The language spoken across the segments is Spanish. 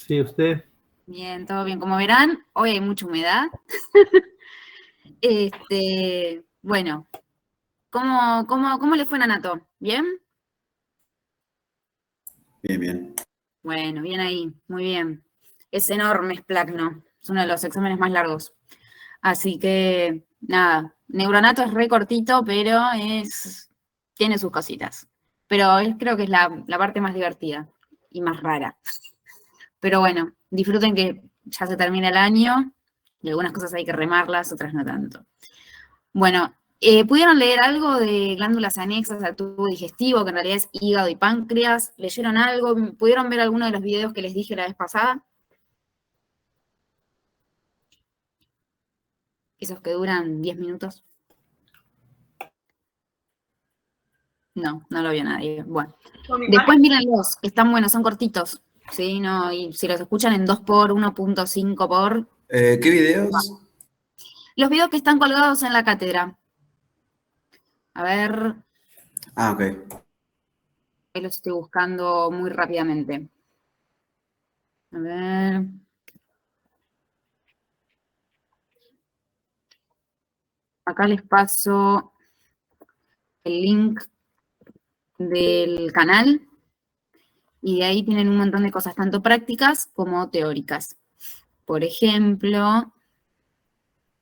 Sí, usted. Bien, todo bien. Como verán, hoy hay mucha humedad. Bueno, ¿cómo le fue en Anato? ¿Bien? Bien, bien. Bueno, bien ahí, muy bien. Es enorme, Splagno. Es uno de los exámenes más largos. Así que, nada, Neuronato es re cortito, pero tiene sus cositas. Pero creo que es la parte más divertida y más rara. Pero bueno, disfruten que ya se termina el año y algunas cosas hay que remarlas, otras no tanto. Bueno, ¿pudieron leer algo de glándulas anexas al tubo digestivo, que en realidad es hígado y páncreas? ¿Leyeron algo? ¿Pudieron ver alguno de los videos que les dije la vez pasada? Esos que duran 10 minutos. No lo vio nadie. Bueno, después mírenlos, que están buenos, son cortitos. ¿Sí? No, y si los escuchan en 2 por 1.5 por... ¿Qué videos? Los videos que están colgados en la cátedra. A ver, Ah, ok. ahí los estoy buscando muy rápidamente. A ver. Acá les paso el link del canal y de ahí tienen un montón de cosas, tanto prácticas como teóricas. Por ejemplo,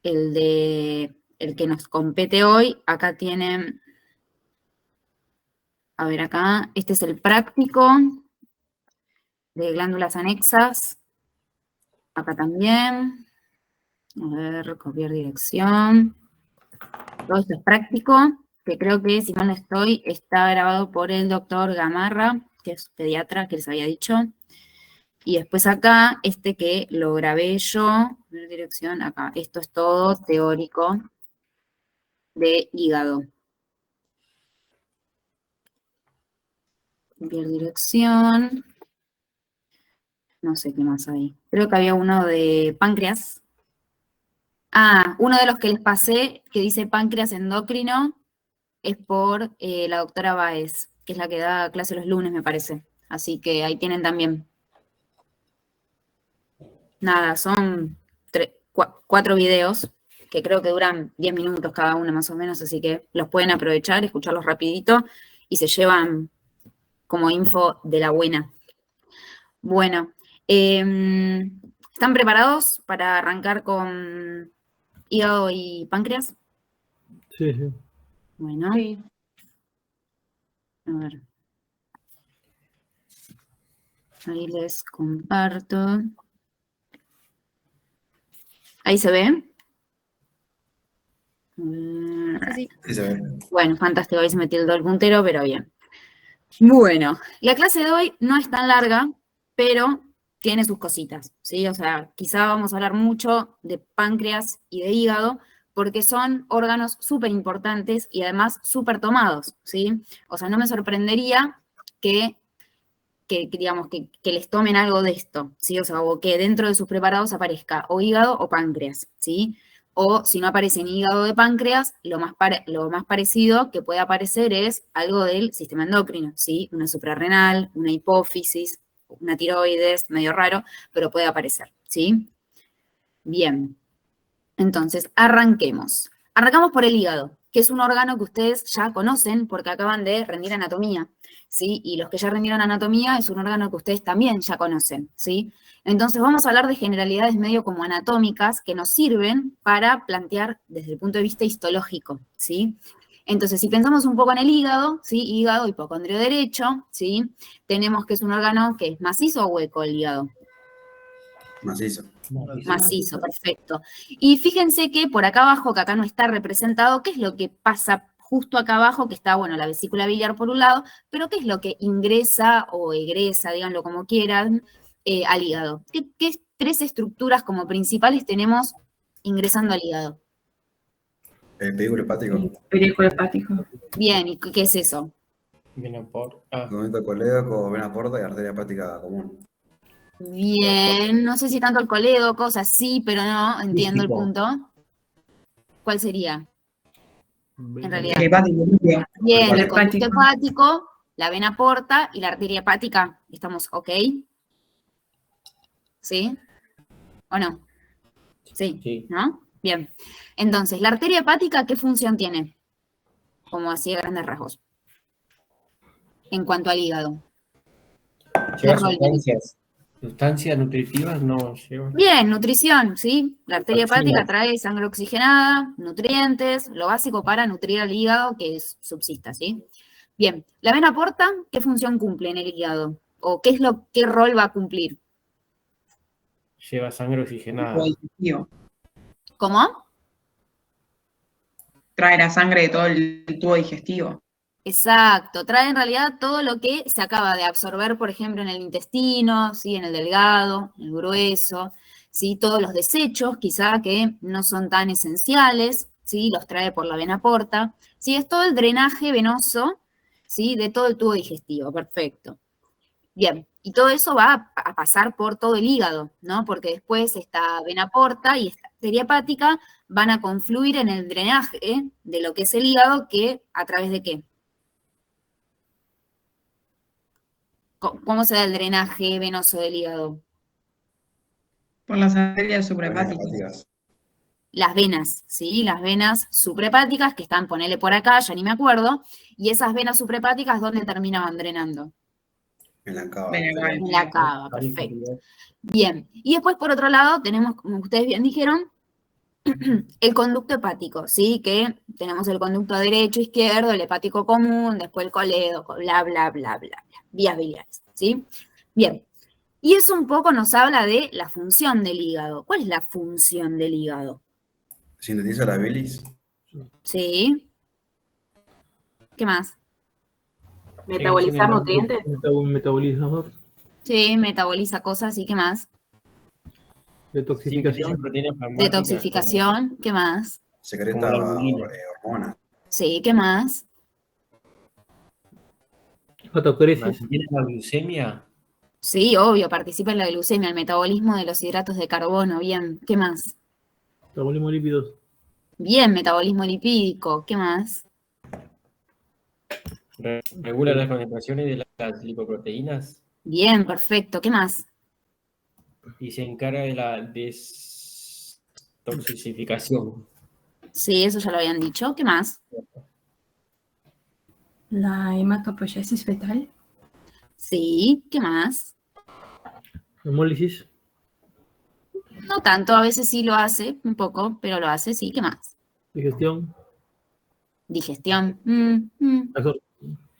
el que nos compete hoy, acá tienen, a ver acá, este es el práctico de glándulas anexas, acá también, a ver, copiar dirección, todo esto es práctico, que creo que, si mal no estoy, está grabado por el doctor Gamarra, que es pediatra, que les había dicho. Y después acá, que lo grabé yo, dirección, acá, esto es todo teórico de hígado. Copiar dirección. No sé qué más hay. Creo que había uno de páncreas. Ah, uno de los que les pasé, que dice páncreas endocrino, es por la doctora Baez, que es la que da clase los lunes, me parece. Así que ahí tienen también. Nada, son 4 videos que creo que duran 10 minutos cada uno más o menos, así que los pueden aprovechar, escucharlos rapidito y se llevan como info de la buena. Bueno, ¿están preparados para arrancar con hígado y páncreas? Sí, sí. Bueno, Sí. a ver. Ahí les comparto. ¿Ahí se ve? Sí. Sí, se ve. Bueno, fantástico, ahí se me tildó el puntero, pero bien. Bueno, la clase de hoy no es tan larga, pero tiene sus cositas, ¿sí? O sea, quizá vamos a hablar mucho de páncreas y de hígado, porque son órganos súper importantes y además súper tomados, ¿sí? O sea, no me sorprendería digamos, que les tomen algo de esto, ¿sí? O sea, o que dentro de sus preparados aparezca o hígado o páncreas, ¿sí? O si no aparece ni hígado de páncreas, lo más parecido que puede aparecer es algo del sistema endocrino, ¿sí? Una suprarrenal, una hipófisis, una tiroides, medio raro, pero puede aparecer, ¿sí? Bien, entonces arranquemos. Arrancamos por el hígado, que es un órgano que ustedes ya conocen porque acaban de rendir anatomía, ¿sí? Y los que ya rindieron anatomía es un órgano que ustedes también ya conocen, ¿sí? Entonces vamos a hablar de generalidades medio como anatómicas que nos sirven para plantear desde el punto de vista histológico, ¿sí? Entonces, si pensamos un poco en el hígado, ¿sí? Hígado, hipocondrio derecho, ¿sí? Tenemos que es un órgano que es macizo o hueco el hígado. Macizo. Macizo, perfecto. Y fíjense que por acá abajo, que acá no está representado, ¿qué es lo que pasa justo acá abajo? Que está, bueno, la vesícula biliar por un lado, pero ¿qué es lo que ingresa o egresa, díganlo como quieran, al hígado? ¿Qué 3 estructuras como principales tenemos ingresando al hígado? El pedículo hepático. Perióculo hepático. Bien, ¿y qué es eso? Viene por. Ah, Conducto colédoco, vena porta y arteria hepática común. Bien, no sé si tanto el coledo, cosas sí, pero no, entiendo el punto. ¿Cuál sería? En realidad. El hepático. Bien, El el conducto hepático. hepático, la vena porta y la arteria hepática. ¿Estamos ok? ¿sí? ¿O no? Sí, Sí. ¿no? Bien. Entonces, ¿la arteria hepática qué función tiene? Como así a grandes rasgos. En cuanto al hígado. ¿Qué ¿Lleva rol tiene? sustancias nutritivas? No, lleva. Bien, nutrición, ¿sí? La arteria hepática Toxinas. trae sangre oxigenada, nutrientes, lo básico para nutrir al hígado que subsista, ¿sí? Bien, la vena porta, ¿qué función cumple en el hígado? ¿O qué rol va a cumplir? Lleva sangre oxigenada. Digestivo. ¿Cómo? Trae la sangre de todo el tubo digestivo. Exacto, trae en realidad todo lo que se acaba de absorber, por ejemplo, en el intestino, ¿sí? En el delgado, en el grueso, ¿sí? Todos los desechos, quizá que no son tan esenciales, ¿sí? Los trae por la vena porta, ¿sí? Es todo el drenaje venoso, ¿sí? De todo el tubo digestivo, perfecto. Bien, y todo eso va a pasar por todo el hígado, ¿no? Porque después esta vena porta y esta arteria hepática van a confluir en el drenaje de lo que es el hígado, que ¿a través de qué? ¿Cómo se da el drenaje venoso del hígado? Por las arterias Venas suprahepáticas. hepáticas. Las venas, ¿sí? Las venas suprahepáticas que están, ponele por acá, ya ni me acuerdo, y esas venas suprahepáticas, ¿dónde terminaban drenando? En la cava. Ven acá. En la cava, Ahí, perfecto. Bien, y después por otro lado tenemos, como ustedes bien dijeron, el conducto hepático, ¿sí? Que tenemos el conducto derecho, izquierdo, el hepático común, después el colédoco, bla, bla, bla, bla, bla, vías biliares, ¿sí? Bien, y eso un poco nos habla de la función del hígado. ¿Cuál es la función del hígado? Sintetiza la bilis. ¿Sí? ¿Qué más? Metabolizar nutrientes. Un metabolizador, Sí, metaboliza cosas, ¿y qué más? Sintetiza detoxificación, proteínas plasmáticas Detoxificación, ¿qué más? Secreta Como la albumina. hormonas. Sí, ¿qué más? como fotocresis, mantiene la glucemia. Sí, obvio, participa en la glucemia, el metabolismo de los hidratos de carbono, bien, ¿qué más? metabolismo de lípidos, Bien, metabolismo lipídico, ¿qué más? Regula las concentraciones de las lipoproteínas Bien, perfecto, ¿qué más? y se encarga de la destoxificación. Sí, eso ya lo habían dicho, ¿qué más? La hematopoiesis fetal. Sí, ¿qué más? hemólisis, No tanto, a veces sí lo hace, un poco, pero lo hace, sí, ¿qué más? digestión, Digestión.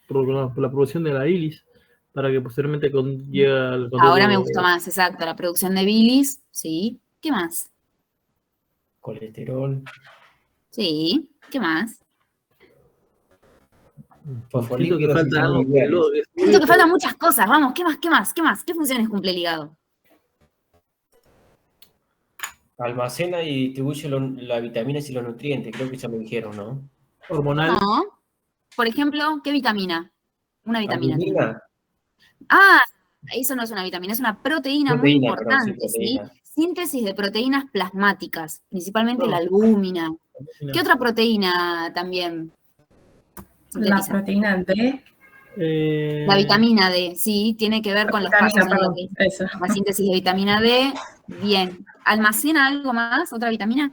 por la producción de la bilis, para que posteriormente llegue al Ahora me conducto. gustó más, exacto, la producción de bilis, sí, ¿qué más? Colesterol, Sí, ¿qué más? Siento que fosfolípidos y falta algo, semilugares. Siento que faltan muchas cosas, vamos, ¿qué más? ¿Qué más? ¿Qué más? ¿Qué funciones cumple el hígado? Almacena y distribuye las vitaminas y los nutrientes, creo que ya me dijeron, ¿no? hormonal, No. Por ejemplo, ¿qué vitamina? Una vitamina tiene. Albumina, Ah, eso no es una vitamina, es una proteína muy proteína, perdón, sí, importante, ¿sí? proteína. Síntesis de proteínas plasmáticas, principalmente la No. albúmina. Mira, ¿Qué otra proteína también La sintetiza? proteína D. La vitamina D, sí, tiene que ver con los pasos Vitamina, en lo perdón, que eso. es la síntesis de vitamina D. Bien. ¿Almacena algo más? ¿Otra vitamina?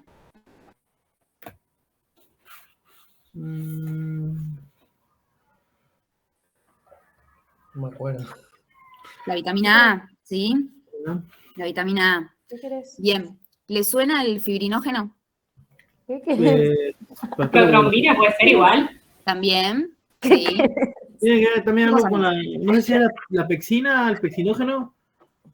mm, No me acuerdo. La vitamina A, ¿sí? ¿no? La vitamina A. ¿Qué querés? Bien. ¿Le suena el fibrinógeno? ¿Qué querés? Protrombina puede ser igual. También, sí. Tiene que ver también algo Cosa con más. no sé si es la pexina, el pexinógeno.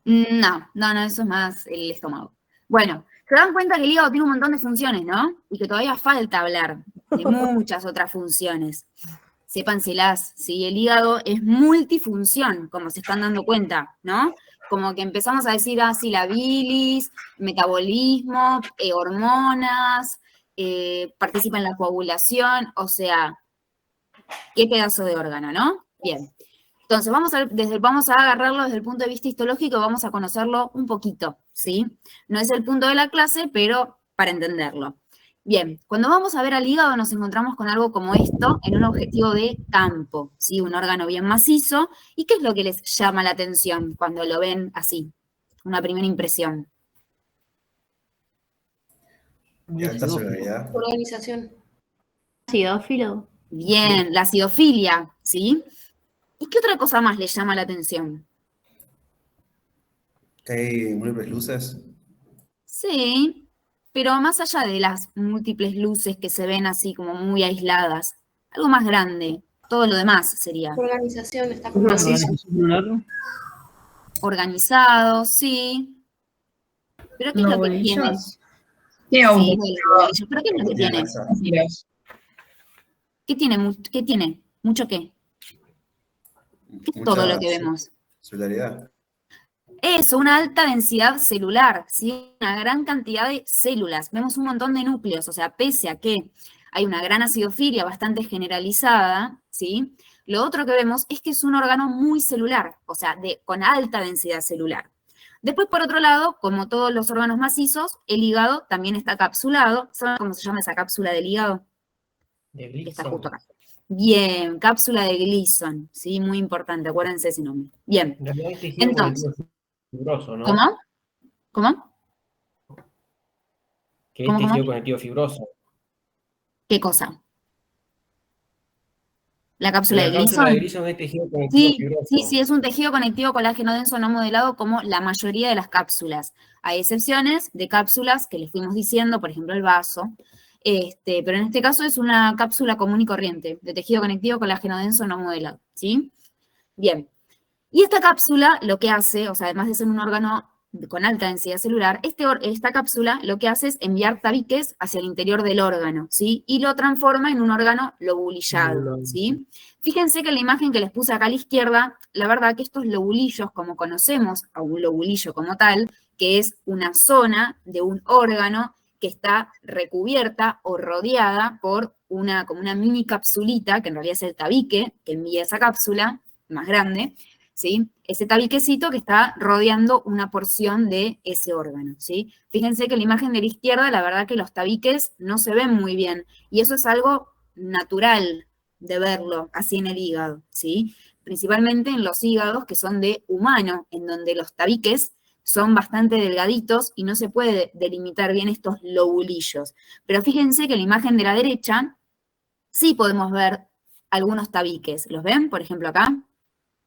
No, eso es más el estómago. Bueno, se dan cuenta que el hígado tiene un montón de funciones, ¿no? Y que todavía falta hablar de muchas otras funciones. Sépánselas, ¿sí? El hígado es multifunción, como se están dando cuenta, ¿no? Como que empezamos a decir, sí, la bilis, metabolismo, hormonas, participa en la coagulación, o sea, qué pedazo de órgano, ¿no? Bien. Entonces, vamos a agarrarlo desde el punto de vista histológico y vamos a conocerlo un poquito, ¿sí? No es el punto de la clase, pero para entenderlo. Bien, cuando vamos a ver al hígado nos encontramos con algo como esto, en un objetivo de campo, ¿sí? Un órgano bien macizo. ¿Y qué es lo que les llama la atención cuando lo ven así? una primera impresión. Y alta celularidad. Organización. Acidófilo. Bien, la acidofilia, ¿sí? ¿Y qué otra cosa más le llama la atención? Que hay múltiples luces. Sí, pero más allá de las múltiples luces que se ven así como muy aisladas, algo más grande, todo lo demás sería Organización, está Es como macizo. organizado, sí. ¿Pero qué es lo que tiene? Lobulillos. Tiene Sí, agujeros. los lobulillos. ¿Pero qué es lo que Tiene tiene? grasa. ¿Qué tiene? ¿Qué tiene? ¿Mucho qué? ¿Qué es todo lo que vemos? Celularidad. Eso, una alta densidad celular, ¿sí? Una gran cantidad de células. Vemos un montón de núcleos, o sea, pese a que hay una gran acidofilia bastante generalizada, ¿sí? Lo otro que vemos es que es un órgano muy celular, o sea, con alta densidad celular. Después, por otro lado, como todos los órganos macizos, el hígado también está capsulado. ¿Saben cómo se llama esa cápsula del hígado? De Que está Gleason. justo acá. Bien, cápsula de Gleason, ¿sí? Muy importante, acuérdense ese nombre. Bien, En realidad es tejido entonces, conectivo fibroso, ¿no? ¿cómo? ¿Cómo? Que es ¿Cómo? tejido conectivo fibroso. ¿Qué cosa? ¿La cápsula de La cápsula de Gleason? Gleason es tejido conectivo Sí, fibroso. sí, es un tejido conectivo colágeno denso no modelado como la mayoría de las cápsulas. Hay excepciones de cápsulas que les fuimos diciendo, por ejemplo el vaso, pero en este caso es una cápsula común y corriente de tejido conectivo colágeno denso no modelado, ¿sí? Bien. Y esta cápsula lo que hace, o sea, además de ser un órgano con alta densidad celular, esta cápsula lo que hace es enviar tabiques hacia el interior del órgano, ¿sí? Y lo transforma en un órgano lobulillado, ¿sí? Fíjense que en la imagen que les puse acá a la izquierda, la verdad que estos lobulillos, como conocemos a un lobulillo como tal, que es una zona de un órgano que está recubierta o rodeada por como una mini capsulita, que en realidad es el tabique que envía esa cápsula más grande, ¿sí? Ese tabiquecito que está rodeando una porción de ese órgano, ¿sí? Fíjense que en la imagen de la izquierda, la verdad que los tabiques no se ven muy bien, y eso es algo natural de verlo así en el hígado, ¿sí? Principalmente en los hígados que son de humano, en donde los tabiques son bastante delgaditos y no se puede delimitar bien estos lobulillos. Pero fíjense que en la imagen de la derecha sí podemos ver algunos tabiques. ¿Los ven? Por ejemplo, acá,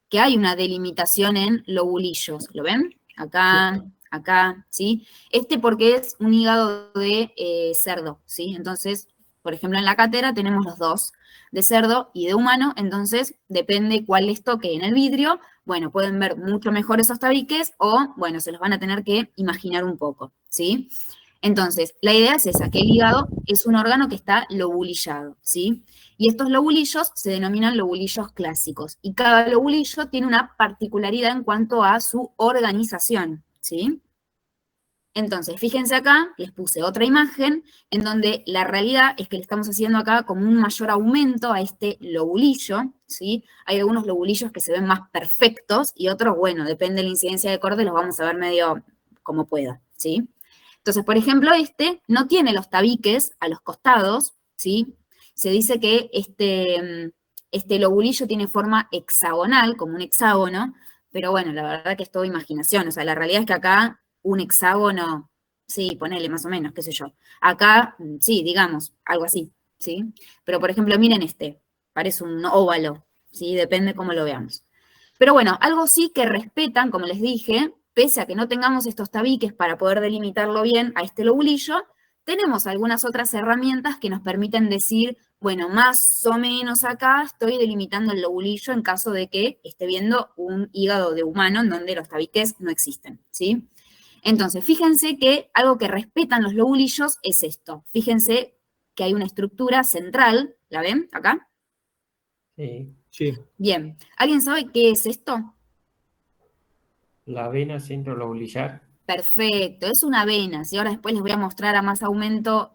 que hay una delimitación en lobulillos. ¿Lo ven? Acá, acá, ¿sí? Porque es un hígado de cerdo, ¿sí? Entonces, por ejemplo, en la cátedra tenemos los dos, de cerdo y de humano, entonces depende cuál les toque en el vidrio. Bueno, pueden ver mucho mejor esos tabiques o, bueno, se los van a tener que imaginar un poco, ¿sí? Entonces, la idea es esa, que el hígado es un órgano que está lobulillado, ¿sí? Y estos lobulillos se denominan lobulillos clásicos. Y cada lobulillo tiene una particularidad en cuanto a su organización, ¿sí? Entonces, fíjense acá, les puse otra imagen, en donde la realidad es que le estamos haciendo acá como un mayor aumento a este lobulillo, ¿sí? Hay algunos lobulillos que se ven más perfectos y otros, bueno, depende de la incidencia de corte, los vamos a ver medio como pueda, ¿sí? Entonces, por ejemplo, no tiene los tabiques a los costados, ¿sí? Se dice que este lobulillo tiene forma hexagonal, como un hexágono, pero bueno, la verdad que es todo imaginación, o sea, la realidad es que acá un hexágono, sí, ponele más o menos, qué sé yo. Acá, sí, digamos, algo así, ¿sí? Pero, por ejemplo, miren parece un óvalo, ¿sí? Depende cómo lo veamos. Pero bueno, algo sí que respetan, como les dije, pese a que no tengamos estos tabiques para poder delimitarlo bien a este lobulillo, tenemos algunas otras herramientas que nos permiten decir, bueno, más o menos acá estoy delimitando el lobulillo en caso de que esté viendo un hígado de humano en donde los tabiques no existen, ¿sí? Entonces, fíjense que algo que respetan los lobulillos es esto. Fíjense que hay una estructura central, ¿la ven acá? Sí. Sí. Bien, ¿alguien sabe qué es esto? La vena centrolobulillar. Perfecto, es una vena, ¿sí? Ahora después les voy a mostrar a más aumento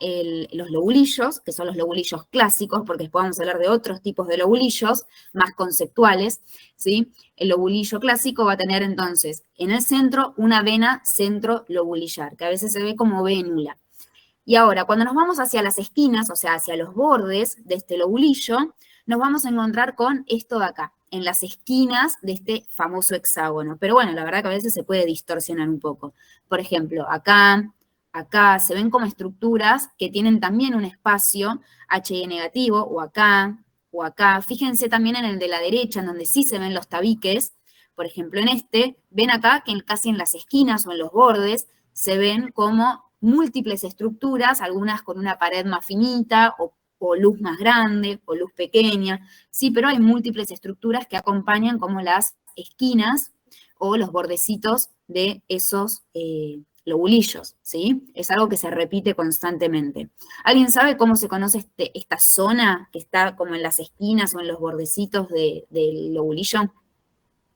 los lobulillos, que son los lobulillos clásicos, porque después vamos a hablar de otros tipos de lobulillos más conceptuales, ¿sí? El lobulillo clásico va a tener entonces en el centro una vena centrolobulillar, que a veces se ve como vénula. Y ahora, cuando nos vamos hacia las esquinas, o sea, hacia los bordes de este lobulillo, nos vamos a encontrar con esto de acá. en las esquinas de este famoso hexágono. Pero bueno, la verdad que a veces se puede distorsionar un poco. Por ejemplo, acá se ven como estructuras que tienen también un espacio HI negativo, o acá. Fíjense también en el de la derecha, en donde sí se ven los tabiques. Por ejemplo, en este, ven acá que casi en las esquinas o en los bordes se ven como múltiples estructuras, algunas con una pared más finita o luz más grande o luz pequeña, sí, pero hay múltiples estructuras que acompañan como las esquinas o los bordecitos de esos lobulillos, ¿sí? Es algo que se repite constantemente. ¿Alguien sabe cómo se conoce esta zona que está como en las esquinas o en los bordecitos del lobulillo?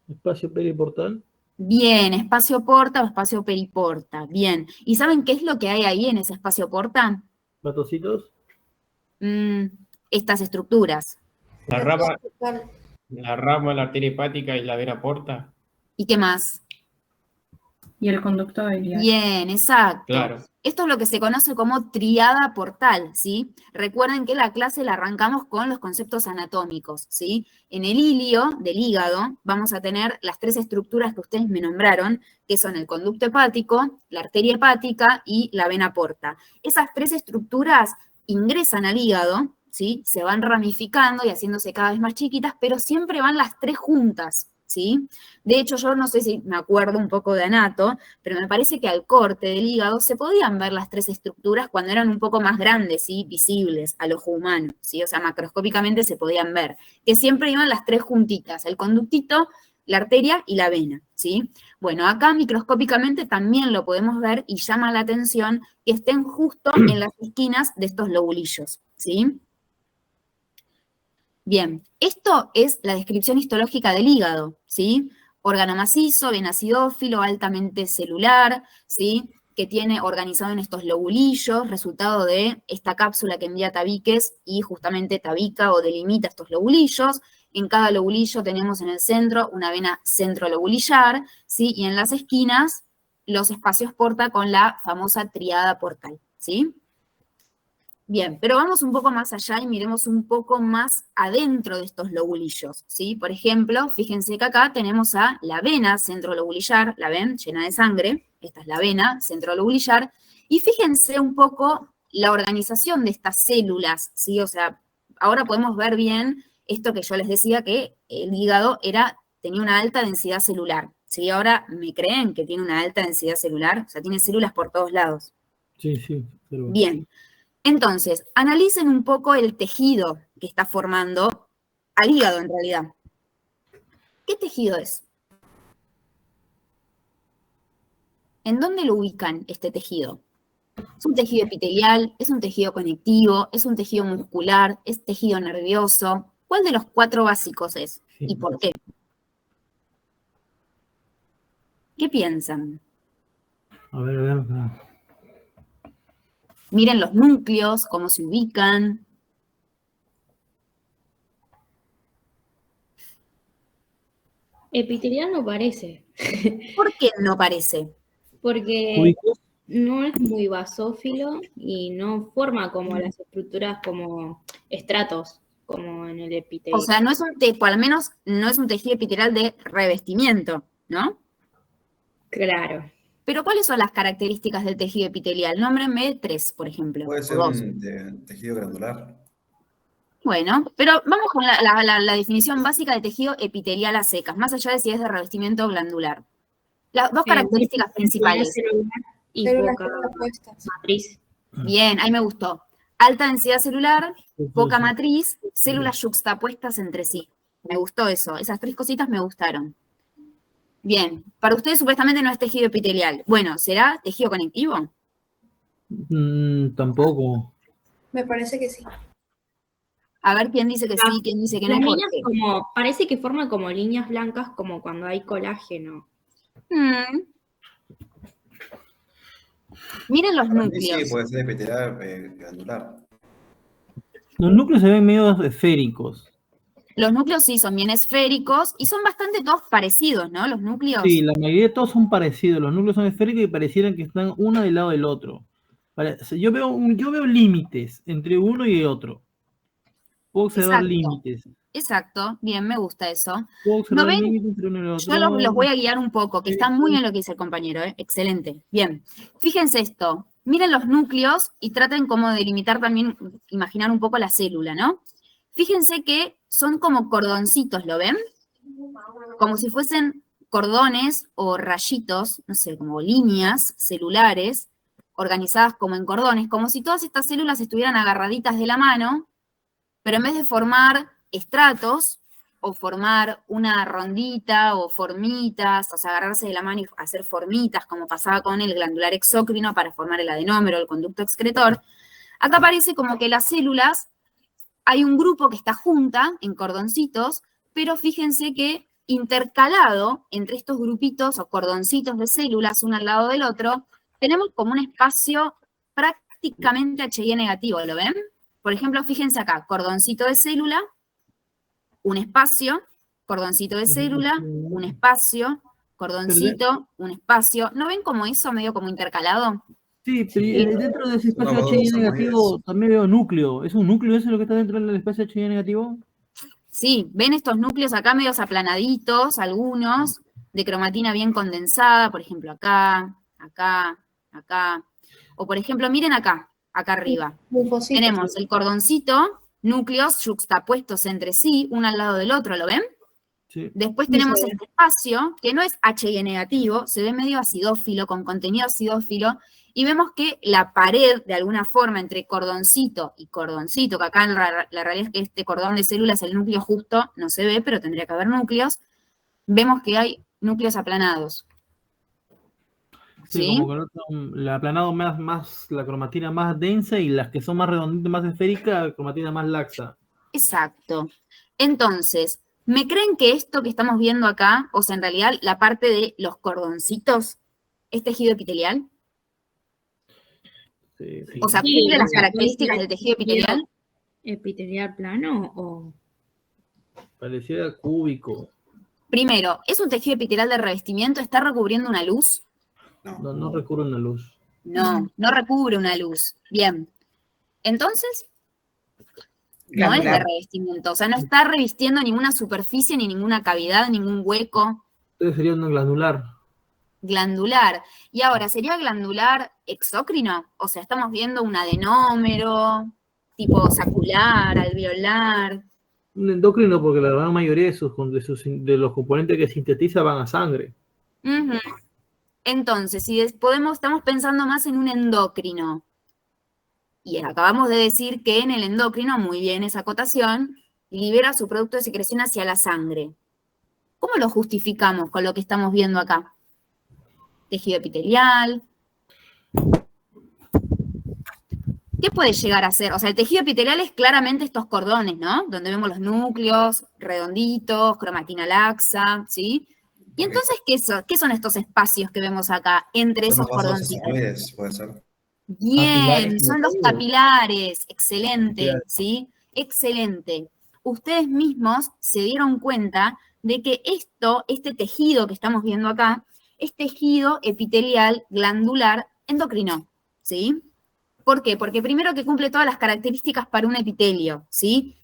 Espacio periportal. Bien, espacio porta o espacio periporta, bien. ¿Y saben qué es lo que hay ahí en ese espacio porta? Batocitos. Estas estructuras. La rama, la arteria hepática y la vena porta. ¿Y qué más? Y el conducto biliar. Bien, exacto. Claro. Esto es lo que se conoce como triada portal, ¿sí? Recuerden que la clase la arrancamos con los conceptos anatómicos, ¿sí? En el ilio del hígado vamos a tener las 3 estructuras que ustedes me nombraron, que son el conducto hepático, la arteria hepática y la vena porta. Esas 3 estructuras ingresan al hígado, ¿sí? Se van ramificando y haciéndose cada vez más chiquitas, pero siempre van las 3 juntas, ¿sí? De hecho, yo no sé si me acuerdo un poco de anato, pero me parece que al corte del hígado se podían ver las 3 estructuras cuando eran un poco más grandes, ¿sí? Visibles al ojo humano, ¿sí? O sea, macroscópicamente se podían ver, que siempre iban las 3 juntitas, el conductito, la arteria y la vena, ¿sí? Bueno, acá microscópicamente también lo podemos ver y llama la atención que estén justo en las esquinas de estos lobulillos, ¿sí? Bien, esto es la descripción histológica del hígado, ¿sí? Órgano macizo, bien acidófilo, altamente celular, ¿sí? Que tiene organizado en estos lobulillos, resultado de esta cápsula que envía tabiques y justamente tabica o delimita estos lobulillos. En cada lobulillo tenemos en el centro una vena centrolobulillar, ¿sí? Y en las esquinas los espacios porta con la famosa triada portal, ¿sí? Bien, pero vamos un poco más allá y miremos un poco más adentro de estos lobulillos, ¿sí? Por ejemplo, fíjense que acá tenemos a la vena centrolobulillar, la ven, llena de sangre, esta es la vena centrolobulillar, y fíjense un poco la organización de estas células, ¿sí? O sea, ahora podemos ver bien esto que yo les decía, que el hígado tenía una alta densidad celular, ¿sí? Ahora me creen que tiene una alta densidad celular, o sea, tiene células por todos lados. Sí, sí. Pero... Bien. Entonces, analicen un poco el tejido que está formando al hígado en realidad. ¿Qué tejido es? ¿En dónde lo ubican este tejido? ¿Es un tejido epitelial? ¿Es un tejido conectivo? ¿Es un tejido muscular? ¿Es tejido nervioso? ¿Cuál de los 4 básicos es? ¿Y por qué? ¿Qué piensan? A ver. Miren los núcleos, cómo se ubican. Epitelial no parece, ¿Por qué no parece? porque ¿Cúbicos? no es muy basófilo y no forma como las estructuras como estratos, como en el epitelio. O sea, no es al menos no es un tejido epitelial de revestimiento, ¿no? Claro. Pero ¿cuáles son las características del tejido epitelial? Nómbrenme 3, por ejemplo. Puede o ser 2. un tejido granular. Bueno, pero vamos con la definición básica de tejido epitelial a secas, más allá de si es de revestimiento glandular. Las 2 características principales. Celular y Células poca opuestas. matriz. Bien, ahí me gustó. Alta densidad celular, poca Sí. matriz, células yuxtapuestas entre sí. Me gustó eso, esas 3 cositas me gustaron. Bien, para ustedes supuestamente no es tejido epitelial. Bueno, ¿será tejido conectivo? Tampoco. Me parece que sí. A ver quién dice que sí, quién dice que no. Las ¿Por líneas qué? como, parece que forman como líneas blancas como cuando hay colágeno. Miren los Para mí sí, núcleos. puede ser epitelial granular. Los núcleos se ven medio esféricos. Los núcleos sí son bien esféricos y son bastante todos parecidos, ¿no? Los núcleos. Sí, la mayoría de todos son parecidos. Los núcleos son esféricos y parecieran que están uno del lado del otro. Yo veo límites entre uno y el otro. Puedo observar Exacto. límites. Exacto, bien, me gusta eso. Puedo observar ¿No el ven? límite entre uno y el Yo otro. los voy a guiar un poco, que está muy bien lo que dice el compañero, ¿eh? Excelente. Bien, fíjense esto. Miren los núcleos y traten como de delimitar también, imaginar un poco la célula, ¿no? Fíjense que son como cordoncitos, ¿lo ven? Como si fuesen cordones o rayitos, no sé, como líneas celulares organizadas como en cordones, como si todas estas células estuvieran agarraditas de la mano, pero en vez de formar estratos o formar una rondita o formitas, o sea, agarrarse de la mano y hacer formitas, como pasaba con el glandular exócrino para formar el adenómero, el conducto excretor, acá parece como que las células, hay un grupo que está junta en cordoncitos, pero fíjense que intercalado entre estos grupitos o cordoncitos de células, uno al lado del otro, tenemos como un espacio prácticamente HI negativo, ¿lo ven? Por ejemplo, fíjense acá, cordoncito de célula, un espacio, cordoncito de célula, un espacio, cordoncito, un espacio. ¿No ven como eso medio como intercalado? Sí, pero dentro de ese espacio Vamos, HI son negativo muy- también veo núcleo. ¿Es un núcleo eso lo que está dentro del espacio HI negativo? Sí, ven estos núcleos acá medios aplanaditos, algunos, de cromatina bien condensada, por ejemplo acá, acá, acá. O por ejemplo, miren acá, acá arriba. Linfocitos. Tenemos el cordoncito, núcleos yuxtapuestos entre sí, uno al lado del otro, ¿lo ven? Sí. Después Sí, tenemos se ve. este espacio, que no es HI negativo, se ve medio acidófilo, con contenido acidófilo, y vemos que la pared, de alguna forma, entre cordoncito y cordoncito, que acá la realidad es que este cordón de células, el núcleo justo, no se ve, pero tendría que haber núcleos, vemos que hay núcleos aplanados. Sí, ¿Sí? como que el aplanado más, la cromatina más densa y las que son más redonditas, más esféricas, cromatina más laxa. Exacto. Entonces, ¿me creen que esto que estamos viendo acá, o sea, en realidad la parte de los cordoncitos, es tejido epitelial? Sí, sí. O sea, Sí, ¿cumple o las sea, características del tejido epitelial? ¿Epitelial plano o...? Pareciera cúbico. Primero, ¿es un tejido epitelial de revestimiento? ¿Está recubriendo una luz? No, no recuerdo una luz. No, no recubre una luz. Bien. Entonces, no es de Glandular. revestimiento. O sea, no está revistiendo ninguna superficie, ni ninguna cavidad, ningún hueco Entonces sería un glandular. glandular. Y ahora, ¿sería glandular exócrino? O sea, estamos viendo un adenómero, tipo sacular, alveolar. Un endocrino porque la gran mayoría de los componentes que sintetiza van a sangre. Ujú. Entonces, si estamos pensando más en un endocrino, y acabamos de decir que en el endocrino, muy bien esa acotación, libera su producto de secreción hacia la sangre. ¿Cómo lo justificamos con lo que estamos viendo acá? Tejido epitelial. ¿Qué puede llegar a ser? O sea, el tejido epitelial es claramente estos cordones, ¿no? Donde vemos los núcleos, redonditos, cromatina laxa, ¿sí? Y entonces, ¿qué son estos espacios que vemos acá entre Son esos los vasos cordoncitos? sinoviales, puede ser. Bien, Capilares son los sinoviales. capilares, excelente, Claro. ¿sí? Excelente. Ustedes mismos se dieron cuenta de que este tejido que estamos viendo acá, es tejido epitelial glandular endocrino, ¿sí? ¿Por qué? Porque primero que cumple todas las características para un epitelio, ¿sí?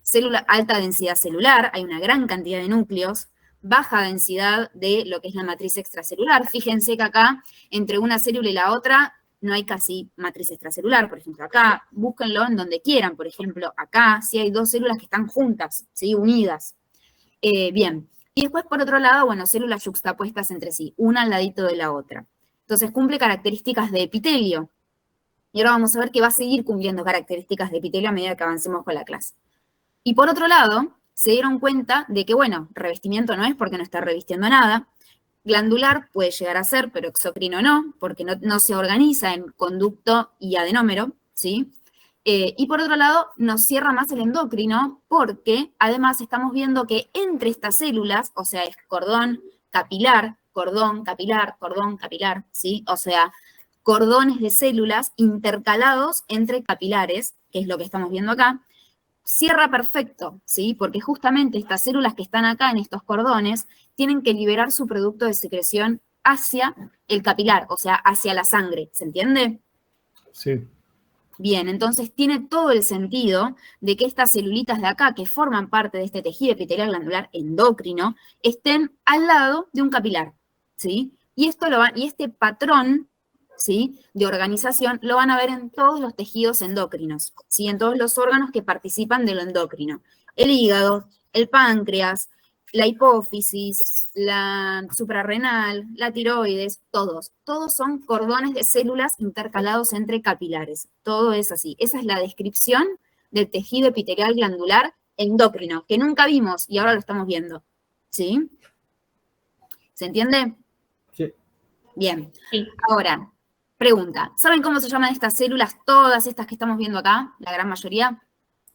Alta densidad celular, hay una gran cantidad de núcleos, baja densidad de lo que es la matriz extracelular. Fíjense que acá, entre una célula y la otra, no hay casi matriz extracelular. Por ejemplo, acá, búsquenlo en donde quieran. Por ejemplo, acá sí hay dos células que están juntas, ¿sí? Unidas. Bien. Y después, por otro lado, bueno, células yuxtapuestas entre sí, una al ladito de la otra. Entonces, cumple características de epitelio. Y ahora vamos a ver que va a seguir cumpliendo características de epitelio a medida que avancemos con la clase. Y por otro lado, se dieron cuenta de que, bueno, revestimiento no es porque no está revistiendo nada. Glandular puede llegar a ser, pero exocrino no, porque no se organiza en conducto y adenómero, ¿sí? Y por otro lado, nos cierra más el endocrino porque además estamos viendo que entre estas células, o sea, es cordón capilar, cordón capilar, cordón capilar, ¿sí? O sea, cordones de células intercalados entre capilares, que es lo que estamos viendo acá, cierra perfecto, ¿sí? Porque justamente estas células que están acá en estos cordones tienen que liberar su producto de secreción hacia el capilar, o sea, hacia la sangre, ¿se entiende? Sí. Bien, entonces tiene todo el sentido de que estas celulitas de acá, que forman parte de este tejido epitelial glandular endocrino, estén al lado de un capilar, ¿sí? Y este patrón, ¿sí?, de organización lo van a ver en todos los tejidos endocrinos, ¿sí?, en todos los órganos que participan de lo endocrino. El hígado, el páncreas, la hipófisis, la suprarrenal, la tiroides, todos son cordones de células intercalados entre capilares. Todo es así. Esa es la descripción del tejido epitelial glandular endocrino, que nunca vimos y ahora lo estamos viendo. ¿Sí? ¿Se entiende? Sí. Bien. Sí. Ahora, pregunta. ¿Saben cómo se llaman estas células, todas estas que estamos viendo acá? La gran mayoría.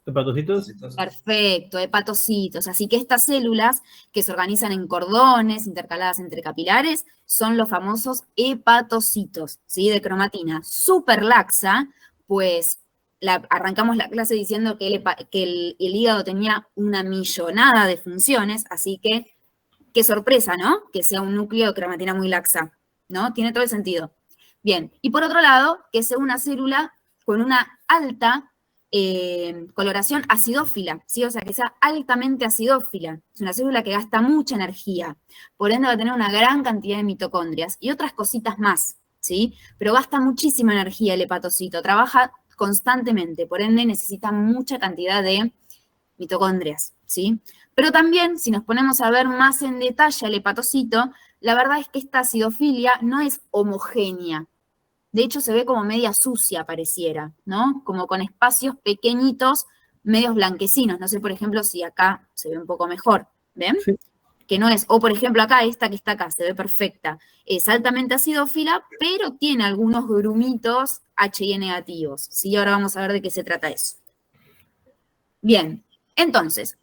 ¿Hepatocitos? Perfecto, hepatocitos. Así que estas células que se organizan en cordones intercaladas entre capilares son los famosos hepatocitos, ¿sí? De cromatina súper laxa, pues arrancamos la clase diciendo que el hígado tenía una millonada de funciones, así que qué sorpresa, ¿no? Que sea un núcleo de cromatina muy laxa, ¿no? Tiene todo el sentido. Bien, y por otro lado, que sea una célula con una alta coloración acidófila, ¿sí? O sea, que sea altamente acidófila. Es una célula que gasta mucha energía, por ende va a tener una gran cantidad de mitocondrias y otras cositas más, ¿sí? Pero gasta muchísima energía el hepatocito, trabaja constantemente, por ende necesita mucha cantidad de mitocondrias, ¿sí? Pero también, si nos ponemos a ver más en detalle al hepatocito, la verdad es que esta acidofilia no es homogénea. De hecho, se ve como media sucia, pareciera, ¿no? Como con espacios pequeñitos, medios blanquecinos. No sé, por ejemplo, si acá se ve un poco mejor, ¿ven? Sí. Que no es, o por ejemplo acá, esta que está acá, se ve perfecta. Es altamente acidófila, pero tiene algunos grumitos HI negativos, ¿sí? Ahora vamos a ver de qué se trata eso. Bien, entonces,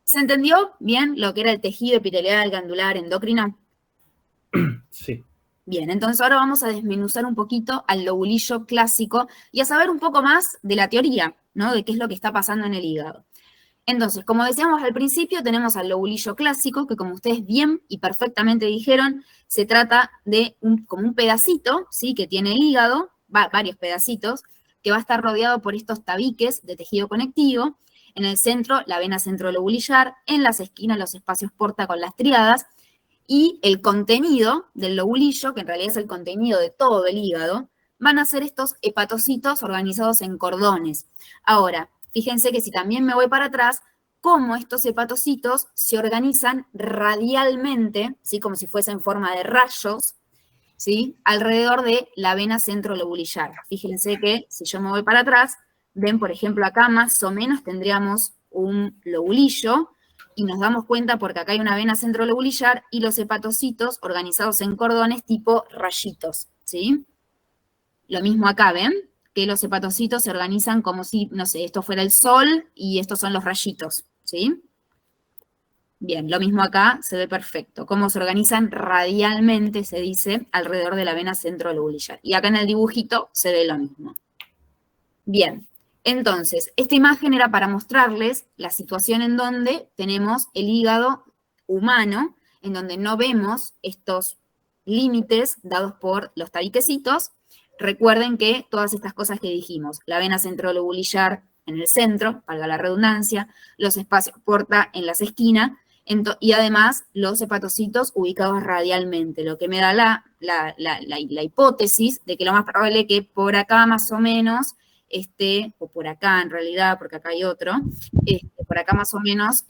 ¿se entendió bien lo que era el tejido epitelial glandular endocrino? Sí. Bien, entonces ahora vamos a desmenuzar un poquito al lobulillo clásico y a saber un poco más de la teoría, ¿no? De qué es lo que está pasando en el hígado. Entonces, como decíamos al principio, tenemos al lobulillo clásico, que como ustedes bien y perfectamente dijeron, se trata de como un pedacito, ¿sí? Que tiene el hígado, varios pedacitos, que va a estar rodeado por estos tabiques de tejido conectivo. En el centro, la vena centrolobulillar, en las esquinas, los espacios porta con las tríadas, y el contenido del lobulillo, que en realidad es el contenido de todo el hígado, van a ser estos hepatocitos organizados en cordones. Ahora, fíjense que si también me voy para atrás, cómo estos hepatocitos se organizan radialmente, ¿sí? Como si fuesen en forma de rayos, ¿sí? Alrededor de la vena centrolobulillar. Fíjense que si yo me voy para atrás, ven, por ejemplo, acá más o menos tendríamos un lobulillo, y nos damos cuenta porque acá hay una vena centrolobulillar y los hepatocitos organizados en cordones tipo rayitos, ¿sí? Lo mismo acá, ¿ven? Que los hepatocitos se organizan como si, no sé, esto fuera el sol y estos son los rayitos, ¿sí? Bien, lo mismo acá, se ve perfecto. Cómo se organizan radialmente, se dice, alrededor de la vena centrolobulillar. Y acá en el dibujito se ve lo mismo. Bien. Entonces, esta imagen era para mostrarles la situación en donde tenemos el hígado humano, en donde no vemos estos límites dados por los tabiquecitos. Recuerden que todas estas cosas que dijimos, la vena centrolobulillar en el centro, valga la redundancia, los espacios porta en las esquinas, y además los hepatocitos ubicados radialmente, lo que me da la hipótesis de que lo más probable es que por acá más o menos o por acá en realidad, porque acá hay otro, por acá más o menos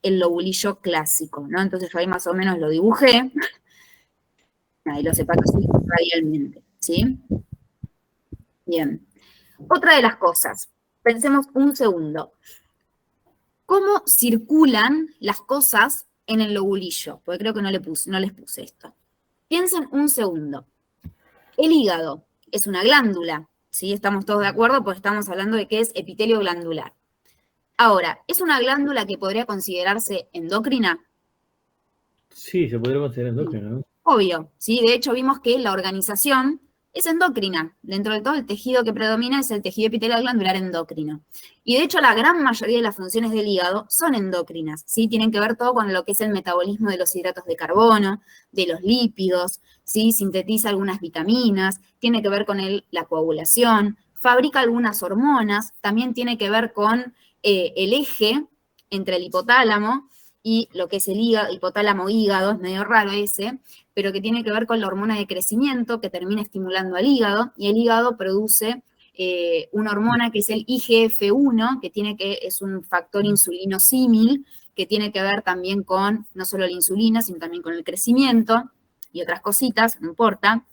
el lobulillo clásico, ¿no? Entonces yo ahí más o menos lo dibujé, ahí los hepatocitos radialmente, ¿sí? Bien. Otra de las cosas, pensemos un segundo. ¿Cómo circulan las cosas en el lobulillo? Porque creo que no les puse esto. Piensen un segundo. El hígado es una glándula, ¿sí? Estamos todos de acuerdo porque estamos hablando de que es epitelio glandular. Ahora, ¿es una glándula que podría considerarse endocrina? Sí, se podría considerar endocrino, ¿no? Obvio, ¿sí? De hecho, vimos que la organización es endocrina. Dentro de todo, el tejido que predomina es el tejido epitelial glandular endocrino. Y de hecho, la gran mayoría de las funciones del hígado son endocrinas, ¿sí? Tienen que ver todo con lo que es el metabolismo de los hidratos de carbono, de los lípidos, ¿sí? Sintetiza algunas vitaminas, tiene que ver con la coagulación, fabrica algunas hormonas, también tiene que ver con el eje entre el hipotálamo y lo que es el hígado, hipotálamo-hígado, es medio raro ese, pero que tiene que ver con la hormona de crecimiento que termina estimulando al hígado, y el hígado produce una hormona que es el IGF-1, es un factor insulinosímil, que tiene que ver también con no solo la insulina, sino también con el crecimiento y otras cositas, no importa.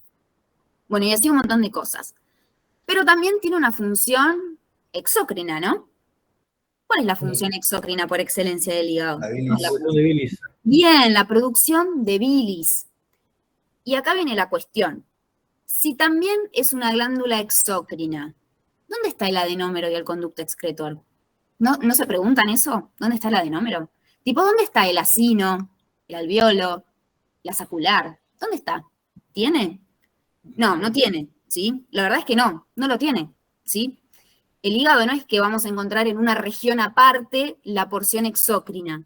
Bueno, y así un montón de cosas. Pero también tiene una función exócrina, ¿no? ¿Cuál es la función exócrina por excelencia del hígado? La bilis. De bilis. Bien, la producción de bilis. Y acá viene la cuestión. Si también es una glándula exócrina, ¿dónde está el adenómero y el conducto excretor? ¿No se preguntan eso? ¿Dónde está el adenómero? Tipo, ¿dónde está el acino, el alveolo, la sacular? ¿Dónde está? ¿Tiene? No, no tiene, ¿sí? La verdad es que no lo tiene, ¿sí? El hígado no es que vamos a encontrar en una región aparte la porción exócrina,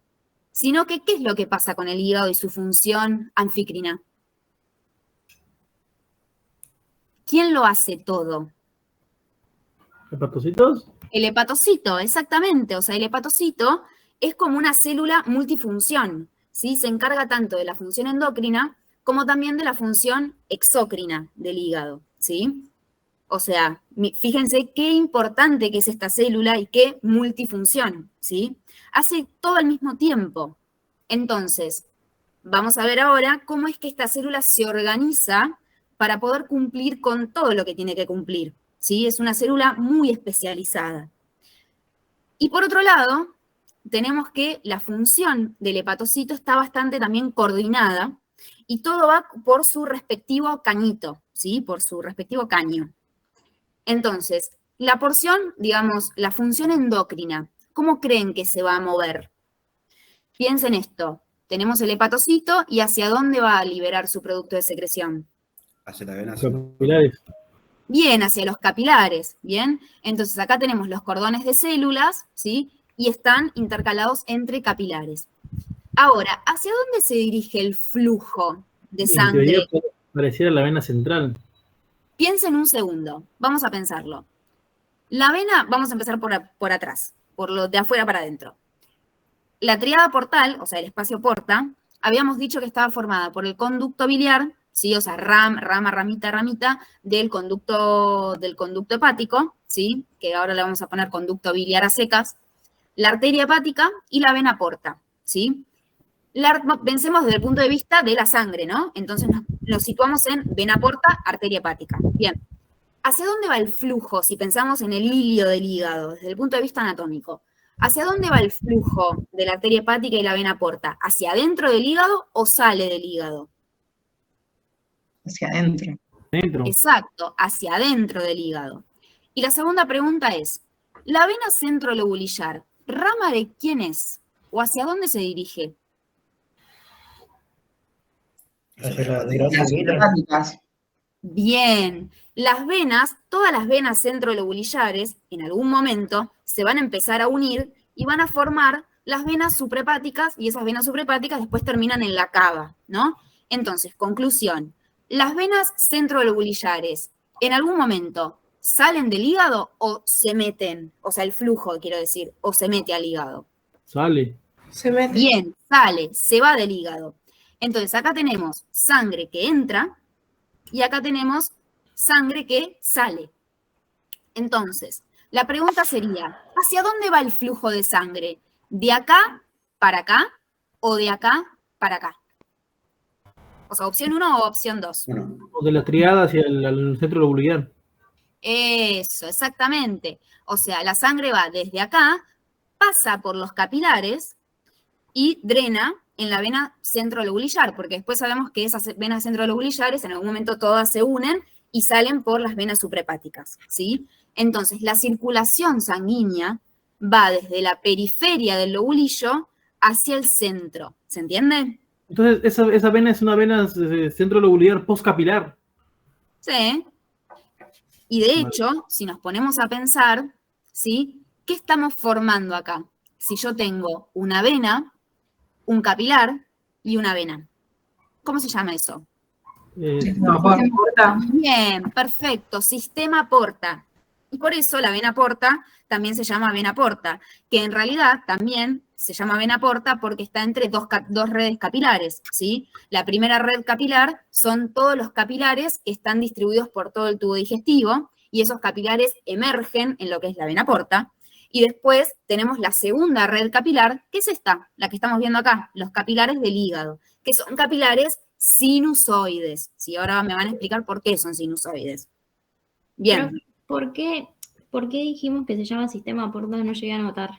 sino que ¿qué es lo que pasa con el hígado y su función anfícrina? ¿Quién lo hace todo? ¿Hepatocitos? El hepatocito, exactamente. O sea, el hepatocito es como una célula multifunción, ¿sí? Se encarga tanto de la función endocrina como también de la función exócrina del hígado, ¿sí? O sea, fíjense qué importante que es esta célula y qué multifunción, ¿sí? Hace todo al mismo tiempo. Entonces, vamos a ver ahora cómo es que esta célula se organiza para poder cumplir con todo lo que tiene que cumplir, ¿sí? Es una célula muy especializada. Y por otro lado, tenemos que la función del hepatocito está bastante también coordinada y todo va por su respectivo cañito, ¿sí? Por su respectivo caño. Entonces, la porción, digamos, la función endocrina, ¿cómo creen que se va a mover? Piensen esto, tenemos el hepatocito y ¿hacia dónde va a liberar su producto de secreción? Hacia la vena. Capilares. Bien, hacia los capilares, ¿bien? Entonces acá tenemos los cordones de células, ¿sí? Y están intercalados entre capilares. Ahora, ¿hacia dónde se dirige el flujo de En sangre? teoría pareciera la vena central. Piensen un segundo, vamos a pensarlo. La vena, vamos a empezar por atrás, por lo de afuera para adentro. La tríada portal, o sea, el espacio porta, habíamos dicho que estaba formada por el conducto biliar, ¿sí? O sea, ramita del conducto hepático, ¿sí? Que ahora le vamos a poner conducto biliar a secas, la arteria hepática y la vena porta, ¿sí? Pensemos desde el punto de vista de la sangre, ¿no? Entonces nos situamos en vena porta, arteria hepática. Bien. ¿Hacia dónde va el flujo si pensamos en el hilio del hígado, desde el punto de vista anatómico? ¿Hacia dónde va el flujo de la arteria hepática y la vena porta? ¿Hacia adentro del hígado o sale del hígado? Hacia adentro. Dentro. Exacto, hacia adentro del hígado. Y la segunda pregunta es, ¿la vena centrolobulillar, rama de quién es? ¿O hacia dónde se dirige? Hacia la Las gran vena. hepáticas. Bien, las venas, todas las venas centrolobulillares, en algún momento se van a empezar a unir y van a formar las venas suprahepáticas, y esas venas suprahepáticas después terminan en la cava, ¿no? Entonces, conclusión, las venas centrolobulillares, en algún momento, ¿salen del hígado o se meten? O sea, el flujo, quiero decir, o se mete al hígado. Sale. Se mete. Bien, sale, se va del hígado. Entonces, acá tenemos sangre que entra y acá tenemos sangre que sale. Entonces, la pregunta sería, ¿hacia dónde va el flujo de sangre? ¿De acá para acá o de acá para acá? O sea, opción 1 o opción 2. Uno. O de la triada hacia el centro lobular. Eso, exactamente. O sea, la sangre va desde acá, pasa por los capilares y drena en la vena centrolobulillar, porque después sabemos que esas venas centrolobulillares en algún momento todas se unen y salen por las venas suprahepáticas, ¿sí? Entonces, la circulación sanguínea va desde la periferia del lobulillo hacia el centro, ¿se entiende? Entonces, esa vena es una vena centro lobular postcapilar. Sí. Y de hecho, si nos ponemos a pensar, ¿sí? ¿Qué estamos formando acá? Si yo tengo una vena, un capilar y una vena. ¿Cómo se llama eso? No, porta. Bien, perfecto. Sistema porta. Y por eso la vena porta también se llama vena porta, que en realidad también se llama vena porta porque está entre dos redes capilares, ¿sí? La primera red capilar son todos los capilares que están distribuidos por todo el tubo digestivo, y esos capilares emergen en lo que es la vena porta. Y después tenemos la segunda red capilar, que es esta, la que estamos viendo acá, los capilares del hígado, que son capilares sinusoides, ¿sí? Ahora me van a explicar por qué son sinusoides. Bien. Pero, ¿por qué dijimos que se llama sistema porta? No llegué a anotar.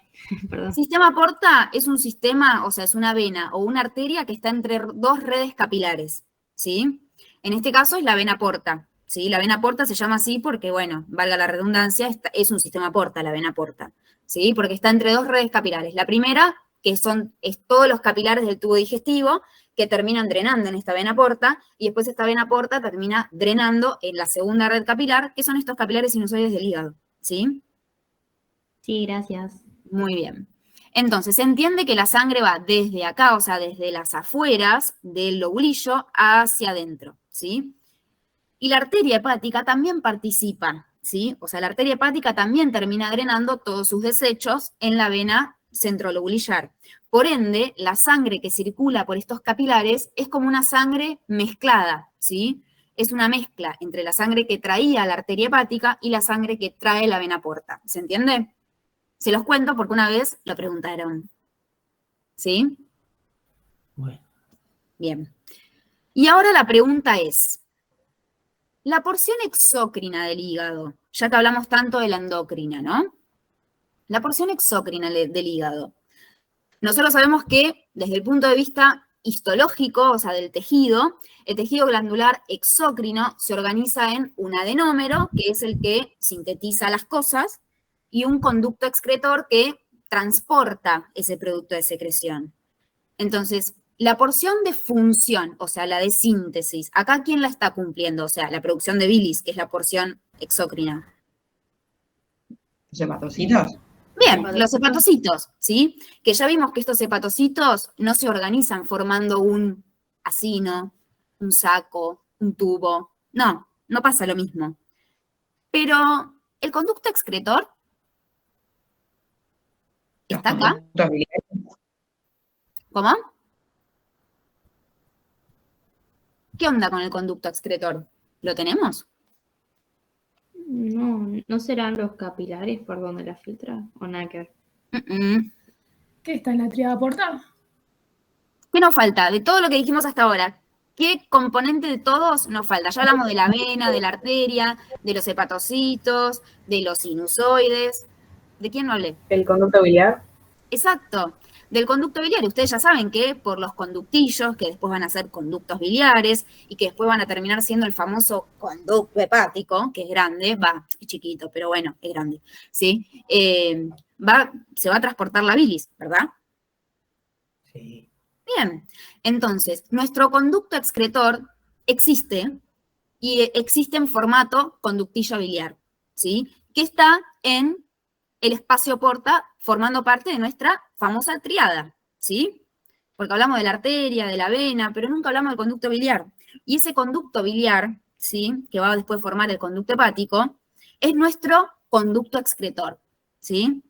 Perdón. Sistema porta es un sistema, o sea, es una vena o una arteria que está entre dos redes capilares, ¿sí? En este caso es la vena porta, ¿sí? La vena porta se llama así porque, bueno, valga la redundancia, es un sistema porta la vena porta, ¿sí? Porque está entre dos redes capilares. La primera, que es todos los capilares del tubo digestivo, que terminan drenando en esta vena porta, y después esta vena porta termina drenando en la segunda red capilar, que son estos capilares sinusoides del hígado, ¿sí? Sí, gracias. Muy bien. Entonces, se entiende que la sangre va desde acá, o sea, desde las afueras del lobulillo hacia adentro, ¿sí? Y la arteria hepática también participa, ¿sí? O sea, la arteria hepática también termina drenando todos sus desechos en la vena centrolobulillar. Por ende, la sangre que circula por estos capilares es como una sangre mezclada, ¿sí? Es una mezcla entre la sangre que traía la arteria hepática y la sangre que trae la vena porta. ¿Se entiende? Se los cuento porque una vez lo preguntaron. ¿Sí? Bueno. Bien. Y ahora la pregunta es, la porción exócrina del hígado, ya que hablamos tanto de la endocrina, ¿no? La porción exócrina del hígado. Nosotros sabemos que desde el punto de vista histológico, o sea, del tejido, el tejido glandular exócrino se organiza en un adenómero, que es el que sintetiza las cosas, y un conducto excretor que transporta ese producto de secreción. Entonces, la porción de función, o sea, la de síntesis, ¿acá quién la está cumpliendo? O sea, la producción de bilis, que es la porción exócrina. ¿Los hepatocitos? Bien, los hepatocitos, ¿sí? Que ya vimos que estos hepatocitos no se organizan formando un acino, un saco, un tubo. No, no pasa lo mismo. Pero el conducto excretor está acá. Conductos biliares. ¿Cómo? ¿Qué onda con el conducto excretor? ¿Lo tenemos? ¿No serán los capilares por donde la filtra? ¿O nada que ver? ¿Qué está en la tríada porta? ¿Qué nos falta? De todo lo que dijimos hasta ahora, ¿qué componente de todos nos falta? Ya hablamos de la vena, de la arteria, de los hepatocitos, de los sinusoides. ¿De quién no hablé? El conducto biliar. Exacto, del conducto biliar. Ustedes ya saben que por los conductillos, que después van a ser conductos biliares y que después van a terminar siendo el famoso conducto hepático, que es grande, es chiquito, pero bueno, es grande, ¿sí? Se va a transportar la bilis, ¿verdad? Sí. Bien, entonces, nuestro conducto excretor existe y existe en formato conductillo biliar, ¿sí? Que está en el espacio porta formando parte de nuestra famosa triada, ¿sí? Porque hablamos de la arteria, de la vena, pero nunca hablamos del conducto biliar. Y ese conducto biliar, ¿sí? Que va después a formar el conducto hepático, es nuestro conducto excretor, ¿sí?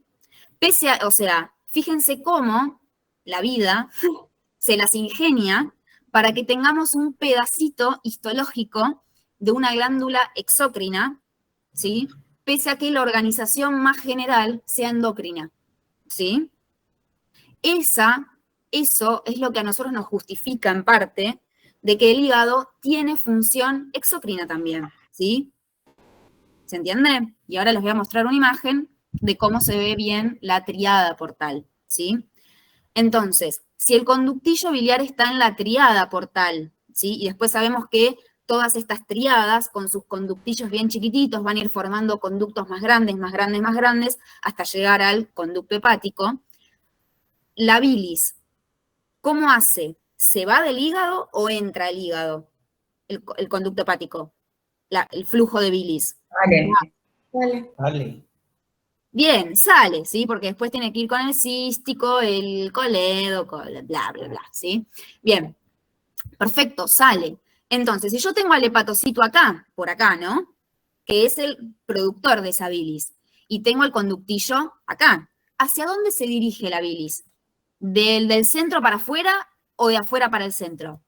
O sea, fíjense cómo la vida se las ingenia para que tengamos un pedacito histológico de una glándula exócrina, ¿sí? Pese a que la organización más general sea endocrina, ¿sí? Eso es lo que a nosotros nos justifica en parte de que el hígado tiene función exócrina también, ¿sí? ¿Se entiende? Y ahora les voy a mostrar una imagen de cómo se ve bien la triada portal, ¿sí? Entonces, si el conductillo biliar está en la triada portal, ¿sí? Y después sabemos que todas estas triadas, con sus conductillos bien chiquititos, van a ir formando conductos más grandes, más grandes, más grandes, hasta llegar al conducto hepático. La bilis, ¿cómo hace? ¿Se va del hígado o entra al hígado? El conducto hepático, el flujo de bilis. Vale. Vale. Bien, sale, ¿sí? Porque después tiene que ir con el cístico, el coledo, bla, bla, bla, ¿sí? Bien, perfecto, sale. Entonces, si yo tengo al hepatocito acá, por acá, ¿no? que es el productor de esa bilis. Y tengo el conductillo acá. ¿Hacia dónde se dirige la bilis? ¿Del centro para afuera o de afuera para el centro?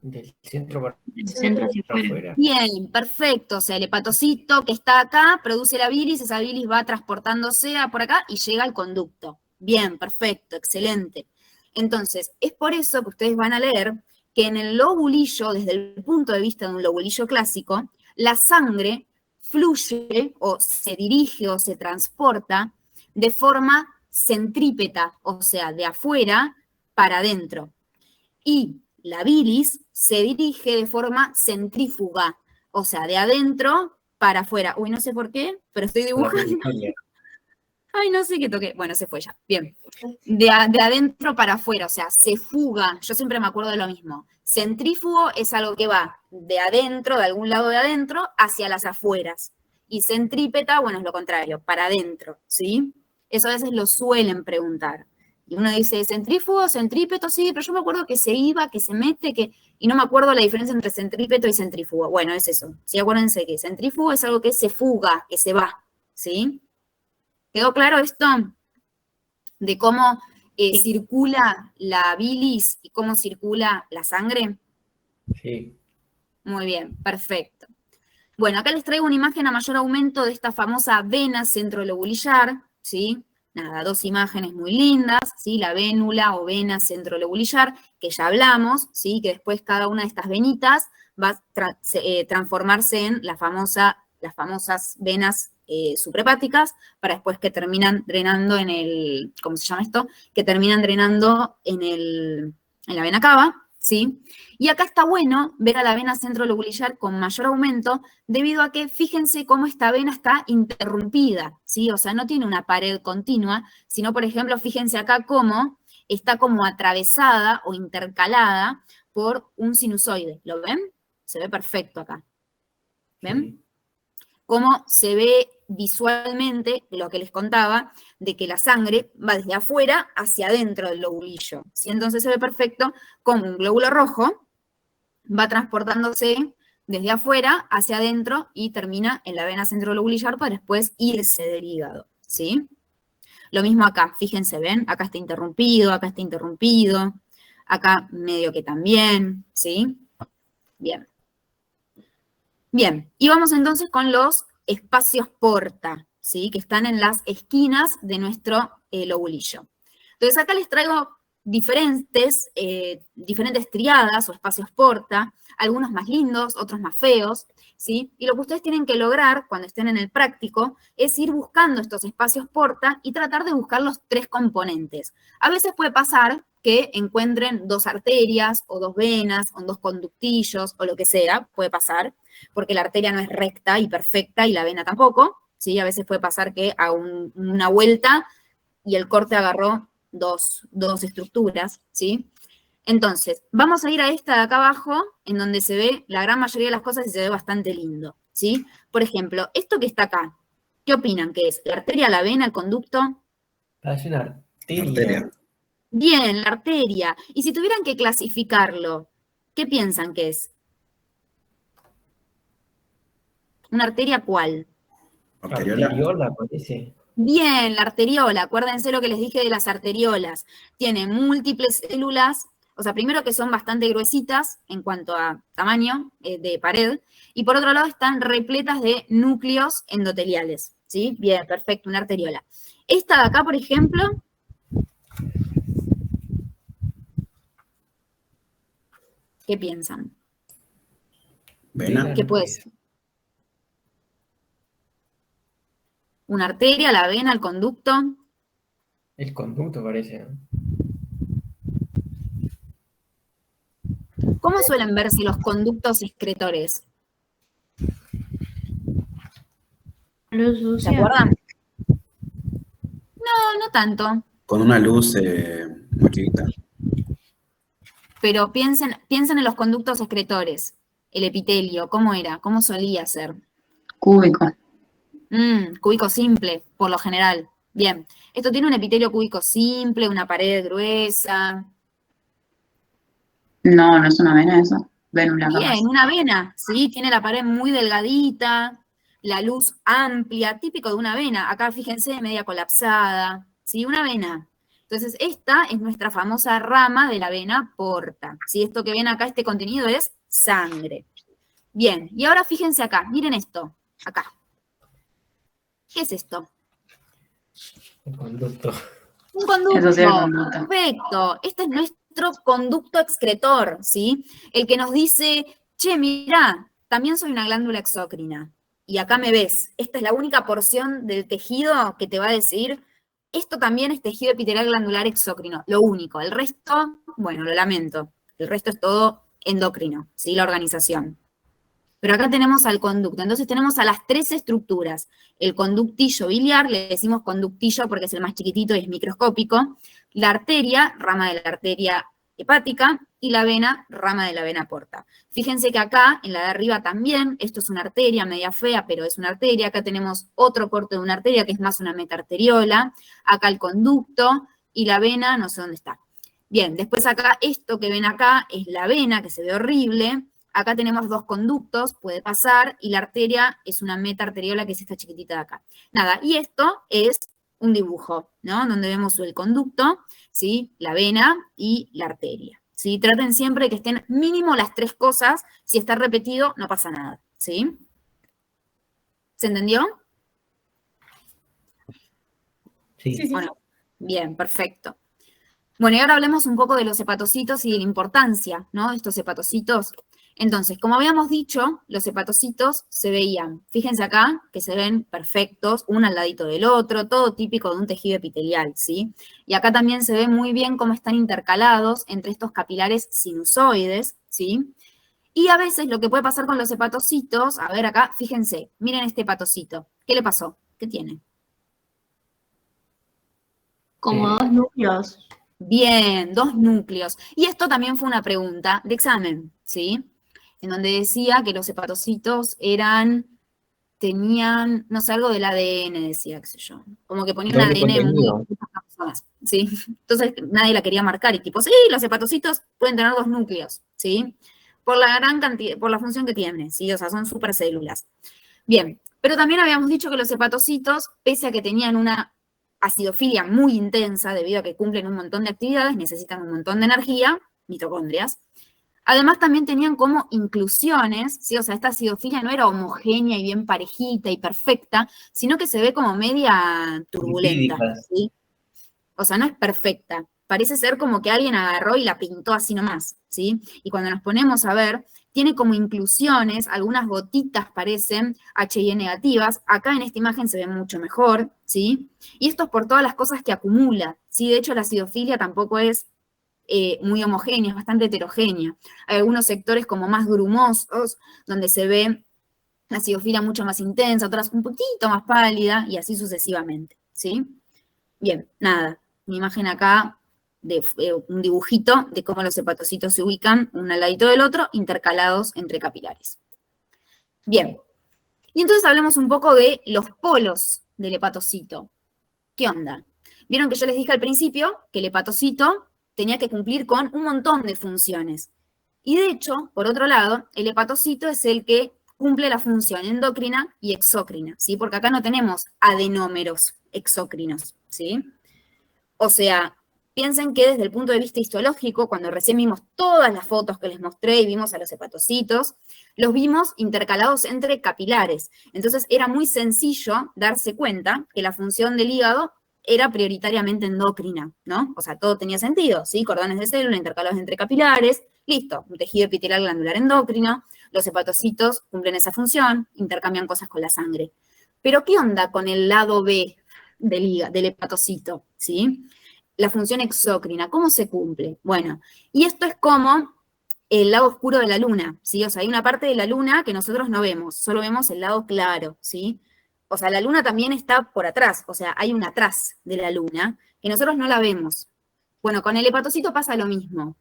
Del centro para Del centro hacia afuera. afuera. Bien, perfecto. O sea, el hepatocito que está acá produce la bilis, esa bilis va transportándose por acá y llega al conducto. Bien, perfecto, excelente. Entonces, es por eso que ustedes van a leer que en el lobulillo, desde el punto de vista de un lobulillo clásico, la sangre fluye o se dirige o se transporta de forma centrípeta, o sea, de afuera para adentro. Y la bilis se dirige de forma centrífuga, o sea, de adentro para afuera. Uy, no sé por qué, pero estoy dibujando. Ay, no sé qué toqué. Bueno, se fue ya. Bien. De adentro para afuera, o sea, se fuga. Yo siempre me acuerdo de lo mismo. Centrífugo es algo que va de adentro, de algún lado de adentro, hacia las afueras. Y centrípeta, bueno, es lo contrario, para adentro, ¿sí? Eso a veces lo suelen preguntar. Y uno dice, centrífugo, centrípeto, sí, pero yo me acuerdo que se iba, que se mete, y no me acuerdo la diferencia entre centrípeto y centrífugo. Bueno, es eso. Sí, acuérdense que centrífugo es algo que se fuga, que se va, ¿sí? ¿Quedó claro esto? De cómo circula la bilis y cómo circula la sangre. Sí. Muy bien, perfecto. Bueno, acá les traigo una imagen a mayor aumento de esta famosa vena centrolobulillar, ¿sí? Nada, dos imágenes muy lindas, ¿sí? La vénula o vena centrolobulillar, que ya hablamos, ¿sí? Que después cada una de estas venitas va a transformarse en las famosas venas suprahepáticas, para después que terminan drenando en el, ¿cómo se llama esto? Que terminan drenando en la vena cava, ¿sí? Y acá está bueno ver a la vena centrolobulillar con mayor aumento, debido a que fíjense cómo esta vena está interrumpida, ¿sí? O sea, no tiene una pared continua, sino, por ejemplo, fíjense acá cómo está como atravesada o intercalada por un sinusoide. ¿Lo ven? Se ve perfecto acá. ¿Ven? Sí. Cómo se ve visualmente lo que les contaba, de que la sangre va desde afuera hacia adentro del lobulillo, ¿sí? Entonces se ve perfecto como un glóbulo rojo va transportándose desde afuera hacia adentro y termina en la vena centrolobulillar para después irse del hígado, ¿sí? Lo mismo acá, fíjense, ¿ven? Acá está interrumpido, acá medio que también, ¿sí? Bien. Bien, y vamos entonces con los espacios porta, ¿sí? Que están en las esquinas de nuestro lobulillo. Entonces acá les traigo diferentes triadas o espacios porta, algunos más lindos, otros más feos, ¿sí? Y lo que ustedes tienen que lograr cuando estén en el práctico es ir buscando estos espacios porta y tratar de buscar los tres componentes. A veces puede pasar que encuentren dos arterias o dos venas o dos conductillos o lo que sea, puede pasar, porque la arteria no es recta y perfecta y la vena tampoco, ¿sí? A veces puede pasar que a una vuelta y el corte agarró dos estructuras, ¿sí? Entonces, vamos a ir a esta de acá abajo, en donde se ve la gran mayoría de las cosas y se ve bastante lindo, ¿sí? Por ejemplo, esto que está acá, ¿qué opinan que es? ¿La arteria, la vena, el conducto? Es una arteria. Arteria. Bien, la arteria. Y si tuvieran que clasificarlo, ¿qué piensan que es? ¿Una arteria cuál? Arteriola. Arteriola, parece. Bien, la arteriola. Acuérdense lo que les dije de las arteriolas. Tiene múltiples células, o sea, primero que son bastante gruesitas en cuanto a tamaño de pared, y por otro lado están repletas de núcleos endoteliales, ¿sí? Bien, perfecto, una arteriola. Esta de acá, por ejemplo, ¿qué piensan? Vena. ¿Qué puede ser? ¿Una arteria, la vena, el conducto? El conducto parece, ¿no? ¿Cómo suelen verse los conductos excretores? ¿Se acuerdan? No tanto. Con una luz muy chiquita. Pero piensen en los conductos excretores. El epitelio, ¿cómo era? ¿Cómo solía ser? Cúbico. Cúbico simple, por lo general. Bien. Esto tiene un epitelio cúbico simple, una pared gruesa. No, no es una vena eso. Vénula, Bien, capaz. una vena, ¿sí? Tiene la pared muy delgadita, la luz amplia, típico de una vena. Acá fíjense, media colapsada, ¿sí? Una vena. Entonces, esta es nuestra famosa rama de la vena porta, ¿sí? Esto que ven acá, este contenido es sangre. Bien, y ahora fíjense acá, miren esto, acá. ¿Qué es esto? Un conducto. Un conducto. Eso sí es conducto. Perfecto. Este es nuestro conducto excretor, ¿sí? El que nos dice, che, mirá, también soy una glándula exócrina. Y acá me ves. Esta es la única porción del tejido que te va a decir, esto también es tejido epitelial glandular exócrino. Lo único. El resto, bueno, lo lamento. El resto es todo endocrino, ¿sí? La organización. Pero acá tenemos al conducto. Entonces tenemos a las tres estructuras. El conductillo biliar, le decimos conductillo porque es el más chiquitito y es microscópico. La arteria, rama de la arteria hepática. Y la vena, rama de la vena porta. Fíjense que acá, en la de arriba también, esto es una arteria media fea, pero es una arteria. Acá tenemos otro corte de una arteria que es más una metaarteriola. Acá el conducto y la vena, no sé dónde está. Bien, después acá, esto que ven acá es la vena, que se ve horrible. Acá tenemos dos conductos, puede pasar, y la arteria es una metaarteriola, que es esta chiquitita de acá. Nada, y esto es un dibujo, ¿no? Donde vemos el conducto, ¿sí? La vena y la arteria, ¿sí? Traten siempre de que estén mínimo las tres cosas. Si está repetido, no pasa nada, ¿sí? ¿Se entendió? Sí. Sí, sí. ¿O no? Bien, perfecto. Bueno, y ahora hablemos un poco de los hepatocitos y de la importancia, ¿no? De estos hepatocitos. Entonces, como habíamos dicho, los hepatocitos se veían, fíjense acá, que se ven perfectos, uno al ladito del otro, todo típico de un tejido epitelial, ¿sí? Y acá también se ve muy bien cómo están intercalados entre estos capilares sinusoides, ¿sí? Y a veces lo que puede pasar con los hepatocitos, a ver acá, fíjense, miren este hepatocito. ¿Qué le pasó? ¿Qué tiene? Como dos núcleos. Bien, dos núcleos. Y esto también fue una pregunta de examen, ¿sí? En donde decía que los hepatocitos tenían, no sé, algo del ADN, decía, qué sé yo. Como que ponía un Doble ADN contenido. muy personas, ¿sí? Entonces nadie la quería marcar y tipo, sí, los hepatocitos pueden tener dos núcleos, ¿sí? Por la gran cantidad, por la función que tienen, ¿sí? O sea, son supercélulas. Bien, pero también habíamos dicho que los hepatocitos, pese a que tenían una acidofilia muy intensa, debido a que cumplen un montón de actividades, necesitan un montón de energía, mitocondrias. Además, también tenían como inclusiones, ¿sí? O sea, esta acidofilia no era homogénea y bien parejita y perfecta, sino que se ve como media turbulenta, Lipídicas. ¿sí? O sea, no es perfecta. Parece ser como que alguien agarró y la pintó así nomás, ¿sí? Y cuando nos ponemos a ver, tiene como inclusiones, algunas gotitas parecen HI negativas. Acá en esta imagen se ve mucho mejor, ¿sí? Y esto es por todas las cosas que acumula, ¿sí? De hecho, la acidofilia tampoco es muy homogénea, es bastante heterogénea. Hay algunos sectores como más grumosos, donde se ve la acidofilia mucho más intensa, otras un poquito más pálida, y así sucesivamente, ¿sí? Bien, nada, mi imagen acá de un dibujito de cómo los hepatocitos se ubican uno al ladito del otro, intercalados entre capilares. Bien, y entonces hablemos un poco de los polos del hepatocito. ¿Qué onda? Vieron que yo les dije al principio que el hepatocito tenía que cumplir con un montón de funciones. Y de hecho, por otro lado, el hepatocito es el que cumple la función endocrina y exócrina, ¿sí? Porque acá no tenemos adenómeros exócrinos, ¿sí? O sea, piensen que desde el punto de vista histológico, cuando recién vimos todas las fotos que les mostré y vimos a los hepatocitos, los vimos intercalados entre capilares. Entonces era muy sencillo darse cuenta que la función del hígado era prioritariamente endocrina, ¿no? O sea, todo tenía sentido, ¿sí? Cordones de célula intercalados entre capilares, listo, un tejido epitelial glandular endocrino, los hepatocitos cumplen esa función, intercambian cosas con la sangre. Pero ¿qué onda con el lado B del hepatocito, ¿sí? La función exócrina, ¿cómo se cumple? Bueno, y esto es como el lado oscuro de la luna, ¿sí? O sea, hay una parte de la luna que nosotros no vemos, solo vemos el lado claro, ¿sí? O sea, la luna también está por atrás, o sea, hay un atrás de la luna que nosotros no la vemos. Bueno, con el hepatocito pasa lo mismo.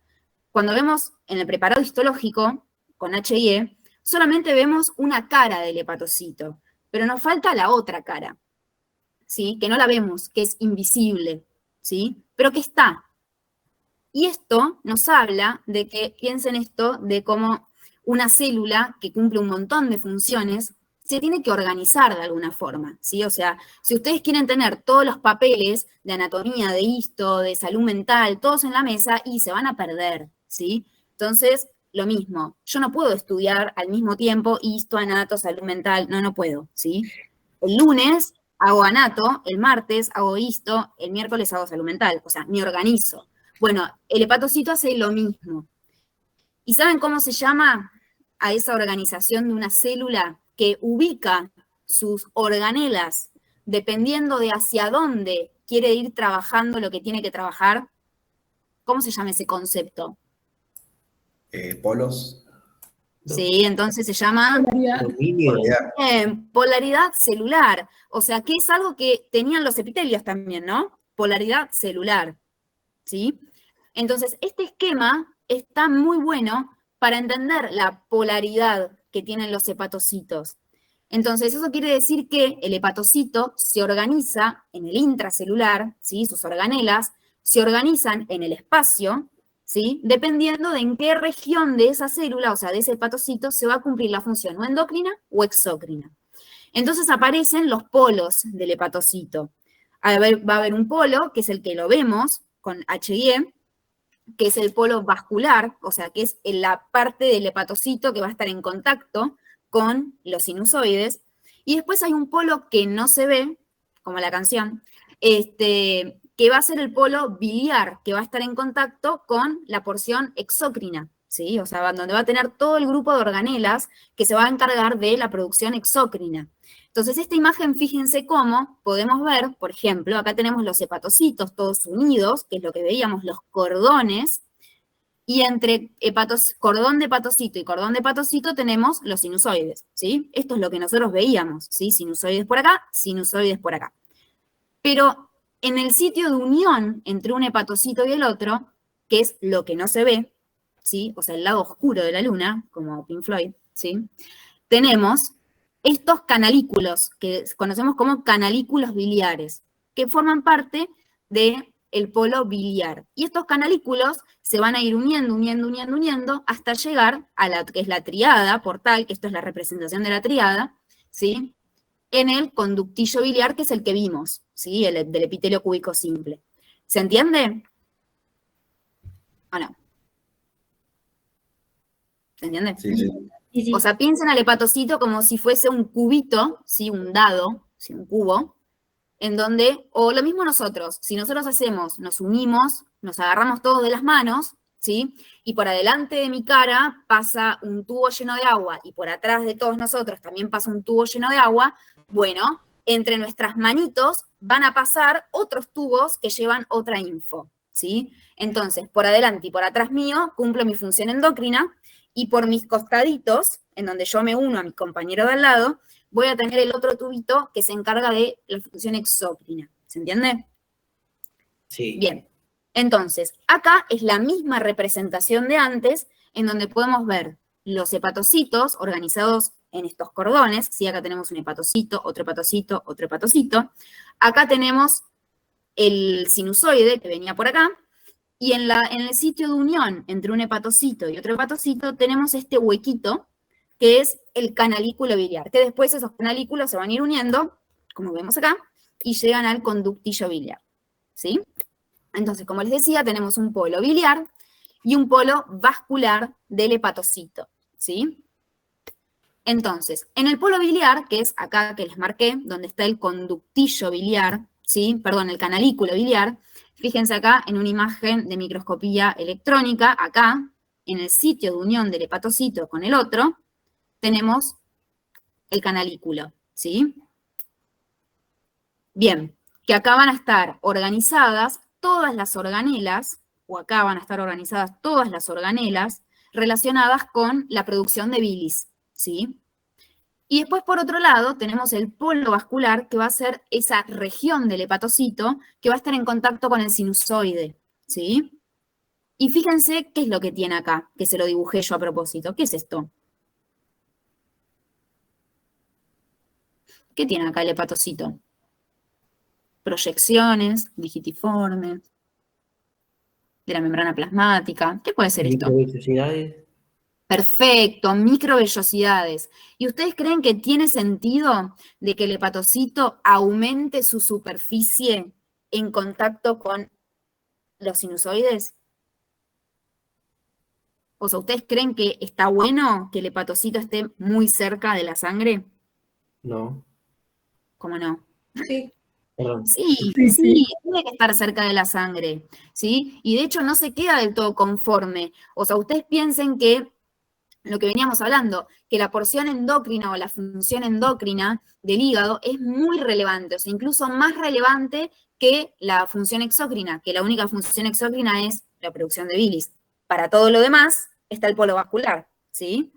Cuando vemos en el preparado histológico, con HIE, solamente vemos una cara del hepatocito, pero nos falta la otra cara, ¿sí? Que no la vemos, que es invisible, ¿sí? Pero que está. Y esto nos habla de que, piensen esto, de cómo una célula que cumple un montón de funciones se tiene que organizar de alguna forma, ¿sí? O sea, si ustedes quieren tener todos los papeles de anatomía, de histo, de salud mental, todos en la mesa, y se van a perder, ¿sí? Entonces, lo mismo, yo no puedo estudiar al mismo tiempo histo, anato, salud mental, no puedo, ¿sí? El lunes hago anato, el martes hago histo, el miércoles hago salud mental, o sea, me organizo. Bueno, el hepatocito hace lo mismo. ¿Y saben cómo se llama a esa organización de una célula que ubica sus organelas dependiendo de hacia dónde quiere ir trabajando lo que tiene que trabajar? ¿Cómo se llama ese concepto? Polos. Sí, entonces se llama Dominio. polaridad celular. O sea, que es algo que tenían los epitelios también, ¿no? Polaridad celular, ¿sí? Entonces, este esquema está muy bueno para entender la polaridad que tienen los hepatocitos. Entonces, eso quiere decir que el hepatocito se organiza en el intracelular, ¿sí? Sus organelas se organizan en el espacio, ¿sí? Dependiendo de en qué región de esa célula, o sea, de ese hepatocito, se va a cumplir la función o endocrina o exócrina. Entonces aparecen los polos del hepatocito. Va a haber un polo, que es el que lo vemos con HIE, que es el polo vascular, o sea, que es la parte del hepatocito que va a estar en contacto con los sinusoides. Y después hay un polo que no se ve, como la canción, que va a ser el polo biliar, que va a estar en contacto con la porción exócrina, ¿sí? O sea, donde va a tener todo el grupo de organelas que se va a encargar de la producción exócrina. Entonces, esta imagen, fíjense cómo podemos ver, por ejemplo, acá tenemos los hepatocitos todos unidos, que es lo que veíamos, los cordones, y entre cordón de hepatocito y cordón de hepatocito tenemos los sinusoides, ¿sí? Esto es lo que nosotros veíamos, ¿sí? Sinusoides por acá, sinusoides por acá. Pero en el sitio de unión entre un hepatocito y el otro, que es lo que no se ve, ¿sí? O sea, el lado oscuro de la luna, como Pink Floyd, ¿sí? Tenemos estos canalículos, que conocemos como canalículos biliares, que forman parte del polo biliar. Y estos canalículos se van a ir uniendo, hasta llegar a la que es la triada portal, que esto es la representación de la triada, ¿sí? En el conductillo biliar, que es el que vimos, ¿sí? El del epitelio cúbico simple. ¿Se entiende? ¿O no? ¿Se entiende? Sí, sí. Sí, sí. O sea, piensen al hepatocito como si fuese un cubito, ¿sí? Un dado, ¿sí? Un cubo, en donde, o lo mismo nosotros, si nosotros hacemos, nos unimos, nos agarramos todos de las manos, ¿sí? Y por adelante de mi cara pasa un tubo lleno de agua, y por atrás de todos nosotros también pasa un tubo lleno de agua, bueno, entre nuestras manitos van a pasar otros tubos que llevan otra info, ¿sí? Entonces, por adelante y por atrás mío, cumplo mi función endocrina, y por mis costaditos, en donde yo me uno a mi compañero de al lado, voy a tener el otro tubito que se encarga de la función exócrina. ¿Se entiende? Sí. Bien. Entonces, acá es la misma representación de antes, en donde podemos ver los hepatocitos organizados en estos cordones. ¿Sí? Acá tenemos un hepatocito, otro hepatocito, otro hepatocito. Acá tenemos el sinusoide que venía por acá. Y en el sitio de unión entre un hepatocito y otro hepatocito tenemos este huequito, que es el canalículo biliar, que después esos canalículos se van a ir uniendo, como vemos acá, y llegan al conductillo biliar, ¿sí? Entonces, como les decía, tenemos un polo biliar y un polo vascular del hepatocito, ¿sí? Entonces, en el polo biliar, que es acá que les marqué, donde está el conductillo biliar, ¿sí? Perdón, el canalículo biliar, fíjense acá en una imagen de microscopía electrónica, acá, en el sitio de unión del hepatocito con el otro, tenemos el canalículo, ¿sí? Bien, que acá van a estar organizadas todas las organelas, o acá van a estar organizadas todas las organelas relacionadas con la producción de bilis, ¿sí? Y después, por otro lado, tenemos el polo vascular, que va a ser esa región del hepatocito que va a estar en contacto con el sinusoide, ¿sí? Y fíjense qué es lo que tiene acá, que se lo dibujé yo a propósito. ¿Qué es esto? ¿Qué tiene acá el hepatocito? Proyecciones digitiformes de la membrana plasmática. ¿Qué puede ser esto? Microvellosidades. Perfecto, microvellosidades. ¿Y ustedes creen que tiene sentido de que el hepatocito aumente su superficie en contacto con los sinusoides? O sea, ¿ustedes creen que está bueno que el hepatocito esté muy cerca de la sangre? No, ¿Cómo no? Sí. perdón. Sí, Sí, sí, sí. tiene que estar cerca de la sangre, ¿sí? Y de hecho no se queda del todo conforme. O sea, ustedes piensen que lo que veníamos hablando, que la porción endocrina o la función endocrina del hígado es muy relevante, o sea, incluso más relevante que la función exócrina, que la única función exócrina es la producción de bilis. Para todo lo demás está el polo vascular, ¿sí?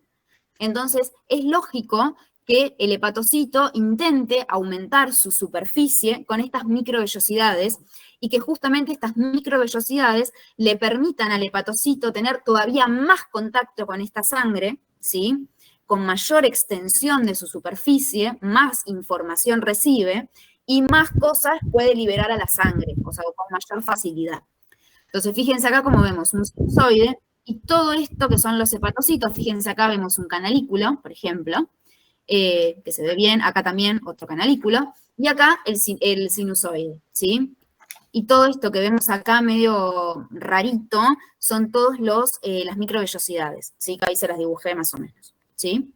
Entonces, es lógico que el hepatocito intente aumentar su superficie con estas microvellosidades y que justamente estas microvellosidades le permitan al hepatocito tener todavía más contacto con esta sangre, ¿sí? Con mayor extensión de su superficie, más información recibe y más cosas puede liberar a la sangre, o sea, con mayor facilidad. Entonces, fíjense acá como vemos un sinusoide y todo esto que son los hepatocitos, fíjense acá vemos un canalículo, por ejemplo, que se ve bien, acá también otro canalículo, y acá el sinusoide, ¿sí? Y todo esto que vemos acá medio rarito son todos las microvellosidades, ¿sí? Que ahí se las dibujé más o menos, ¿sí?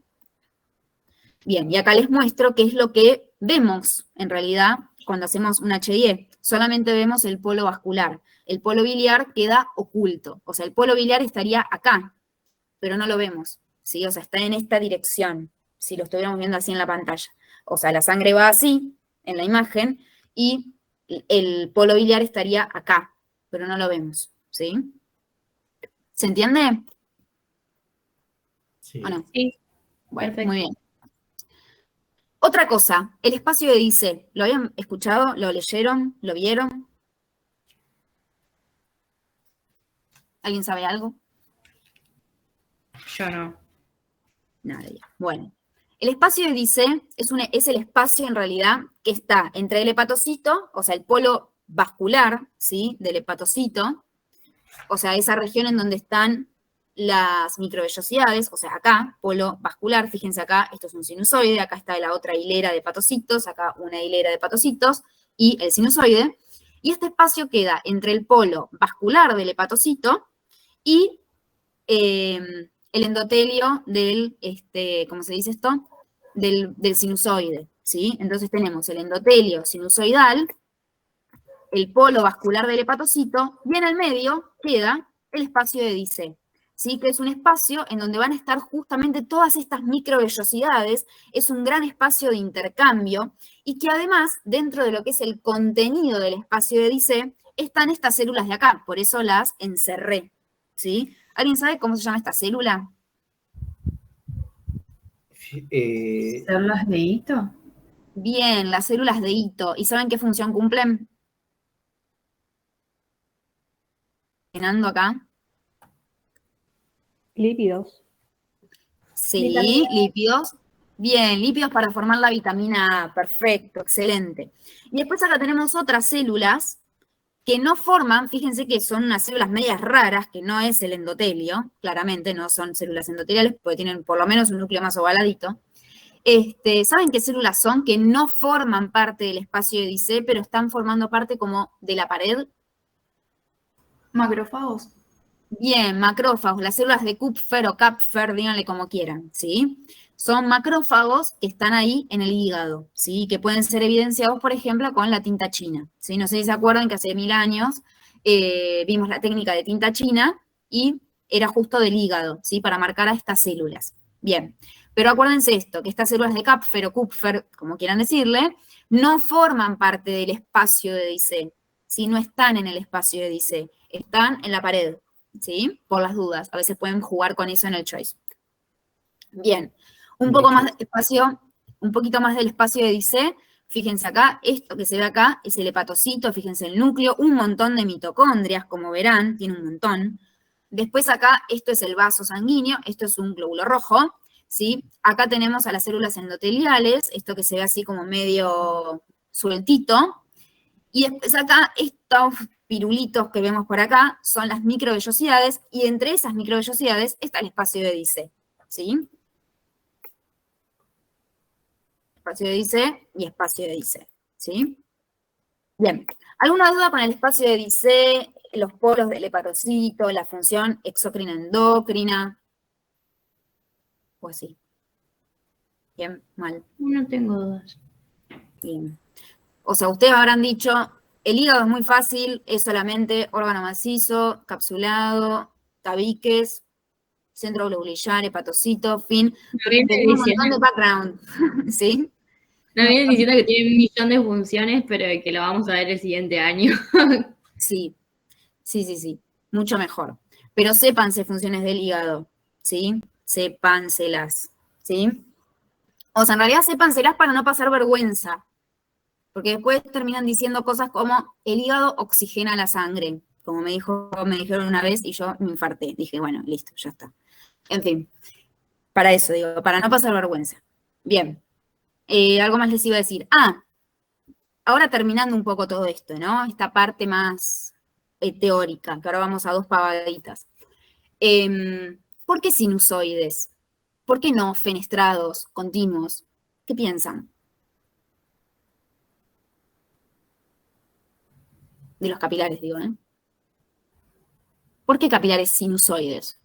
Bien, y acá les muestro qué es lo que vemos en realidad cuando hacemos un HIE. Solamente vemos el polo vascular. El polo biliar queda oculto. O sea, el polo biliar estaría acá, pero no lo vemos, ¿sí? O sea, está en esta dirección, si lo estuviéramos viendo así en la pantalla. O sea, la sangre va así, en la imagen, y el polo biliar estaría acá, pero no lo vemos, ¿sí? ¿Se entiende? Sí. ¿O no? Sí, Bueno, perfecto. muy bien. Otra cosa, el espacio de Dice, ¿lo habían escuchado? ¿Lo leyeron? ¿Lo vieron? ¿Alguien sabe algo? Yo no. Nadie. Bueno, el espacio de Dice es el espacio en realidad que está entre el hepatocito, o sea, el polo vascular, ¿sí? Del hepatocito, o sea, esa región en donde están las microvellosidades, o sea, acá, polo vascular, fíjense acá, esto es un sinusoide, acá está la otra hilera de hepatocitos, acá una hilera de hepatocitos y el sinusoide, y este espacio queda entre el polo vascular del hepatocito y el endotelio del, ¿cómo se dice esto? Del sinusoide, ¿sí? Entonces tenemos el endotelio sinusoidal, el polo vascular del hepatocito, y en el medio queda el espacio de Dice, ¿sí? Que es un espacio en donde van a estar justamente todas estas microvellosidades, es un gran espacio de intercambio, y que además, dentro de lo que es el contenido del espacio de Dice, están estas células de acá, por eso las encerré, ¿sí? ¿Alguien sabe cómo se llama esta célula? ¿Células de hito? Bien, las células de hito. ¿Y saben qué función cumplen? Llenando acá. Lípidos. Sí, lípidos. Bien, lípidos para formar la vitamina A. Perfecto, excelente. Y después acá tenemos otras células que no forman, fíjense que son unas células medias raras, que no es el endotelio, claramente no son células endoteliales, porque tienen por lo menos un núcleo más ovaladito. ¿Saben qué células son? Que no forman parte del espacio de Dice, pero están formando parte como de la pared. Macrófagos. Bien, macrófagos, las células de Kupfer o Kapfer, díganle como quieran, ¿sí? Son macrófagos que están ahí en el hígado, ¿sí? Que pueden ser evidenciados, por ejemplo, con la tinta china, ¿sí? No sé si se acuerdan que hace 1000 años vimos la técnica de tinta china y era justo del hígado, ¿sí? Para marcar a estas células. Bien, pero acuérdense esto, que estas células de Kapfer o Kupfer, como quieran decirle, no forman parte del espacio de Dice, ¿sí? No están en el espacio de Dice, están en la pared, ¿sí? Por las dudas, a veces pueden jugar con eso en el choice. Bien, un poco más de espacio, un poquito más del espacio de Dice, fíjense acá, esto que se ve acá es el hepatocito, fíjense el núcleo, un montón de mitocondrias, como verán, tiene un montón. Después acá, esto es el vaso sanguíneo, esto es un glóbulo rojo, ¿sí? Acá tenemos a las células endoteliales, esto que se ve así como medio sueltito, y después acá, pirulitos que vemos por acá son las microvellosidades, y entre esas microvellosidades está el espacio de Dice, ¿sí? Espacio de Dice y espacio de Dice, ¿sí? Bien, ¿alguna duda con el espacio de Dice, los polos del hepatocito, la función exocrina-endocrina? O así. Bien, mal. No tengo dudas. Bien. O sea, ustedes habrán dicho, el hígado es muy fácil, es solamente órgano macizo, capsulado, tabiques, centro globulillar, hepatocito, fin. No viene Tenemos un diciendo, montón de background, ¿sí? no viene diciendo que tiene un millón de funciones, pero que lo vamos a ver el siguiente año. Sí, sí, mucho mejor. Pero sépanse funciones del hígado, ¿sí? Sépánselas, ¿sí? O sea, en realidad sépánselas para no pasar vergüenza, porque después terminan diciendo cosas como el hígado oxigena la sangre, como me dijeron una vez y yo me infarté. Dije, bueno, listo, ya está. En fin, para eso digo, para no pasar vergüenza. Bien, algo más les iba a decir. Ahora terminando un poco todo esto, ¿no? Esta parte más teórica, que ahora vamos a 2 pavaditas. ¿Por qué sinusoides? ¿Por qué no fenestrados, continuos? ¿Qué piensan? De los capilares, digo, ¿eh? ¿Por qué capilares sinusoides?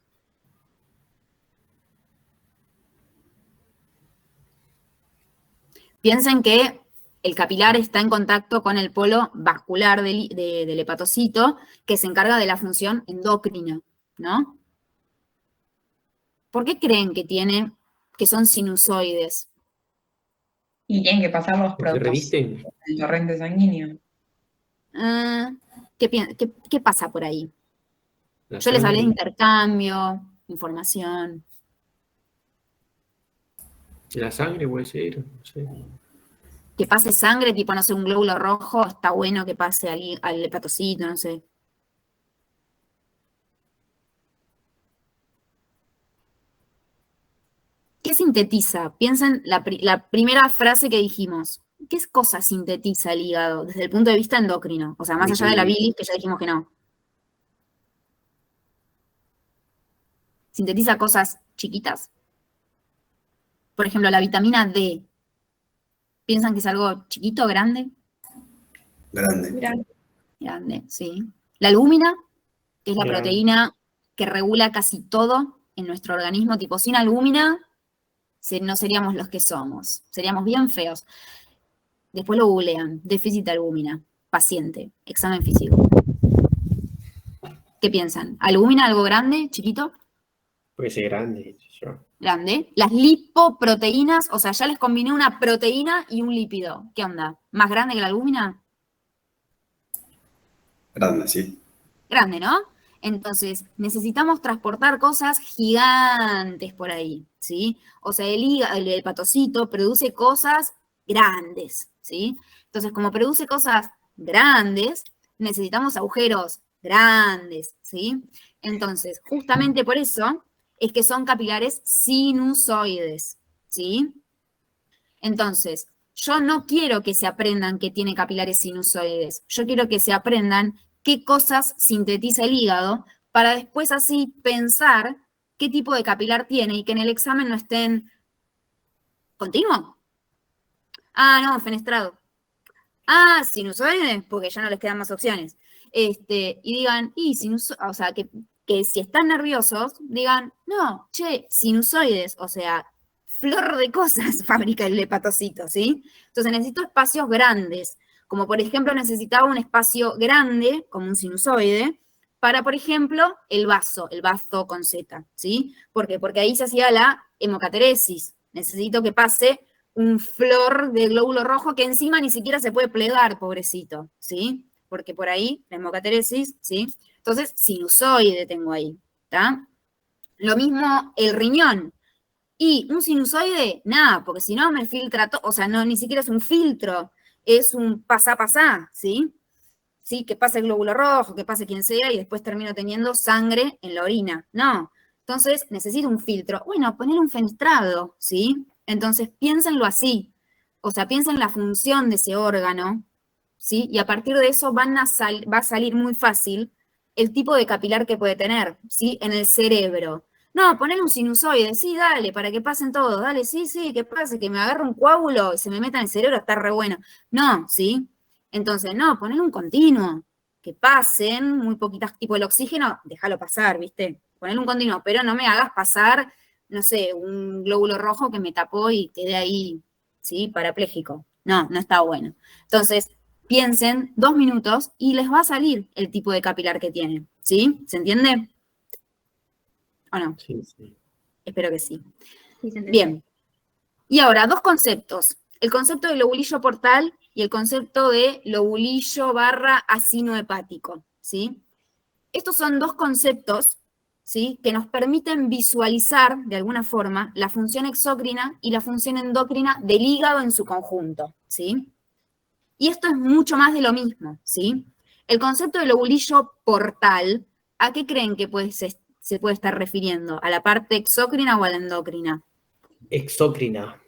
Piensen que el capilar está en contacto con el polo vascular del hepatocito, que se encarga de la función endocrina, ¿no? ¿Por qué creen que son sinusoides? Y tienen que pasar los Porque productos revisten. del torrente sanguíneo. ¿Qué pasa por ahí? La Yo les hablé de sangre. intercambio, información. La sangre puede ser, no sé. Que pase sangre, tipo, no sé, un glóbulo rojo, está bueno que pase al hepatocito, no sé. ¿Qué sintetiza? Piensen la primera frase que dijimos. ¿Qué cosa sintetiza el hígado desde el punto de vista endocrino? O sea, más allá de la bilis, que ya dijimos que no. ¿Sintetiza cosas chiquitas? Por ejemplo, la vitamina D. ¿Piensan que es algo chiquito, grande? Grande. Grande, sí. La albúmina, que es la Grande. proteína que regula casi todo en nuestro organismo, tipo, sin albúmina no seríamos los que somos, seríamos bien feos. Después lo googlean, déficit de albúmina, paciente, examen físico. ¿Qué piensan? ¿Albúmina algo grande, chiquito? Puede ser grande, yo. Grande. Las lipoproteínas, o sea, ya les combiné una proteína y un lípido. ¿Qué onda? ¿Más grande que la albúmina? Grande, sí. Grande, ¿no? Entonces, necesitamos transportar cosas gigantes por ahí, ¿sí? O sea, el hepatocito produce cosas grandes, ¿sí? Entonces, como produce cosas grandes, necesitamos agujeros grandes, ¿sí? Entonces, justamente por eso es que son capilares sinusoides, ¿sí? Entonces, yo no quiero que se aprendan que tiene capilares sinusoides, yo quiero que se aprendan qué cosas sintetiza el hígado para después así pensar qué tipo de capilar tiene y que en el examen no estén continuo. No, fenestrado. Sinusoides, porque ya no les quedan más opciones. Y digan, o sea, que si están nerviosos, digan, no, sinusoides, o sea, flor de cosas fabrica el hepatocito, ¿sí? Entonces necesito espacios grandes, como por ejemplo necesitaba un espacio grande, como un sinusoide, para, por ejemplo, el vaso con Z, ¿sí? ¿Por qué? Porque ahí se hacía la hemocateresis. Necesito que pase un flor de glóbulo rojo que encima ni siquiera se puede plegar, pobrecito, ¿sí? Porque por ahí, la hemocateresis, ¿sí? Entonces, sinusoide tengo ahí, ¿está? Lo mismo el riñón. Y un sinusoide, nada, porque si no me filtra todo, o sea, no, ni siquiera es un filtro, es un pasá, ¿sí? ¿Sí? Que pase el glóbulo rojo, que pase quien sea, y después termino teniendo sangre en la orina. No. Entonces, necesito un filtro. Bueno, poner un fenestrado, ¿sí? Entonces, piénsenlo así. O sea, piensen la función de ese órgano ¿sí? Y a partir de eso va a salir muy fácil el tipo de capilar que puede tener, ¿sí? En el cerebro. No, poner un sinusoide, sí, dale, para que pasen todos, dale, sí, que pase, que me agarre un coágulo y se me meta en el cerebro, está re bueno. No, ¿sí? Entonces, no, poner un continuo, que pasen muy poquitas, tipo el oxígeno, déjalo pasar, ¿viste? Poner un continuo, pero no me hagas pasar, no sé, un glóbulo rojo que me tapó y quedé ahí, ¿sí? Parapléjico. No, no está bueno. Entonces, piensen 2 minutos y les va a salir el tipo de capilar que tienen, ¿sí? ¿Se entiende? ¿O no? Sí, sí. Espero que sí. Sí, se entendió. Bien. Y ahora, 2 conceptos. El concepto de lobulillo portal y el concepto de lobulillo / acino hepático, ¿sí? Estos son 2 conceptos, ¿sí? Que nos permiten visualizar, de alguna forma, la función exócrina y la función endocrina del hígado en su conjunto, ¿sí? Y esto es mucho más de lo mismo, ¿sí? El concepto de lobulillo portal, ¿a qué creen que se puede estar refiriendo? ¿A la parte exócrina o a la endocrina? Exócrina.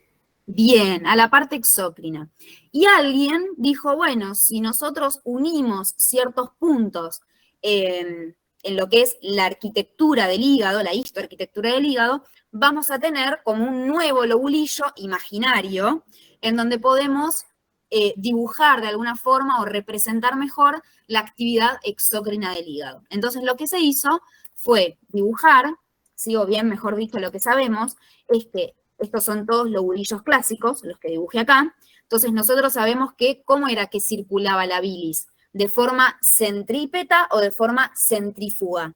Bien, a la parte exócrina. Y alguien dijo, bueno, si nosotros unimos ciertos puntos en lo que es la arquitectura del hígado, la histoarquitectura del hígado, vamos a tener como un nuevo lobulillo imaginario en donde podemos dibujar de alguna forma o representar mejor la actividad exócrina del hígado. Entonces lo que se hizo fue dibujar, ¿sí? O bien, mejor dicho, lo que sabemos es que estos son todos lobulillos clásicos, los que dibujé acá. Entonces nosotros sabemos que cómo era que circulaba la bilis, de forma centrípeta o de forma centrífuga.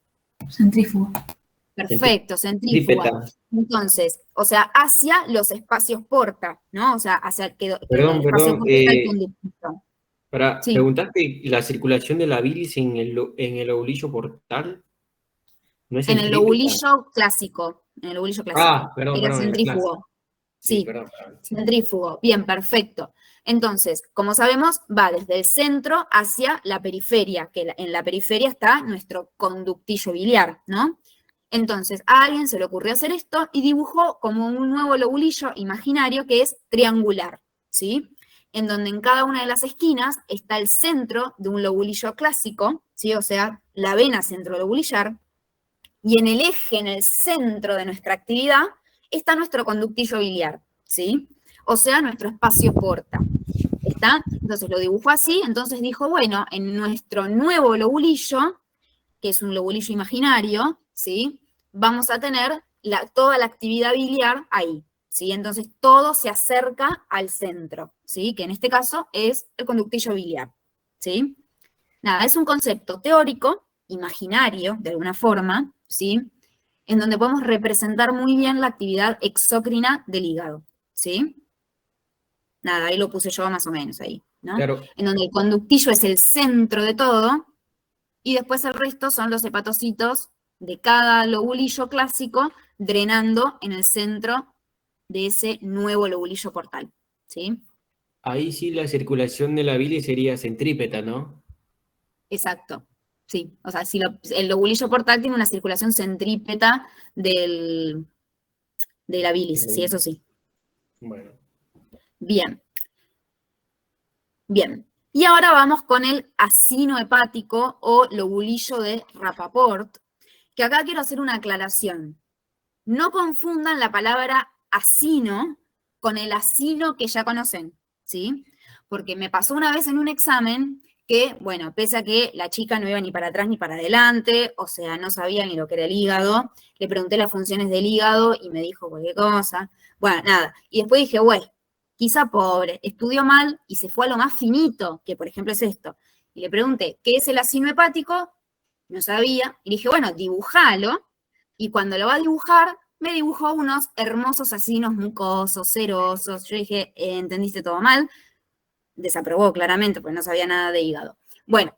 Centrífuga. Perfecto, centrífuga. Entonces, o sea, hacia los espacios porta, ¿no? O sea, hacia el Perdón, espacio porta está el conducto. Sí. ¿Preguntaste la circulación de la bilis en el lobulillo portal? ¿No es En el centrípeta? lobulillo clásico. En el lobulillo clásico. Ah, perdón, Era perdón. centrífugo. Sí, Sí, perdón. centrífugo. Bien, perfecto. Entonces, como sabemos, va desde el centro hacia la periferia, que en la periferia está nuestro conductillo biliar, ¿no? Entonces, a alguien se le ocurrió hacer esto y dibujó como un nuevo lobulillo imaginario que es triangular, ¿sí? En donde en cada una de las esquinas está el centro de un lobulillo clásico, ¿sí? O sea, la vena centrolobulillar, y en el eje, en el centro de nuestra actividad, está nuestro conductillo biliar, ¿sí? O sea, nuestro espacio porta. ¿Está? Entonces lo dibujó así, entonces dijo, bueno, en nuestro nuevo lobulillo, que es un lobulillo imaginario, ¿sí? Vamos a tener toda la actividad biliar ahí, ¿sí? Entonces todo se acerca al centro, ¿sí? Que en este caso es el conductillo biliar, ¿sí? Nada, es un concepto teórico, imaginario, de alguna forma, ¿sí? En donde podemos representar muy bien la actividad exócrina del hígado, ¿sí? Nada, ahí lo puse yo más o menos ahí, ¿no? Claro. En donde el conductillo es el centro de todo, y después el resto son los hepatocitos de cada lobulillo clásico drenando en el centro de ese nuevo lobulillo portal, ¿sí? Ahí sí la circulación de la bilis sería centrípeta, ¿no? Exacto, sí. O sea, si el lobulillo portal tiene una circulación centrípeta de la bilis, sí, eso sí. Bueno. Bien. Bien. Y ahora vamos con el acino hepático o lobulillo de Rappaport, que acá quiero hacer una aclaración. No confundan la palabra acino con el acino que ya conocen, ¿sí? Porque me pasó una vez en un examen que, bueno, pese a que la chica no iba ni para atrás ni para adelante, o sea, no sabía ni lo que era el hígado, le pregunté las funciones del hígado y me dijo cualquier cosa. Bueno, nada. Y después dije, bueno, quizá pobre, estudió mal y se fue a lo más finito, que por ejemplo es esto. Y le pregunté, ¿qué es el acino hepático? No sabía. Y dije, bueno, dibujalo. Y cuando lo va a dibujar, me dibujó unos hermosos acinos mucosos, serosos. Yo dije, entendiste todo mal. Desaprobó claramente, porque no sabía nada de hígado. Bueno,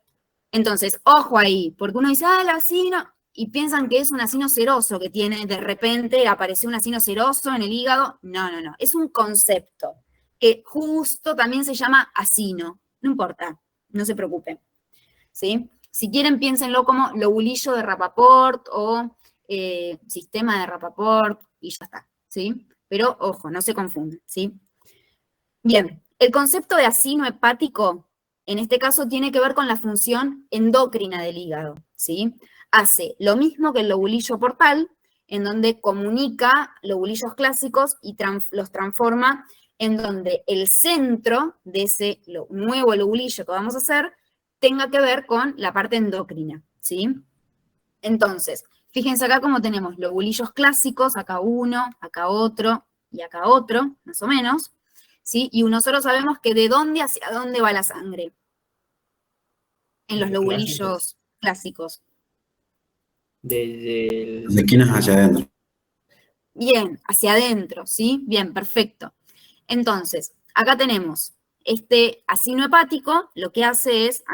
entonces, ojo ahí, porque uno dice, el acino, y piensan que es un acino seroso que tiene, de repente apareció un acino seroso en el hígado. No, no, no, es un concepto que justo también se llama acino. No importa, no se preocupen, ¿sí? Si quieren, piénsenlo como lobulillo de Rappaport o sistema de Rappaport y ya está, ¿sí? Pero, ojo, no se confunden, ¿sí? Bien, el concepto de acino hepático en este caso tiene que ver con la función endocrina del hígado, ¿sí? Hace lo mismo que el lobulillo portal, en donde comunica lobulillos clásicos y los transforma en donde el centro de ese nuevo lobulillo que vamos a hacer tenga que ver con la parte endocrina, ¿sí? Entonces, fíjense acá cómo tenemos lobulillos clásicos, acá uno, acá otro y acá otro, más o menos, ¿sí? Y nosotros sabemos que de dónde hacia dónde va la sangre en los lobulillos clásicos. De esquinas hacia adentro. Bien, hacia adentro, ¿sí? Bien, perfecto. Entonces, acá tenemos este acino hepático, lo que hace es,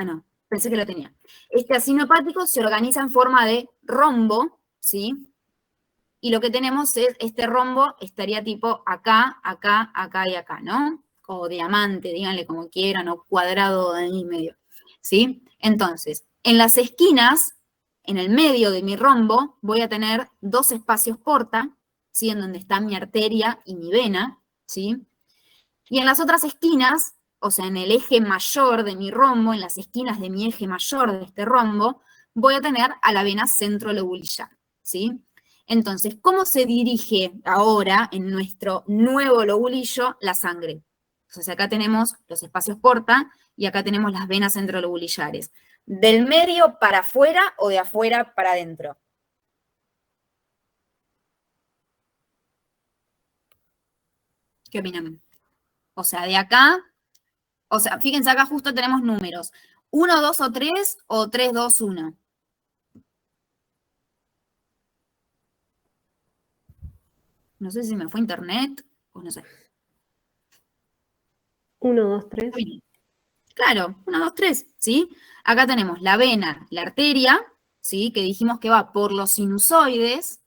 pensé que lo tenía. Este acino hepático se organiza en forma de rombo, ¿sí? Y lo que tenemos es, este rombo estaría tipo acá, acá, acá y acá, ¿no? O diamante, díganle como quieran, o cuadrado de ahí medio, ¿sí? Entonces, en las esquinas, en el medio de mi rombo, voy a tener dos espacios porta, ¿sí? En donde está mi arteria y mi vena, ¿sí? Y en las otras esquinas, o sea, en el eje mayor de mi rombo, en las esquinas de mi eje mayor de este rombo, voy a tener a la vena centrolobulillar, ¿sí? Entonces, ¿cómo se dirige ahora en nuestro nuevo lobulillo la sangre? Entonces, acá tenemos los espacios porta y acá tenemos las venas centrolobulillares. ¿Del medio para afuera o de afuera para adentro? ¿Qué opinan? O sea, de acá, o sea, fíjense, acá justo tenemos números. 1, 2 o 3 o 3, 2, 1. No sé si me fue internet o no sé. 1, 2, 3. Claro, 1, 2, 3, ¿sí? Acá tenemos la vena, la arteria, ¿sí? Que dijimos que va por los sinusoides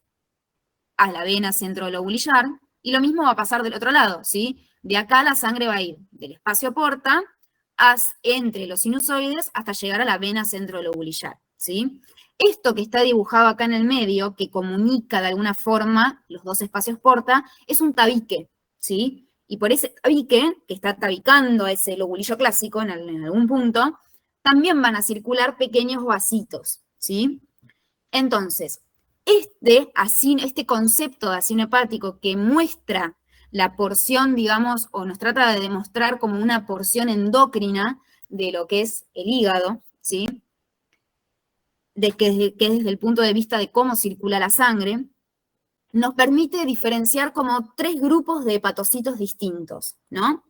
a la vena centrolobulillar, y lo mismo va a pasar del otro lado, ¿sí? De acá la sangre va a ir del espacio porta entre los sinusoides hasta llegar a la vena centrolobulillar, ¿sí? Esto que está dibujado acá en el medio, que comunica de alguna forma los dos espacios porta, es un tabique, ¿sí? Y por ese tabique, que está tabicando a ese lobulillo clásico en algún punto, también van a circular pequeños vasitos, ¿sí? Entonces, este concepto de acino hepático que muestra la porción, digamos, o nos trata de demostrar como una porción endocrina de lo que es el hígado, ¿sí? Que desde el punto de vista de cómo circula la sangre, nos permite diferenciar como 3 grupos de hepatocitos distintos, ¿no?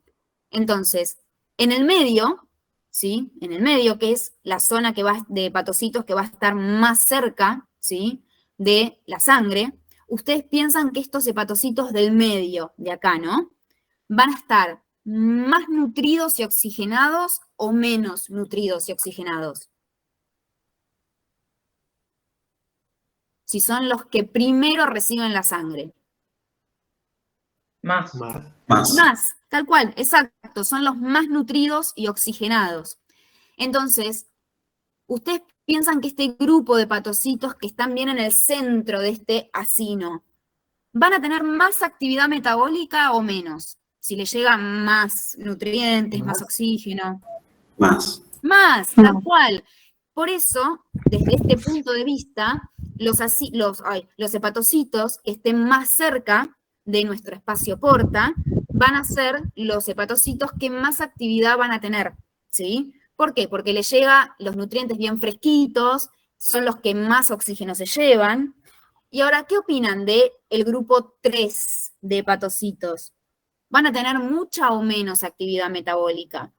Entonces, en el medio, ¿sí? En el medio, que es la zona de hepatocitos que va a estar más cerca, ¿sí? De la sangre, ustedes piensan que estos hepatocitos del medio, de acá, ¿no? Van a estar más nutridos y oxigenados o menos nutridos y oxigenados. Si son los que primero reciben la sangre. Más. Más, tal cual, exacto, son los más nutridos y oxigenados. Entonces, ustedes piensan que este grupo de hepatocitos que están bien en el centro de este acino, ¿van a tener más actividad metabólica o menos? Si les llegan más nutrientes, más oxígeno. Más, tal cual. Por eso, desde este punto de vista, los hepatocitos que estén más cerca de nuestro espacio porta van a ser los hepatocitos que más actividad van a tener, ¿sí? ¿Por qué? Porque les llega los nutrientes bien fresquitos, son los que más oxígeno se llevan. Y ahora, ¿qué opinan del grupo 3 de hepatocitos? ¿Van a tener mucha o menos actividad metabólica?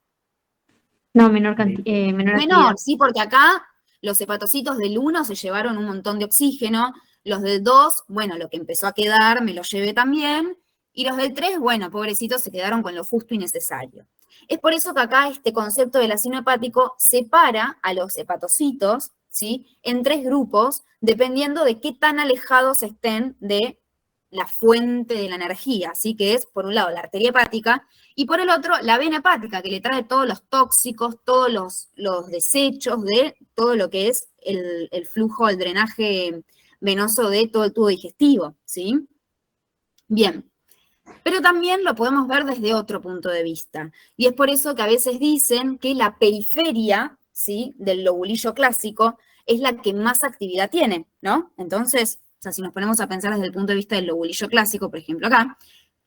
No, menor actividad. Sí, porque acá los hepatocitos del 1 se llevaron un montón de oxígeno, los del 2, bueno, lo que empezó a quedar me lo llevé también, y los del 3, bueno, pobrecitos, se quedaron con lo justo y necesario. Es por eso que acá este concepto del acino hepático separa a los hepatocitos, ¿sí? En 3 grupos, dependiendo de qué tan alejados estén de la fuente de la energía, ¿sí? Que es, por un lado, la arteria hepática, y por el otro, la vena hepática, que le trae todos los tóxicos, todos los desechos de todo lo que es el flujo, el drenaje venoso de todo el tubo digestivo, ¿sí? Bien. Pero también lo podemos ver desde otro punto de vista. Y es por eso que a veces dicen que la periferia, ¿sí?, del lobulillo clásico es la que más actividad tiene, ¿no? Entonces, o sea, si nos ponemos a pensar desde el punto de vista del lobulillo clásico, por ejemplo acá,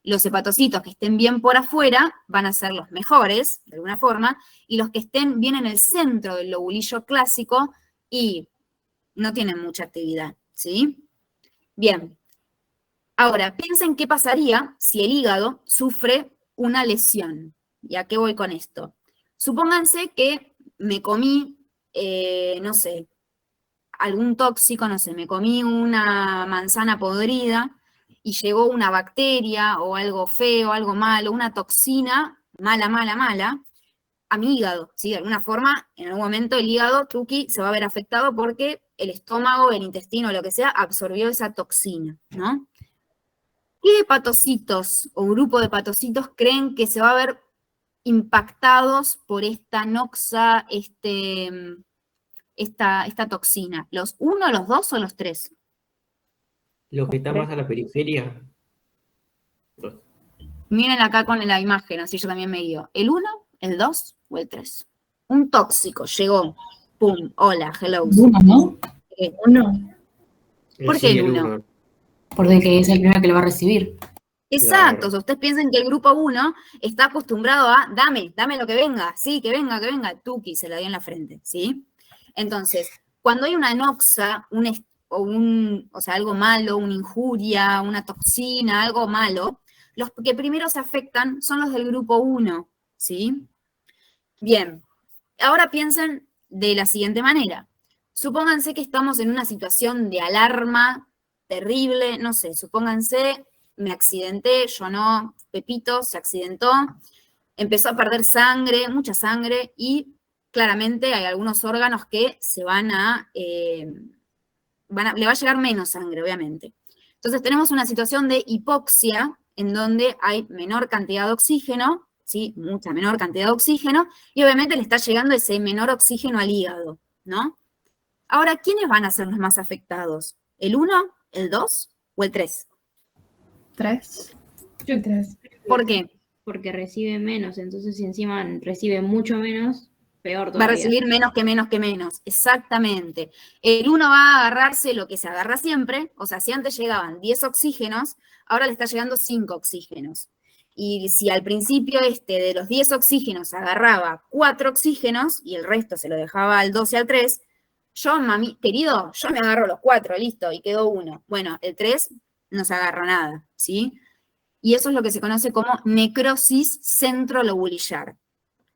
los hepatocitos que estén bien por afuera van a ser los mejores, de alguna forma, y los que estén bien en el centro del lobulillo clásico y no tienen mucha actividad, ¿sí? Bien. Ahora, piensen qué pasaría si el hígado sufre una lesión. ¿Y a qué voy con esto? Supónganse que me comí, no sé, algún tóxico, no sé, me comí una manzana podrida y llegó una bacteria o algo feo, algo malo, una toxina mala, mala, mala, a mi hígado, ¿sí? De alguna forma, en algún momento el hígado, tuki, se va a ver afectado porque el estómago, el intestino, lo que sea, absorbió esa toxina, ¿no? ¿Qué hepatocitos o grupo de hepatocitos creen que se va a ver impactados por esta noxa, esta toxina? ¿Los 1, los 2 o los 3? Los que están más a la periferia. Miren acá con la imagen, así yo también me guío. ¿El 1, el 2 o el 3? Un tóxico llegó, pum, hola, hello. Uno, ¿no? Uno. ¿Por qué el 1? Porque es el primero que lo va a recibir. Exacto, Claro. o sea, ustedes piensan que el grupo 1 está acostumbrado a, dame lo que venga, sí, que venga, tuki, se la dio en la frente, ¿sí? Entonces, cuando hay una noxa, o sea, algo malo, una injuria, una toxina, algo malo, los que primero se afectan son los del grupo 1, ¿sí? Bien, ahora piensen de la siguiente manera. Supónganse que estamos en una situación de alarma terrible, no sé, supónganse, me accidenté, yo no, Pepito se accidentó, empezó a perder sangre, mucha sangre, y claramente hay algunos órganos que se le va a llegar menos sangre, obviamente. Entonces tenemos una situación de hipoxia, en donde hay menor cantidad de oxígeno, ¿sí? Mucha menor cantidad de oxígeno, y obviamente le está llegando ese menor oxígeno al hígado, ¿no? Ahora, ¿quiénes van a ser los más afectados? ¿El 1, el 2 o el 3? 3. Yo 3. ¿Por qué? Porque recibe menos, entonces si encima recibe mucho menos, peor Va a todavía. recibir menos que menos que menos, exactamente. El 1 va a agarrarse lo que se agarra siempre, o sea, si antes llegaban 10 oxígenos, ahora le está llegando 5 oxígenos. Y si al principio de los 10 oxígenos agarraba 4 oxígenos y el resto se lo dejaba al 2 y al 3, yo, mami, querido, yo me agarro los 4, listo, y quedó 1. Bueno, el 3 no se agarra nada, ¿sí? Y eso es lo que se conoce como necrosis centrolobulillar.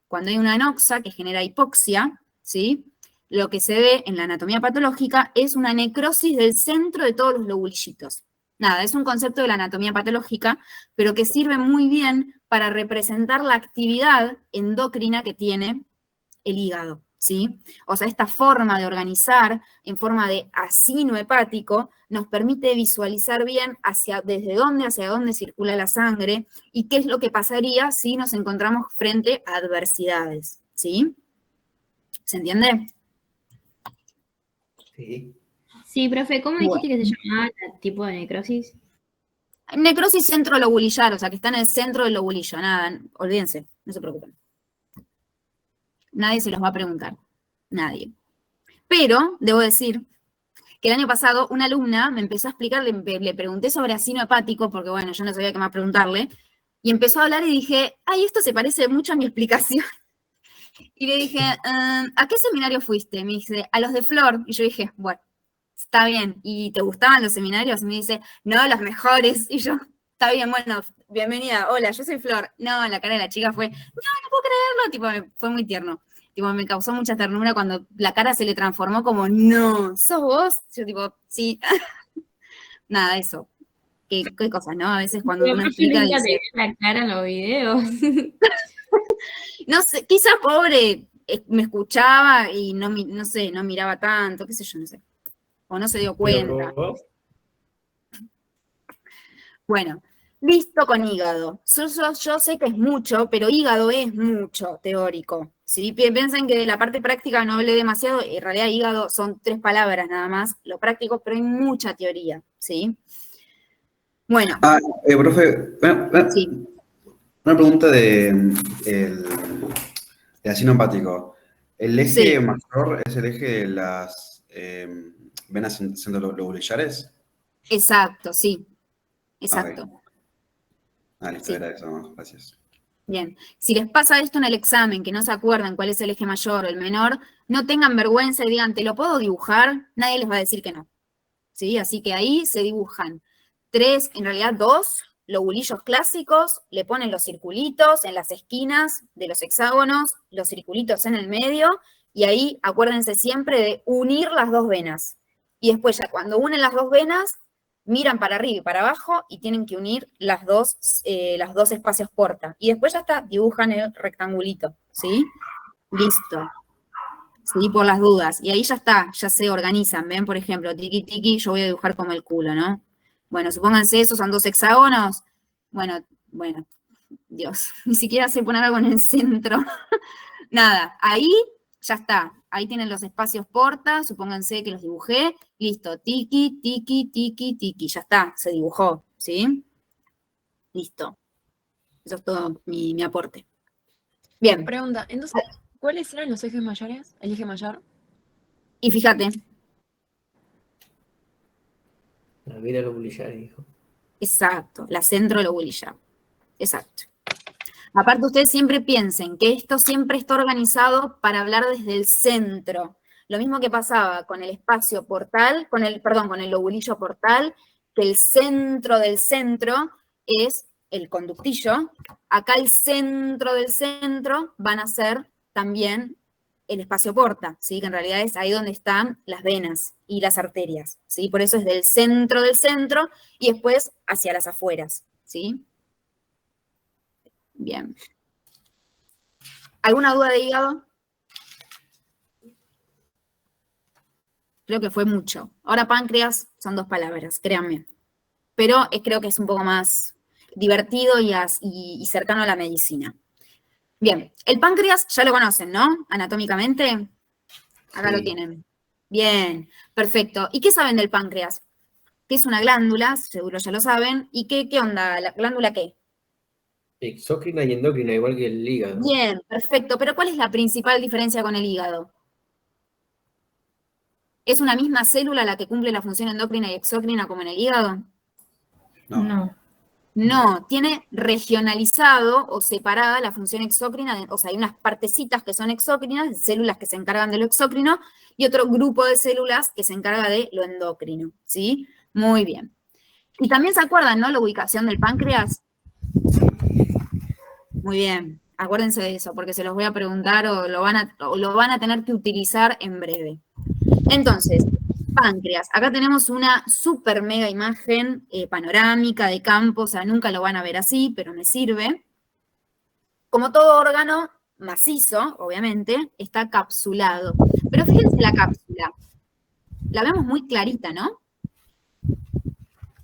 Cuando hay una noxa que genera hipoxia, ¿sí? Lo que se ve en la anatomía patológica es una necrosis del centro de todos los lobulillitos. Nada, es un concepto de la anatomía patológica, pero que sirve muy bien para representar la actividad endocrina que tiene el hígado, ¿sí? O sea, esta forma de organizar en forma de asino hepático nos permite visualizar bien hacia dónde circula la sangre y qué es lo que pasaría si nos encontramos frente a adversidades, ¿sí? ¿Se entiende? Sí. Sí, profe, ¿cómo dijiste que se llamaba el tipo de necrosis? Necrosis centrolobulillar, o sea, que está en el centro del lobulillo, nada, olvídense, no se preocupen. Nadie se los va a preguntar, nadie. Pero, debo decir, que el año pasado una alumna me empezó a explicar, le pregunté sobre asino hepático, porque bueno, yo no sabía qué más preguntarle, y empezó a hablar y dije, ay, esto se parece mucho a mi explicación. Y le dije, ¿a qué seminario fuiste? Me dice, a los de Flor. Y yo dije, bueno, está bien. ¿Y te gustaban los seminarios? Y me dice, no, los mejores. Y yo, está bien, bueno, bienvenida, hola, yo soy Flor. No, la cara de la chica fue, no puedo creerlo, tipo, fue muy tierno. Tipo, me causó mucha ternura cuando la cara se le transformó como, no, ¿sos vos? Yo tipo, sí. Nada, eso. Qué cosas, ¿no? A veces cuando uno explica Nunca dice, te ve la cara en los videos. no sé, quizás pobre me escuchaba y no sé, no miraba tanto, qué sé yo, no sé. O no se dio cuenta. Pero, Bueno, listo con hígado. Yo sé que es mucho, pero hígado es mucho teórico. ¿Sí? Piensen que de la parte práctica no hablé demasiado, en realidad hígado son 3 palabras nada más, lo práctico, pero hay mucha teoría, ¿sí? Bueno, Profe, sí, una pregunta de asino hempático. ¿El eje sí, mayor es el eje de las venas centrolobulares? exacto, sí, Ah, ok. exacto. Listo, Sí. era eso nomás. Gracias. Bien, si les pasa esto en el examen, que no se acuerdan cuál es el eje mayor o el menor, no tengan vergüenza y digan, ¿te lo puedo dibujar? Nadie les va a decir que no, ¿sí? Así que ahí se dibujan en realidad dos lobulillos clásicos, le ponen los circulitos en las esquinas de los hexágonos, los circulitos en el medio, y ahí acuérdense siempre de unir las dos venas. Y después ya cuando unen las dos venas, miran para arriba y para abajo y tienen que unir los dos espacios porta. Y después ya está, dibujan el rectangulito, ¿sí? Listo. Sí, por las dudas. Y ahí ya está, ya se organizan. Ven, por ejemplo, tiki tiki, yo voy a dibujar como el culo, ¿no? Bueno, supónganse esos son dos hexágonos. Bueno, Dios, ni siquiera sé poner algo en el centro. Nada, ahí ya está. Ahí tienen los espacios porta, supónganse que los dibujé. Listo, tiki, tiki, tiki, tiki. Ya está, se dibujó, ¿sí? Listo. Eso es todo mi aporte. Bien, Pregunta, entonces, ¿cuáles eran los ejes mayores? ¿El eje mayor? y fíjate, La vida lobular, dijo. exacto, la centrolobulilla. Exacto. Aparte, ustedes siempre piensen que esto siempre está organizado para hablar desde el centro. Lo mismo que pasaba con el espacio portal, con el lobulillo portal, que el centro del centro es el conductillo. Acá el centro del centro van a ser también el espacio porta, ¿sí? Que en realidad es ahí donde están las venas y las arterias, ¿sí? Por eso es del centro y después hacia las afueras, ¿sí? Bien. ¿Alguna duda de hígado? Creo que fue mucho. Ahora páncreas son 2 palabras, créanme. Pero creo que es un poco más divertido y cercano a la medicina. Bien, el páncreas ya lo conocen, ¿no? Anatómicamente. Acá Sí. lo tienen. Bien, perfecto. ¿Y qué saben del páncreas? Que es una glándula, seguro ya lo saben. ¿Y qué onda? ¿La glándula qué? Exócrina y endocrina, igual que el hígado. Bien, perfecto. Pero ¿cuál es la principal diferencia con el hígado? ¿Es una misma célula la que cumple la función endocrina y exócrina como en el hígado? No. No, tiene regionalizado o separada la función exócrina, o sea, hay unas partecitas que son exócrinas, células que se encargan de lo exócrino, y otro grupo de células que se encarga de lo endocrino, ¿sí? Muy bien. Y también se acuerdan, ¿no? La ubicación del páncreas. Muy bien, acuérdense de eso, porque se los voy a preguntar o lo van a tener que utilizar en breve. Entonces, páncreas. Acá tenemos una super mega imagen panorámica de campo, o sea, nunca lo van a ver así, pero me sirve. Como todo órgano macizo, obviamente, está capsulado. Pero fíjense la cápsula. La vemos muy clarita, ¿no?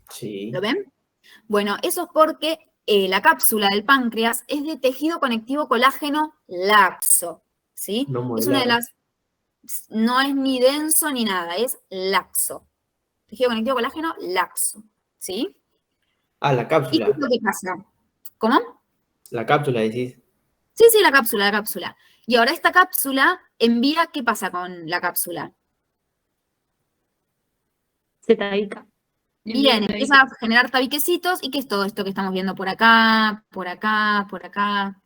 Sí. ¿Lo ven? Bueno, eso es porque la cápsula del páncreas es de tejido conectivo colágeno laxo, ¿sí? No Es una de molar. las... No es ni denso ni nada, es laxo. Tejido conectivo colágeno laxo, ¿sí? Ah, la ¿Y qué es cápsula. lo que pasa? ¿Cómo? La cápsula, decís. Sí, la cápsula. Y ahora esta cápsula envía, ¿qué pasa con la cápsula? Se tabica. Bien, empieza a generar tabiquecitos. ¿Y qué es todo esto que estamos viendo por acá, por acá, por acá?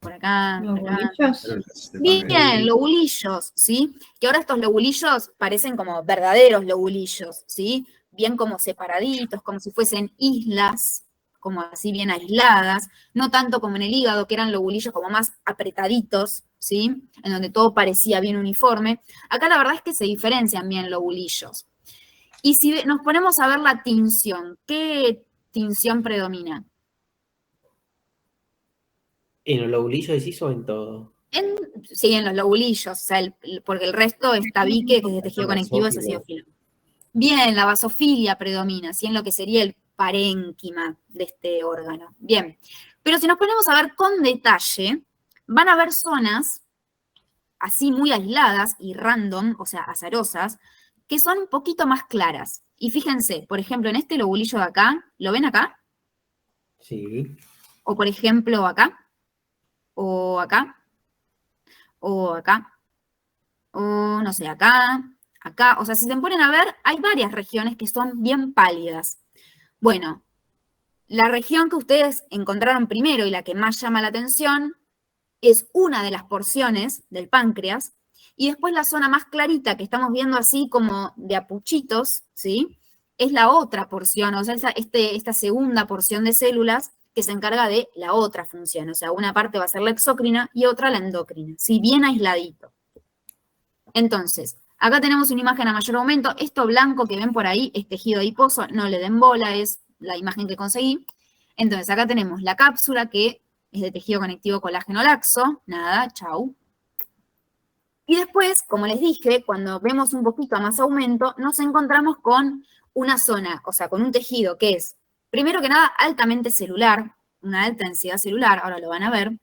Por acá, Los por acá. bolillos. Bien, lobulillos, ¿sí? Que ahora estos lobulillos parecen como verdaderos lobulillos, ¿sí? Bien como separaditos, como si fuesen islas, como así bien aisladas, no tanto como en el hígado, que eran lobulillos como más apretaditos, ¿sí? En donde todo parecía bien uniforme. Acá la verdad es que se diferencian bien lobulillos. Y si nos ponemos a ver la tinción, ¿qué tinción predomina? ¿En los lobulillos decís o en todo? Sí, en los lobulillos, o sea, porque el resto es tabique, que es de tejido conectivo, es Basófilo. acidófilo. Bien, la basofilia predomina, ¿sí? En lo que sería el parénquima de este órgano. Bien, pero si nos ponemos a ver con detalle, van a haber zonas así muy aisladas y random, o sea, azarosas, que son un poquito más claras. Y fíjense, por ejemplo, en este lobulillo de acá, ¿lo ven acá? Sí. O por ejemplo acá, o acá, o acá, o no sé, acá, acá. O sea, si se ponen a ver, hay varias regiones que son bien pálidas. Bueno, la región que ustedes encontraron primero y la que más llama la atención es una de las porciones del páncreas, y después la zona más clarita que estamos viendo así como de apuchitos, ¿sí? Es la otra porción, o sea, esta segunda porción de células que se encarga de la otra función. O sea, una parte va a ser la exócrina y otra la endócrina, ¿sí? Bien aisladito. Entonces, acá tenemos una imagen a mayor aumento. Esto blanco que ven por ahí es tejido adiposo, no le den bola, es la imagen que conseguí. Entonces, acá tenemos la cápsula que es de tejido conectivo colágeno laxo, nada, chau. Y después, como les dije, cuando vemos un poquito a más aumento, nos encontramos con una zona, o sea, con un tejido que es, primero que nada, altamente celular, una alta densidad celular, ahora lo van a ver.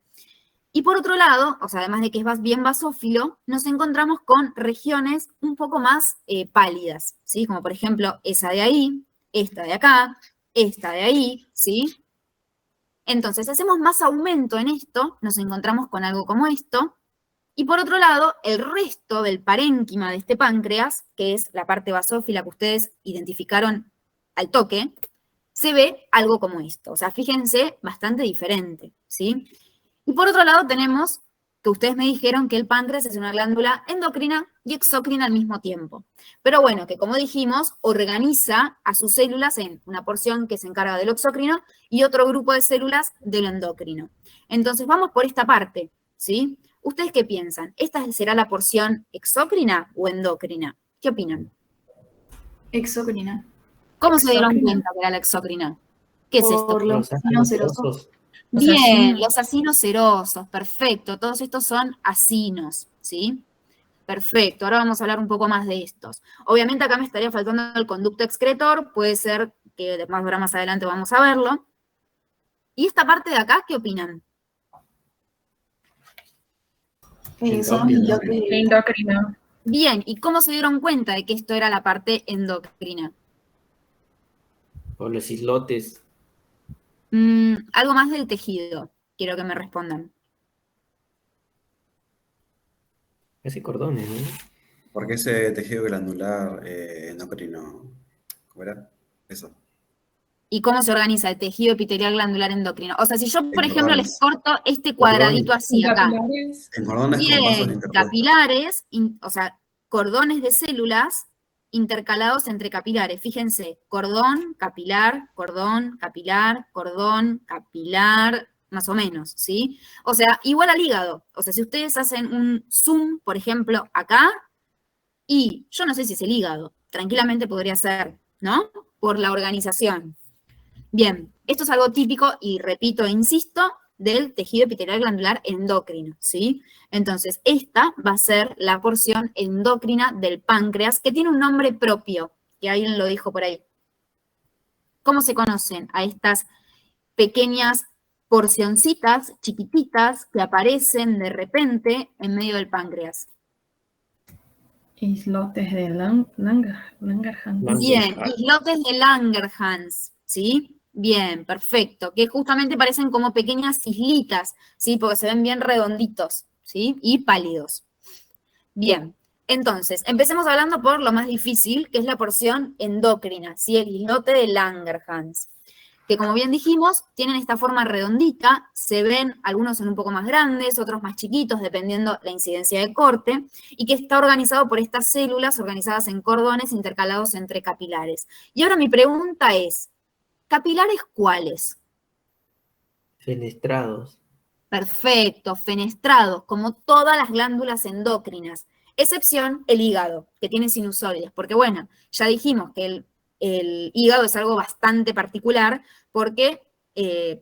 Y por otro lado, o sea, además de que es bien basófilo, nos encontramos con regiones un poco más pálidas, ¿sí? Como por ejemplo esa de ahí, esta de acá, esta de ahí, ¿sí? Entonces, si hacemos más aumento en esto, nos encontramos con algo como esto. Y por otro lado, el resto del parénquima de este páncreas, que es la parte basófila que ustedes identificaron al toque, se ve algo como esto. O sea, fíjense, bastante diferente, ¿sí? Y por otro lado tenemos que ustedes me dijeron que el páncreas es una glándula endocrina y exócrina al mismo tiempo. Pero bueno, que como dijimos, organiza a sus células en una porción que se encarga de lo exócrino y otro grupo de células de lo endocrino. Entonces vamos por esta parte, ¿sí? ¿Ustedes qué piensan? ¿Esta será la porción exócrina o endocrina? ¿Qué opinan? Exócrina. ¿Cómo se dieron Exócrina. cuenta que era la exócrina? ¿Qué es esto? Por los acinos serosos. Los Bien, acinos. los acinos serosos, perfecto. Todos estos son acinos, ¿sí? Perfecto, ahora vamos a hablar un poco más de estos. Obviamente acá me estaría faltando el conducto excretor, puede ser que más adelante vamos a verlo. ¿Y esta parte de acá, qué opinan? Son los Endocrino. Bien, ¿y cómo se dieron cuenta de que esto era la parte endocrina? O los islotes. Algo más del tejido, quiero que me respondan. Ese cordones, ¿no? Porque ese tejido glandular endocrino, ¿cómo era? Eso. ¿Y cómo se organiza el tejido epitelial glandular endocrino? O sea, si yo, por En ejemplo, cordones. les corto este cuadradito así acá. Capilares. En cordones con vasos Bien, interpuestos. capilares, o sea, cordones de células intercalados entre capilares. Fíjense, cordón, capilar, cordón, capilar, cordón, capilar, más o menos, ¿sí? O sea, igual al hígado. O sea, si ustedes hacen un zoom, por ejemplo, acá, y yo no sé si es el hígado, tranquilamente podría ser, ¿no? Por la organización. Bien, esto es algo típico, y repito e insisto, del tejido epitelial glandular endocrino, ¿sí? Entonces, esta va a ser la porción endocrina del páncreas, que tiene un nombre propio, que alguien lo dijo por ahí. ¿Cómo se conocen a estas pequeñas porcioncitas chiquititas que aparecen de repente en medio del páncreas? islotes de Langerhans. Bien, islotes de Langerhans, ¿sí? Bien, perfecto, que justamente parecen como pequeñas islitas, ¿sí? Porque se ven bien redonditos, ¿sí? Y pálidos. Bien, entonces, empecemos hablando por lo más difícil, que es la porción endocrina, ¿sí? El islote de Langerhans, que como bien dijimos, tienen esta forma redondita, se ven algunos son un poco más grandes, otros más chiquitos, dependiendo la incidencia de corte, y que está organizado por estas células organizadas en cordones intercalados entre capilares. Y ahora mi pregunta es, ¿capilares cuáles? Fenestrados. Perfecto, fenestrados, como todas las glándulas endocrinas, excepción el hígado, que tiene sinusoides, porque bueno, ya dijimos que el hígado es algo bastante particular porque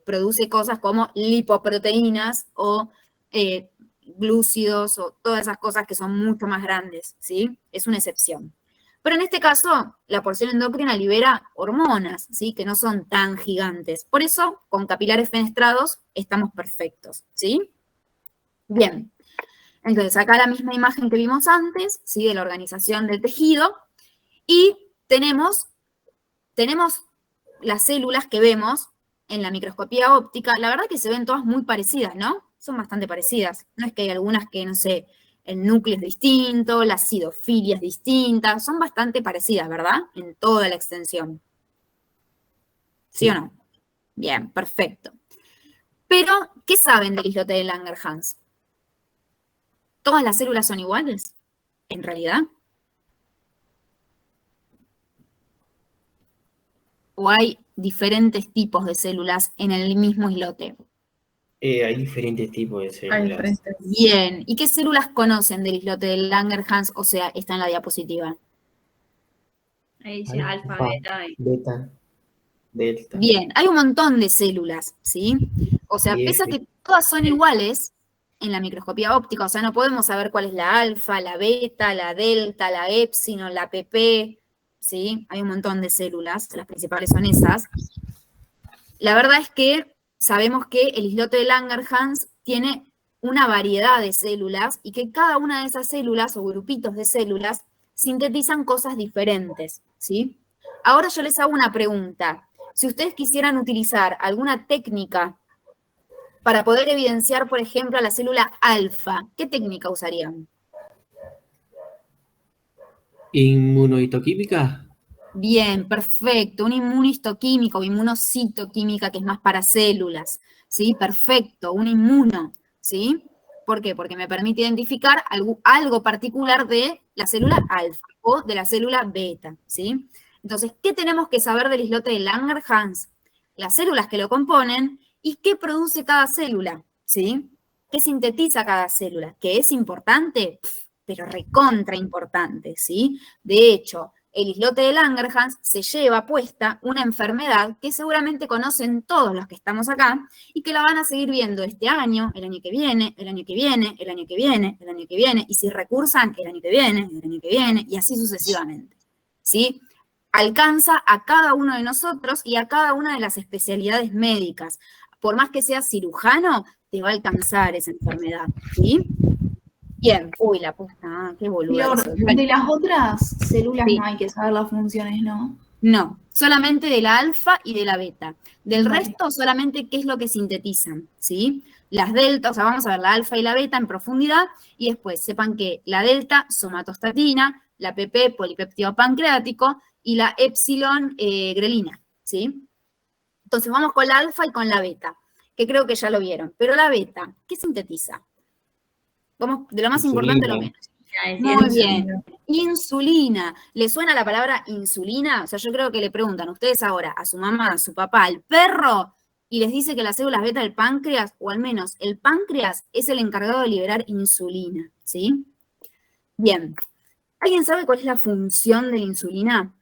produce cosas como lipoproteínas o glúcidos o todas esas cosas que son mucho más grandes, ¿sí? Es una excepción. Pero en este caso, la porción endocrina libera hormonas, ¿sí? Que no son tan gigantes. Por eso, con capilares fenestrados, estamos perfectos, ¿sí? Bien. Entonces, acá la misma imagen que vimos antes, ¿sí? De la organización del tejido. Y tenemos tenemos las células que vemos en la microscopía óptica, la verdad que se ven todas muy parecidas, ¿no? Son bastante parecidas. No es que hay algunas que, no sé, el núcleo es distinto, la acidofilia es distinta, son bastante parecidas, ¿verdad? En toda la extensión. ¿Sí o no? Bien, perfecto. Pero, ¿qué saben del islote de Langerhans? ¿Todas las células son iguales? ¿En realidad? ¿O hay diferentes tipos de células en el mismo islote? Hay diferentes tipos de Hay células. diferentes. Bien. ¿Y qué células conocen del islote de Langerhans? O sea, está en la diapositiva. Ahí dice alfa, beta y... Beta, delta. Bien, hay un montón de células, ¿sí? O sea, Y pese a F. que todas son iguales en la microscopía óptica, o sea, no podemos saber cuál es la alfa, la beta, la delta, la epsilon, la pp, ¿sí? Hay un montón de células, las principales son esas. La verdad es que sabemos que el islote de Langerhans tiene una variedad de células y que cada una de esas células o grupitos de células sintetizan cosas diferentes, ¿sí? Ahora yo les hago una pregunta. Si ustedes quisieran utilizar alguna técnica para poder evidenciar, por ejemplo, a la célula alfa, ¿qué técnica usarían? ¿Inmunohistoquímica? Bien, perfecto. Una inmunistoquímica o inmunocitoquímica que es más para células, ¿sí? Perfecto, un inmuno, ¿sí? ¿Por qué? Porque me permite identificar algo particular de la célula alfa o de la célula beta, ¿sí? Entonces, ¿qué tenemos que saber del islote de Langerhans? Las células que lo componen y qué produce cada célula, ¿sí? ¿Qué sintetiza cada célula? ¿Que es importante? Pero recontra importante, ¿sí? De hecho, el islote de Langerhans se lleva puesta una enfermedad que seguramente conocen todos los que estamos acá y que la van a seguir viendo este año, el año que viene, el año que viene, el año que viene, el año que viene, y si recursan, el año que viene, el año que viene, y así sucesivamente, ¿sí? Alcanza a cada uno de nosotros y a cada una de las especialidades médicas. Por más que seas cirujano, te va a alcanzar esa enfermedad, ¿sí? Bien, uy, la puta, qué boluda. Flor, de las otras células Sí. no hay que saber las funciones, ¿no? No, solamente de la alfa y de la beta. Del Vale. resto, solamente qué es lo que sintetizan, ¿sí? Las delta, o sea, vamos a ver la alfa y la beta en profundidad, y después sepan que la delta, somatostatina, la PP, polipéptido pancreático, y la epsilon, grelina, ¿sí? Entonces vamos con la alfa y con la beta, que creo que ya lo vieron. Pero la beta, ¿qué sintetiza? Vamos de lo más importante a lo menos. Muy bien. Insulina. ¿Le suena la palabra insulina? O sea, yo creo que le preguntan ustedes ahora a su mamá, a su papá, al perro, y les dice que las células beta del páncreas, o al menos el páncreas, es el encargado de liberar insulina, ¿sí? Bien. ¿Alguien sabe cuál es la función de la insulina?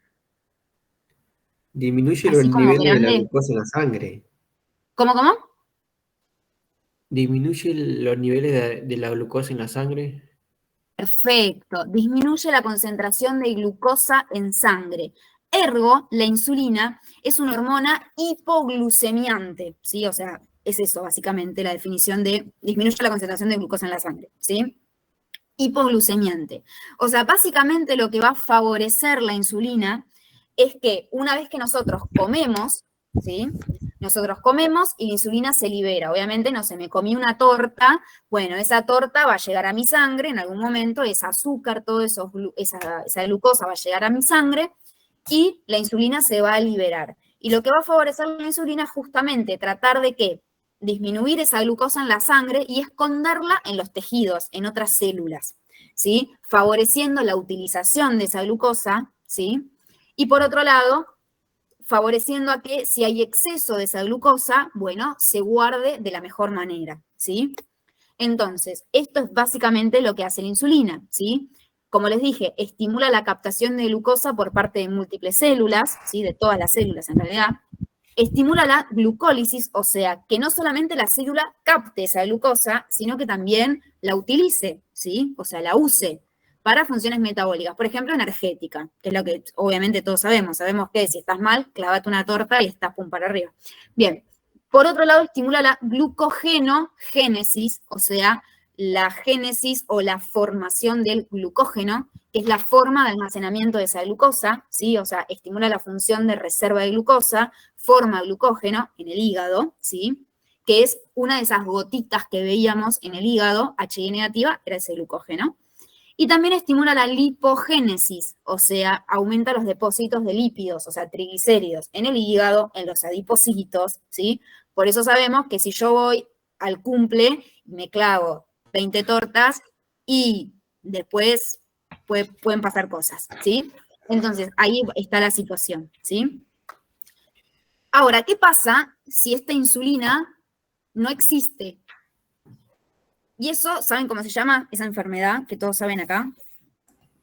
Disminuye Así los como niveles de la grande. glucosa en la sangre. ¿Cómo? Disminuye los niveles de la glucosa en la sangre. Perfecto. Disminuye la concentración de glucosa en sangre. Ergo, la insulina es una hormona hipoglucemiante, ¿sí? O sea, es eso básicamente la definición de disminuye la concentración de glucosa en la sangre, ¿sí? Hipoglucemiante. O sea, básicamente lo que va a favorecer la insulina es que una vez que nosotros comemos, ¿sí? Nosotros comemos y la insulina se libera. Obviamente no se me comí una torta, bueno, esa torta va a llegar a mi sangre en algún momento, ese azúcar, todo eso, esa glucosa va a llegar a mi sangre y la insulina se va a liberar. Y lo que va a favorecer la insulina es justamente tratar de ¿qué? Disminuir esa glucosa en la sangre y esconderla en los tejidos, en otras células, ¿sí? Favoreciendo la utilización de esa glucosa, ¿sí? Y por otro lado, favoreciendo a que si hay exceso de esa glucosa, bueno, se guarde de la mejor manera, ¿sí? Entonces, esto es básicamente lo que hace la insulina, ¿sí? Como les dije, estimula la captación de glucosa por parte de múltiples células, ¿sí? De todas las células en realidad. Estimula la glucólisis, o sea, que no solamente la célula capte esa glucosa, sino que también la utilice, ¿sí? O sea, la use para funciones metabólicas, por ejemplo, energética, que es lo que obviamente todos sabemos. Sabemos que si estás mal, clavate una torta y estás pum para arriba. Bien, por otro lado, estimula la glucogenogénesis, o sea, la génesis o la formación del glucógeno, que es la forma de almacenamiento de esa glucosa, ¿sí? O sea, estimula la función de reserva de glucosa, forma glucógeno en el hígado, ¿sí? Que es una de esas gotitas que veíamos en el hígado, Hg negativa, era ese glucógeno. Y también estimula la lipogénesis, o sea, aumenta los depósitos de lípidos, o sea, triglicéridos, en el hígado, en los adipocitos, ¿sí? Por eso sabemos que si yo voy al cumple y me clavo 20 tortas y después pueden pasar cosas, ¿sí? Entonces, ahí está la situación, ¿sí? Ahora, ¿qué pasa si esta insulina no existe? Y eso, ¿saben cómo se llama esa enfermedad que todos saben acá?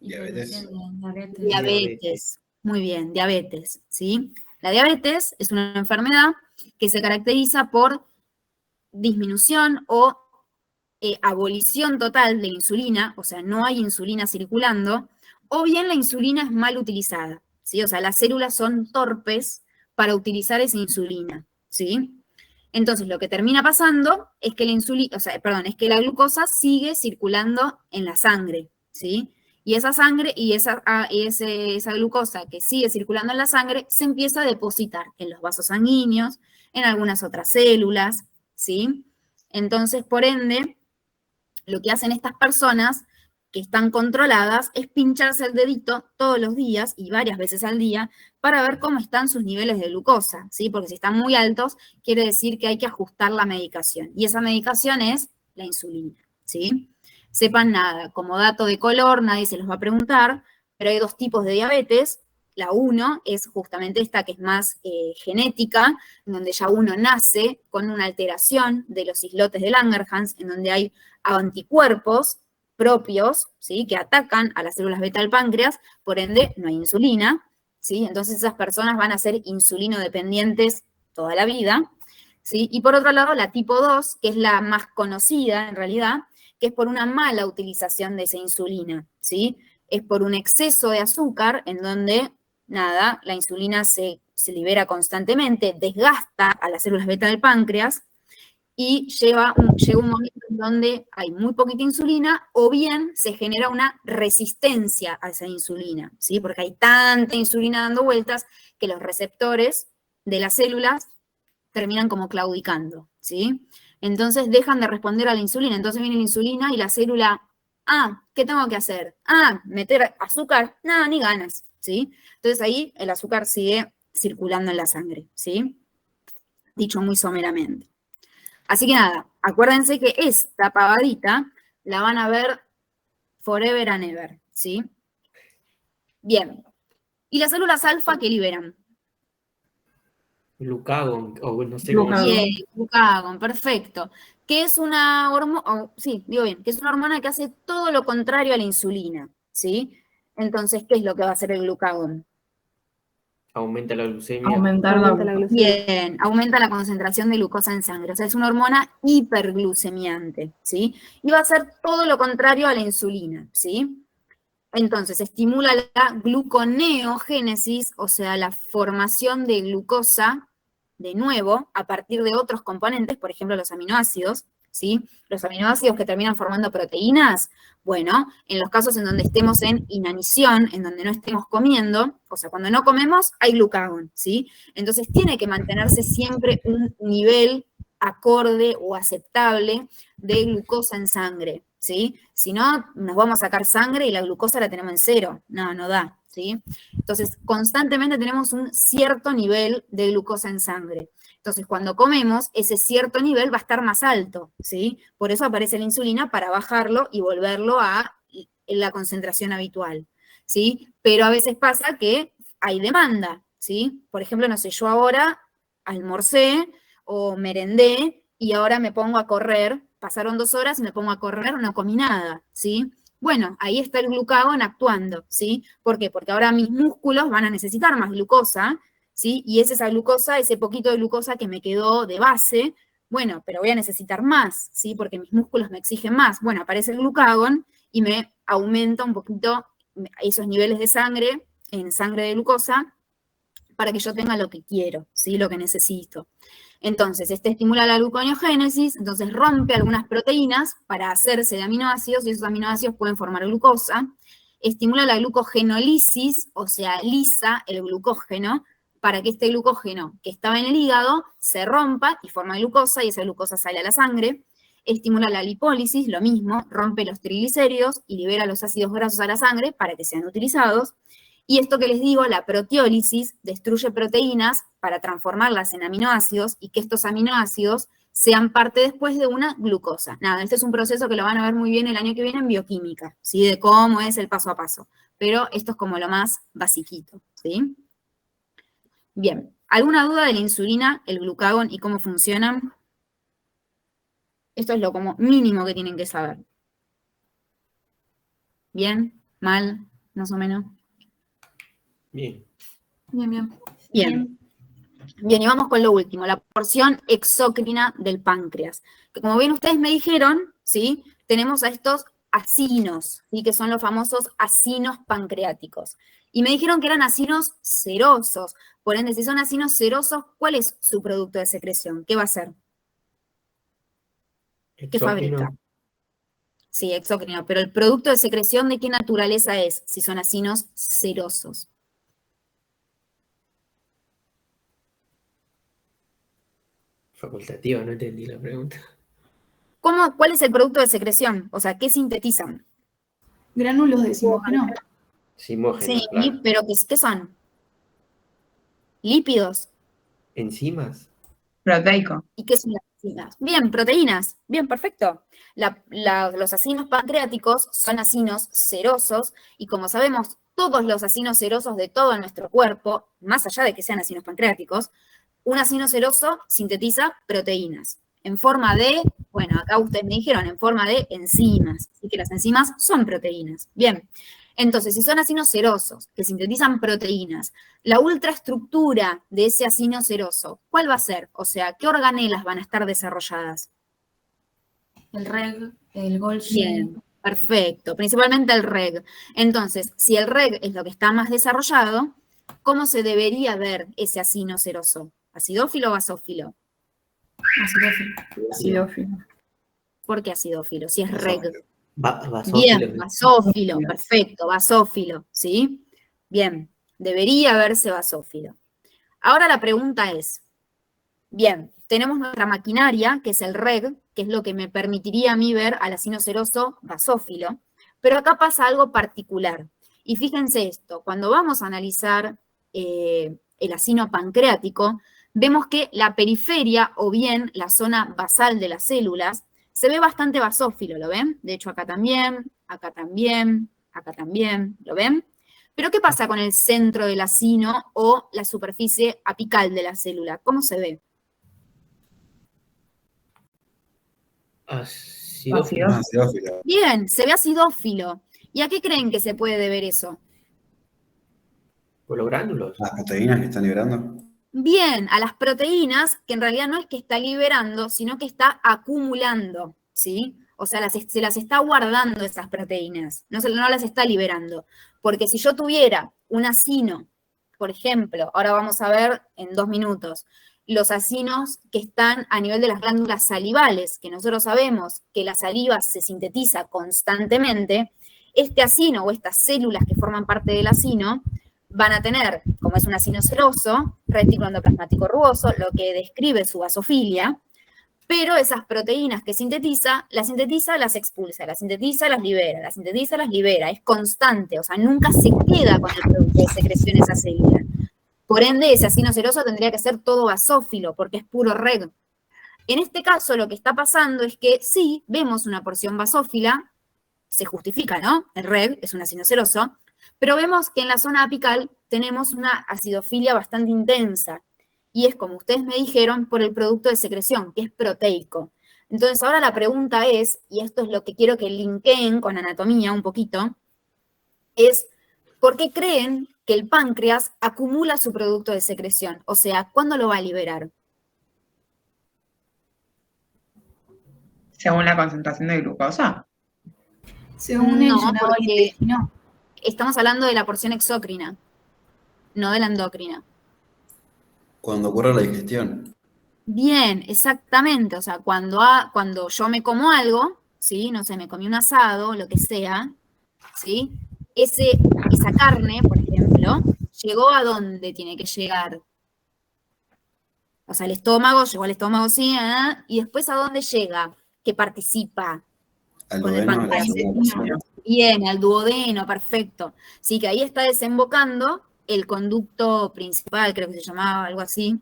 Diabetes. Diabetes. Muy bien, diabetes, ¿sí? La diabetes es una enfermedad que se caracteriza por disminución o abolición total de la insulina, o sea, no hay insulina circulando, o bien la insulina es mal utilizada, ¿sí? O sea, las células son torpes para utilizar esa insulina, ¿sí? Entonces, lo que termina pasando es que es que la glucosa sigue circulando en la sangre, ¿sí? Y esa sangre y esa glucosa que sigue circulando en la sangre se empieza a depositar en los vasos sanguíneos, en algunas otras células, ¿sí? Entonces, por ende, lo que hacen estas personas que están controladas es pincharse el dedito todos los días y varias veces al día para ver cómo están sus niveles de glucosa, ¿sí? Porque si están muy altos, quiere decir que hay que ajustar la medicación. Y esa medicación es la insulina, ¿sí? Sepan nada, como dato de color, nadie se los va a preguntar, pero hay dos tipos de diabetes. La 1 es justamente esta que es más genética, en donde ya uno nace con una alteración de los islotes de Langerhans, en donde hay anticuerpos propios, ¿sí? Que atacan a las células beta del páncreas, por ende no hay insulina, ¿sí? Entonces esas personas van a ser insulinodependientes toda la vida, ¿sí? Y por otro lado, la tipo 2, que es la más conocida en realidad, que es por una mala utilización de esa insulina, ¿sí? Es por un exceso de azúcar en donde, nada, la insulina se libera constantemente, desgasta a las células beta del páncreas y llega un momento en donde hay muy poquita insulina o bien se genera una resistencia a esa insulina, ¿sí? Porque hay tanta insulina dando vueltas que los receptores de las células terminan como claudicando, ¿sí? Entonces dejan de responder a la insulina. Entonces viene la insulina y la célula, ¿qué tengo que hacer? Meter azúcar, no, ni ganas, ¿sí? Entonces ahí el azúcar sigue circulando en la sangre, ¿sí? Dicho muy someramente. Así que nada, acuérdense que esta pavadita la van a ver forever and ever, ¿sí? Bien. ¿Y las células alfa qué liberan? Glucagón, o no sé cómo se Bien, glucagón, perfecto. Que es una hormona, sí, digo bien, que es una hormona que hace todo lo contrario a la insulina, ¿sí? Entonces, ¿qué es lo que va a hacer el glucagón? aumenta la glucemia. Aumentar la glucosa. Bien, aumenta la concentración de glucosa en sangre. O sea, es una hormona hiperglucemiante, ¿sí? Y va a hacer todo lo contrario a la insulina, ¿sí? Entonces, estimula la gluconeogénesis, o sea, la formación de glucosa de nuevo a partir de otros componentes, por ejemplo, los aminoácidos, ¿sí? Los aminoácidos que terminan formando proteínas, bueno, en los casos en donde estemos en inanición, en donde no estemos comiendo, o sea, cuando no comemos hay glucagón, ¿sí? Entonces tiene que mantenerse siempre un nivel acorde o aceptable de glucosa en sangre, ¿sí? Si no, nos vamos a sacar sangre y la glucosa la tenemos en 0, no da, ¿sí? Entonces, constantemente tenemos un cierto nivel de glucosa en sangre. Entonces, cuando comemos, ese cierto nivel va a estar más alto, ¿sí? Por eso aparece la insulina para bajarlo y volverlo a la concentración habitual, ¿sí? Pero a veces pasa que hay demanda, ¿sí? Por ejemplo, no sé, yo ahora almorcé o merendé y ahora me pongo a correr, pasaron 2 horas y me pongo a correr, no comí nada, ¿sí? Bueno, ahí está el glucagón actuando, ¿sí? ¿Por qué? Porque ahora mis músculos van a necesitar más glucosa, ¿sí? Y es esa glucosa, ese poquito de glucosa que me quedó de base, bueno, pero voy a necesitar más, ¿sí? Porque mis músculos me exigen más. Bueno, aparece el glucagón y me aumenta un poquito esos niveles de sangre, en sangre de glucosa, para que yo tenga lo que quiero, ¿sí? Lo que necesito. Entonces, este estimula la gluconeogénesis, entonces rompe algunas proteínas para hacerse de aminoácidos, y esos aminoácidos pueden formar glucosa. Estimula la glucogenolisis, o sea, lisa el glucógeno, para que este glucógeno que estaba en el hígado se rompa y forma glucosa, y esa glucosa sale a la sangre. Estimula la lipólisis, lo mismo, rompe los triglicéridos y libera los ácidos grasos a la sangre para que sean utilizados. Y esto que les digo, la proteólisis, destruye proteínas para transformarlas en aminoácidos y que estos aminoácidos sean parte después de una glucosa. Nada, este es un proceso que lo van a ver muy bien el año que viene en bioquímica, ¿sí? De cómo es el paso a paso. Pero esto es como lo más basiquito, ¿sí? Bien, ¿alguna duda de la insulina, el glucagón y cómo funcionan? Esto es lo como mínimo que tienen que saber. ¿Bien? ¿Mal? ¿Más o menos? Bien. Bien, bien. Bien. Bien, y vamos con lo último, la porción exócrina del páncreas. Que como bien ustedes me dijeron, ¿sí? Tenemos a estos acinos, ¿sí? Que son los famosos acinos pancreáticos. Y me dijeron que eran acinos serosos. Por ende, si son acinos serosos, ¿cuál es su producto de secreción? ¿Qué va a ser? ¿Qué fabrica? Sí, exócrino. Pero el producto de secreción, ¿de qué naturaleza es? Si son acinos serosos. Facultativa, no entendí la pregunta. ¿Cuál es el producto de secreción? O sea, ¿qué sintetizan? Gránulos de simógeno. Simógeno, Sí, claro. pero ¿qué son? Lípidos. Enzimas. Proteico. ¿Y qué son las enzimas? Bien, proteínas. Bien, perfecto. Los acinos pancreáticos son acinos serosos y como sabemos, todos los acinos serosos de todo nuestro cuerpo, más allá de que sean acinos pancreáticos, un acino seroso sintetiza proteínas en forma de, bueno, acá ustedes me dijeron, en forma de enzimas. Así que las enzimas son proteínas. Bien. Entonces, si son acinos serosos que sintetizan proteínas, la ultraestructura de ese acino seroso, ¿cuál va a ser? O sea, ¿qué organelas van a estar desarrolladas? El REG, el Golgi. Bien, perfecto. Principalmente el REG. Entonces, si el REG es lo que está más desarrollado, ¿cómo se debería ver ese acino seroso? ¿Acidófilo o basófilo? Acidófilo. ¿Por qué acidófilo? Si es REG. Basófilo. Bien, basófilo, perfecto, basófilo, ¿sí? Bien, debería verse basófilo. Ahora la pregunta es, bien, tenemos nuestra maquinaria, que es el REG, que es lo que me permitiría a mí ver al acino seroso basófilo, pero acá pasa algo particular. Y fíjense esto, cuando vamos a analizar el acino pancreático, vemos que la periferia, o bien la zona basal de las células, se ve bastante basófilo, ¿lo ven? De hecho, acá también, acá también, acá también, ¿lo ven? Pero ¿qué pasa con el centro del acino o la superficie apical de la célula? ¿Cómo se ve? Acidófilo. Acidófilo. Bien, se ve acidófilo. ¿Y a qué creen que se puede deber eso? Por los gránulos. Las proteínas que están liberando. Bien, a las proteínas, que en realidad no es que está liberando, sino que está acumulando, ¿sí? O sea, se las está guardando esas proteínas, no las está liberando. Porque si yo tuviera un acino, por ejemplo, ahora vamos a ver en 2 minutos, los acinos que están a nivel de las glándulas salivales, que nosotros sabemos que la saliva se sintetiza constantemente, este acino o estas células que forman parte del acino van a tener, como es un acino seroso, retículo endoplasmático rugoso, lo que describe su basofilia, pero esas proteínas que sintetiza, las expulsa, las sintetiza, las libera, las sintetiza, las libera, es constante, o sea, nunca se queda con el producto de secreción esa célula. Por ende, ese acino seroso tendría que ser todo basófilo, porque es puro REG. En este caso, lo que está pasando es que sí, vemos una porción basófila, se justifica, ¿no? El REG es un acino seroso, pero vemos que en la zona apical tenemos una acidofilia bastante intensa. Y es, como ustedes me dijeron, por el producto de secreción, que es proteico. Entonces, ahora la pregunta es, y esto es lo que quiero que linkeen con anatomía un poquito, es, ¿por qué creen que el páncreas acumula su producto de secreción? O sea, ¿cuándo lo va a liberar? Según la concentración de glucosa. Según el No, llenado del porque intestino. estamos hablando de la porción exócrina, no de la endocrina. Cuando ocurre la digestión. Bien, exactamente. O sea, cuando yo me como algo, ¿sí? No sé, me comí un asado, lo que sea, ¿sí? Esa carne, por ejemplo, llegó a dónde tiene que llegar. O sea, el estómago, llegó al estómago, sí, y después a dónde llega, que participa Al con el duodeno, a la páncreas. segunda porción. Bien, al duodeno, perfecto. Sí, que ahí está desembocando el conducto principal, creo que se llamaba algo así,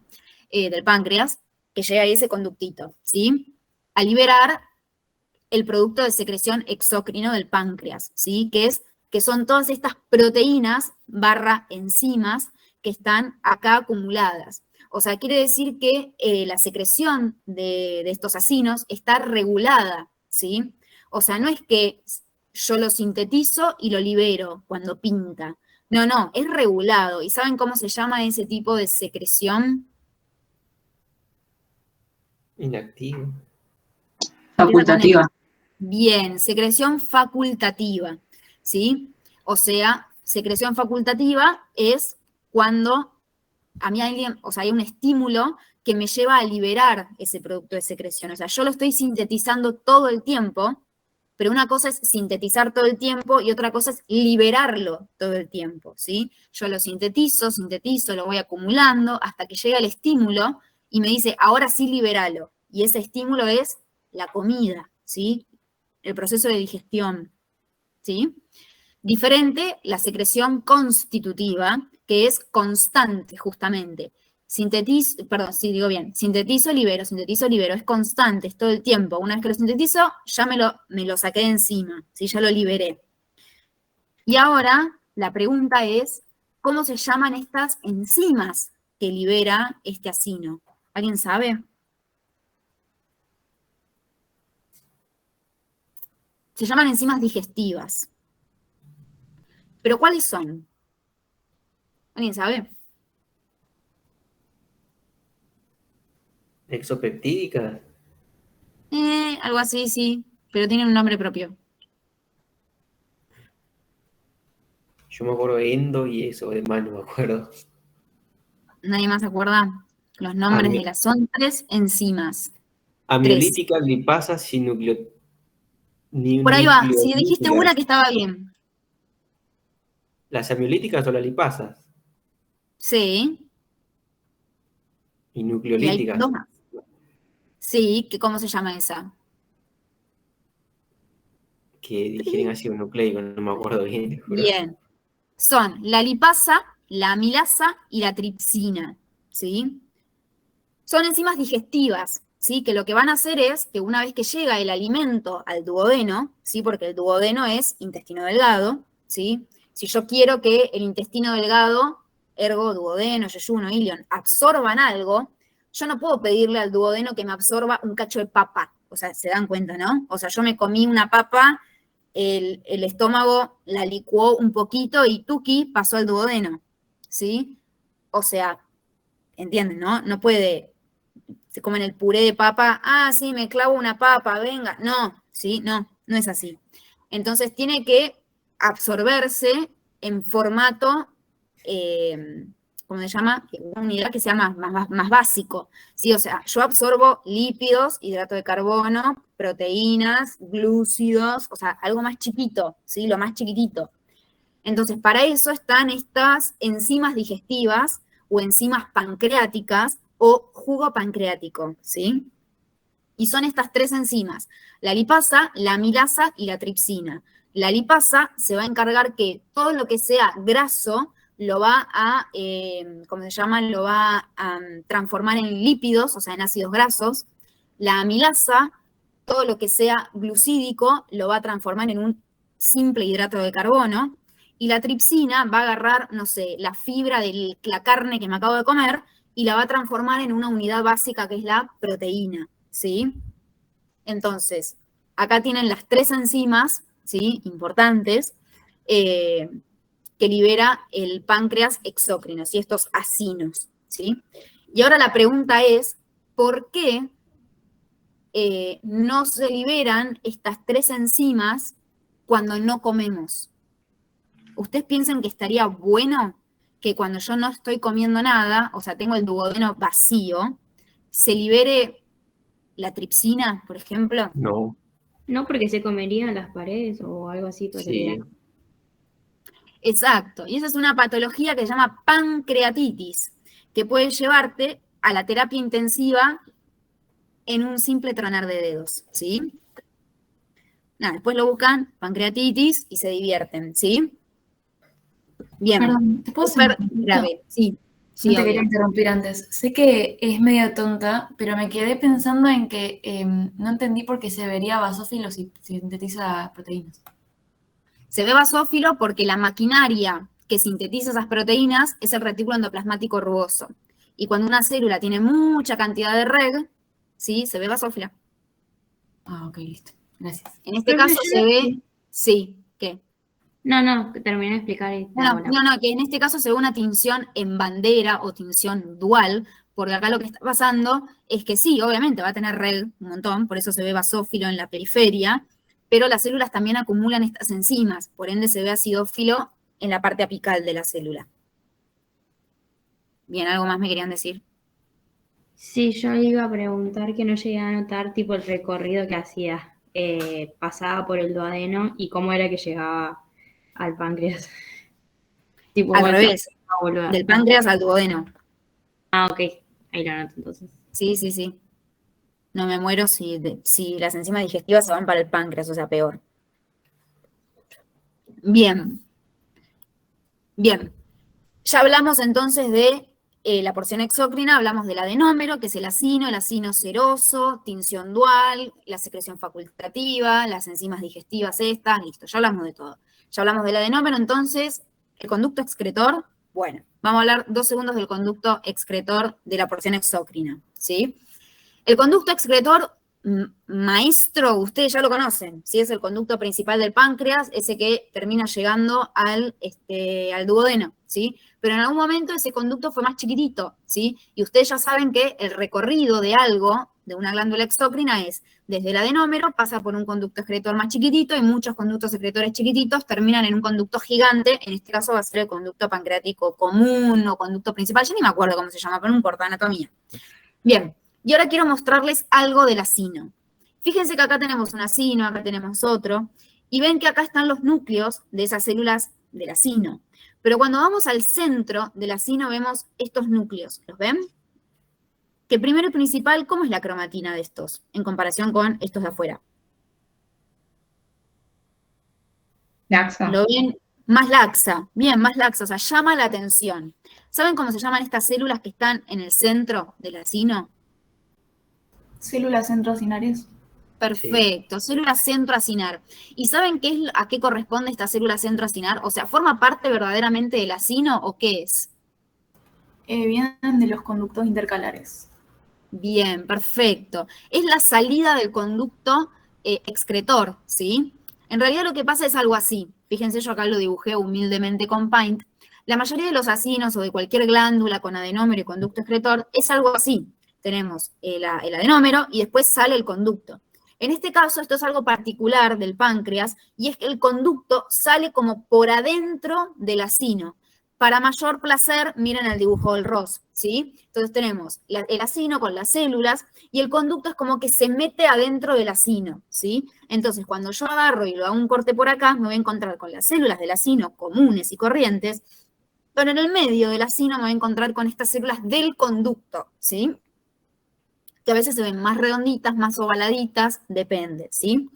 del páncreas, que llega ahí ese conductito, ¿sí? A liberar el producto de secreción exócrino del páncreas, ¿sí? Que son todas estas proteínas / enzimas que están acá acumuladas. O sea, quiere decir que la secreción de estos acinos está regulada, ¿sí? O sea, no es que yo lo sintetizo y lo libero cuando pinta. No, es regulado. ¿Y saben cómo se llama ese tipo de secreción? Inactivo. Facultativa. Bien, secreción facultativa, ¿sí? O sea, secreción facultativa es cuando a mí hay un estímulo que me lleva a liberar ese producto de secreción. O sea, yo lo estoy sintetizando todo el tiempo, pero una cosa es sintetizar todo el tiempo y otra cosa es liberarlo todo el tiempo, ¿sí? Yo lo sintetizo, lo voy acumulando hasta que llega el estímulo y me dice, ahora sí liberalo. Y ese estímulo es la comida, ¿sí? El proceso de digestión, ¿sí? Diferente la secreción constitutiva, que es constante, justamente. Sintetizo, libero, es constante, es todo el tiempo. Una vez que lo sintetizo, ya me lo saqué de encima, ¿sí? Ya lo liberé. Y ahora la pregunta es, ¿cómo se llaman estas enzimas que libera este acino? ¿Alguien sabe? Se llaman enzimas digestivas. ¿Pero cuáles son? ¿Alguien sabe? Exopeptídica. Algo así, sí, pero tienen un nombre propio. Yo me acuerdo de endo y eso, demás no me acuerdo. ¿Nadie más se acuerda? Los nombres de las... Son 3 enzimas. Amiolíticas, lipasas y Por ahí va, si dijiste una que estaba bien. ¿Las amiolíticas o las lipasas? Sí. Y Y hay nucleolíticas. 2 más. Sí, ¿cómo se llama esa? Que digieren ácido nucleico, no me acuerdo bien. te juro. Bien. Son la lipasa, la amilasa y la tripsina, ¿sí? Son enzimas digestivas, ¿sí? Que lo que van a hacer es que una vez que llega el alimento al duodeno, ¿sí? Porque el duodeno es intestino delgado, ¿sí? Si yo quiero que el intestino delgado, ergo, duodeno, yeyuno, ilion, absorban algo, yo no puedo pedirle al duodeno que me absorba un cacho de papa. O sea, se dan cuenta, ¿no? O sea, yo me comí una papa, el estómago la licuó un poquito y tuki pasó al duodeno, ¿sí? O sea, ¿entienden, no? No puede, se comen el puré de papa, sí, me clavo una papa, venga. No, ¿sí? No es así. Entonces tiene que absorberse en formato, ¿cómo se llama? Una unidad que sea más básico, ¿sí? O sea, yo absorbo lípidos, hidrato de carbono, proteínas, glúcidos, o sea, algo más chiquito, ¿sí? Lo más chiquitito. Entonces, para eso están estas enzimas digestivas o enzimas pancreáticas o jugo pancreático, ¿sí? Y son estas 3 enzimas, la lipasa, la amilasa y la tripsina. La lipasa se va a encargar que todo lo que sea graso lo va a, ¿cómo se llama? Lo va a transformar en lípidos, o sea, en ácidos grasos. La amilasa, todo lo que sea glucídico, lo va a transformar en un simple hidrato de carbono. Y la tripsina va a agarrar, no sé, la fibra de la carne que me acabo de comer y la va a transformar en una unidad básica que es la proteína, ¿sí? Entonces, acá tienen las 3 enzimas, ¿sí? Importantes, que libera el páncreas exócrino, ¿sí? Estos acinos, ¿sí? Y ahora la pregunta es, ¿por qué no se liberan estas 3 enzimas cuando no comemos? ¿Ustedes piensan que estaría bueno que cuando yo no estoy comiendo nada, o sea, tengo el duodeno vacío, se libere la tripsina, por ejemplo? No, No porque se comerían las paredes o algo así. Porque sí. Exacto, y esa es una patología que se llama pancreatitis, que puede llevarte a la terapia intensiva en un simple tronar de dedos, ¿sí? Nada, después lo buscan, pancreatitis, y se divierten, ¿sí? Bien, Perdón, ¿te puedo hacer súper una pregunta? grave, sí. Sí, No te obvio. quería interrumpir antes. Sé que es medio tonta, pero me quedé pensando en que no entendí por qué se vería basófilo si sintetiza proteínas. Se ve basófilo porque la maquinaria que sintetiza esas proteínas es el retículo endoplasmático rugoso. Y cuando una célula tiene mucha cantidad de reg, ¿sí? Se ve basófila. Ah, ok, listo. Gracias. En este Profe, caso yo se no- ve, sí, ¿qué? No, terminé de explicar y te hago la- No, que en este caso se ve una tinción en bandera o tinción dual, porque acá lo que está pasando es que sí, obviamente va a tener reg un montón, por eso se ve basófilo en la periferia, pero las células también acumulan estas enzimas, por ende se ve acidófilo en la parte apical de la célula. Bien, ¿algo más me querían decir? Sí, yo iba a preguntar que no llegué a notar tipo el recorrido que hacía. Pasaba por el duodeno y cómo era que llegaba al páncreas. Tipo, Al igual revés, boluda. del páncreas al duodeno. Ah, ok. Ahí lo anoto entonces. Sí. No me muero si las enzimas digestivas se van para el páncreas, o sea, peor. Bien. Ya hablamos entonces de la porción exócrina, hablamos del adenómero, que es el acino seroso, tinción dual, la secreción facultativa, las enzimas digestivas estas, listo, ya hablamos de todo. Ya hablamos del adenómero, entonces, el conducto excretor, bueno, vamos a hablar 2 segundos del conducto excretor de la porción exócrina, ¿sí? El conducto excretor maestro, ustedes ya lo conocen, ¿sí? Es el conducto principal del páncreas, ese que termina llegando al duodeno, ¿sí? Pero en algún momento ese conducto fue más chiquitito, ¿sí? Y ustedes ya saben que el recorrido de algo, de una glándula exócrina, es desde el adenómero, pasa por un conducto excretor más chiquitito, y muchos conductos excretores chiquititos terminan en un conducto gigante, en este caso va a ser el conducto pancreático común o conducto principal, yo ni me acuerdo cómo se llama, pero no importa, anatomía. Bien. Y ahora quiero mostrarles algo del acino. Fíjense que acá tenemos un acino, acá tenemos otro, y ven que acá están los núcleos de esas células del acino. Pero cuando vamos al centro del acino vemos estos núcleos, ¿los ven? Que primero y principal, ¿cómo es la cromatina de estos en comparación con estos de afuera? Laxa. ¿Lo ven? Más laxa, bien, más laxa, o sea, llama la atención. ¿Saben cómo se llaman estas células que están en el centro del acino? Células centrocinarias. Perfecto, célula centroacinar. ¿Y saben a qué corresponde esta célula centroacinar? O sea, ¿forma parte verdaderamente del acino o qué es? Vienen de los conductos intercalares. Bien, perfecto. Es la salida del conducto excretor, ¿sí? En realidad lo que pasa es algo así. Fíjense, yo acá lo dibujé humildemente con Paint. La mayoría de los acinos o de cualquier glándula con adenómero y conducto excretor es algo así. Tenemos el adenómero y después sale el conducto. En este caso, esto es algo particular del páncreas, y es que el conducto sale como por adentro del acino. Para mayor placer, miren el dibujo del ROS, ¿sí? Entonces tenemos el acino con las células, y el conducto es como que se mete adentro del acino, ¿sí? Entonces, cuando yo agarro y lo hago un corte por acá, me voy a encontrar con las células del acino comunes y corrientes, pero en el medio del acino me voy a encontrar con estas células del conducto, ¿sí? Que a veces se ven más redonditas, más ovaladitas, depende, ¿sí?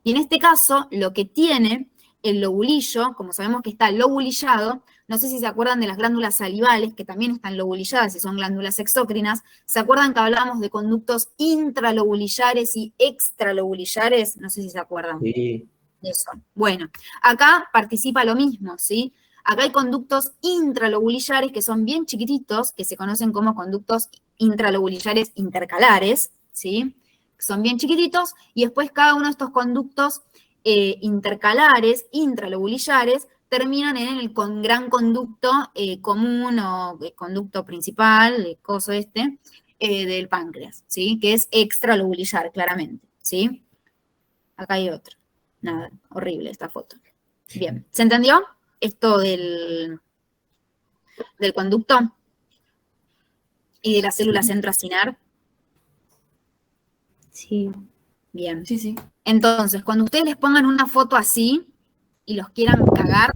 Y en este caso, lo que tiene el lobulillo, como sabemos que está lobulillado, no sé si se acuerdan de las glándulas salivales, que también están lobulilladas y son glándulas exócrinas. ¿Se acuerdan que hablábamos de conductos intralobulillares y extralobulillares? No sé si se acuerdan. Sí. De eso. Bueno, acá participa lo mismo, ¿sí? Acá hay conductos intralobulillares que son bien chiquititos, que se conocen como conductos intralobulillares intercalares, ¿sí? Son bien chiquititos, y después cada uno de estos conductos intercalares, intralobulillares, terminan en el gran conducto común o conducto principal, el coso del páncreas, ¿sí? Que es extralobulillar, claramente, ¿sí? Acá hay otro. Nada, horrible esta foto. Bien, ¿se entendió? Esto del conducto y de la célula centroacinar. Sí. Bien. Sí, sí. Entonces, cuando ustedes les pongan una foto así y los quieran cagar,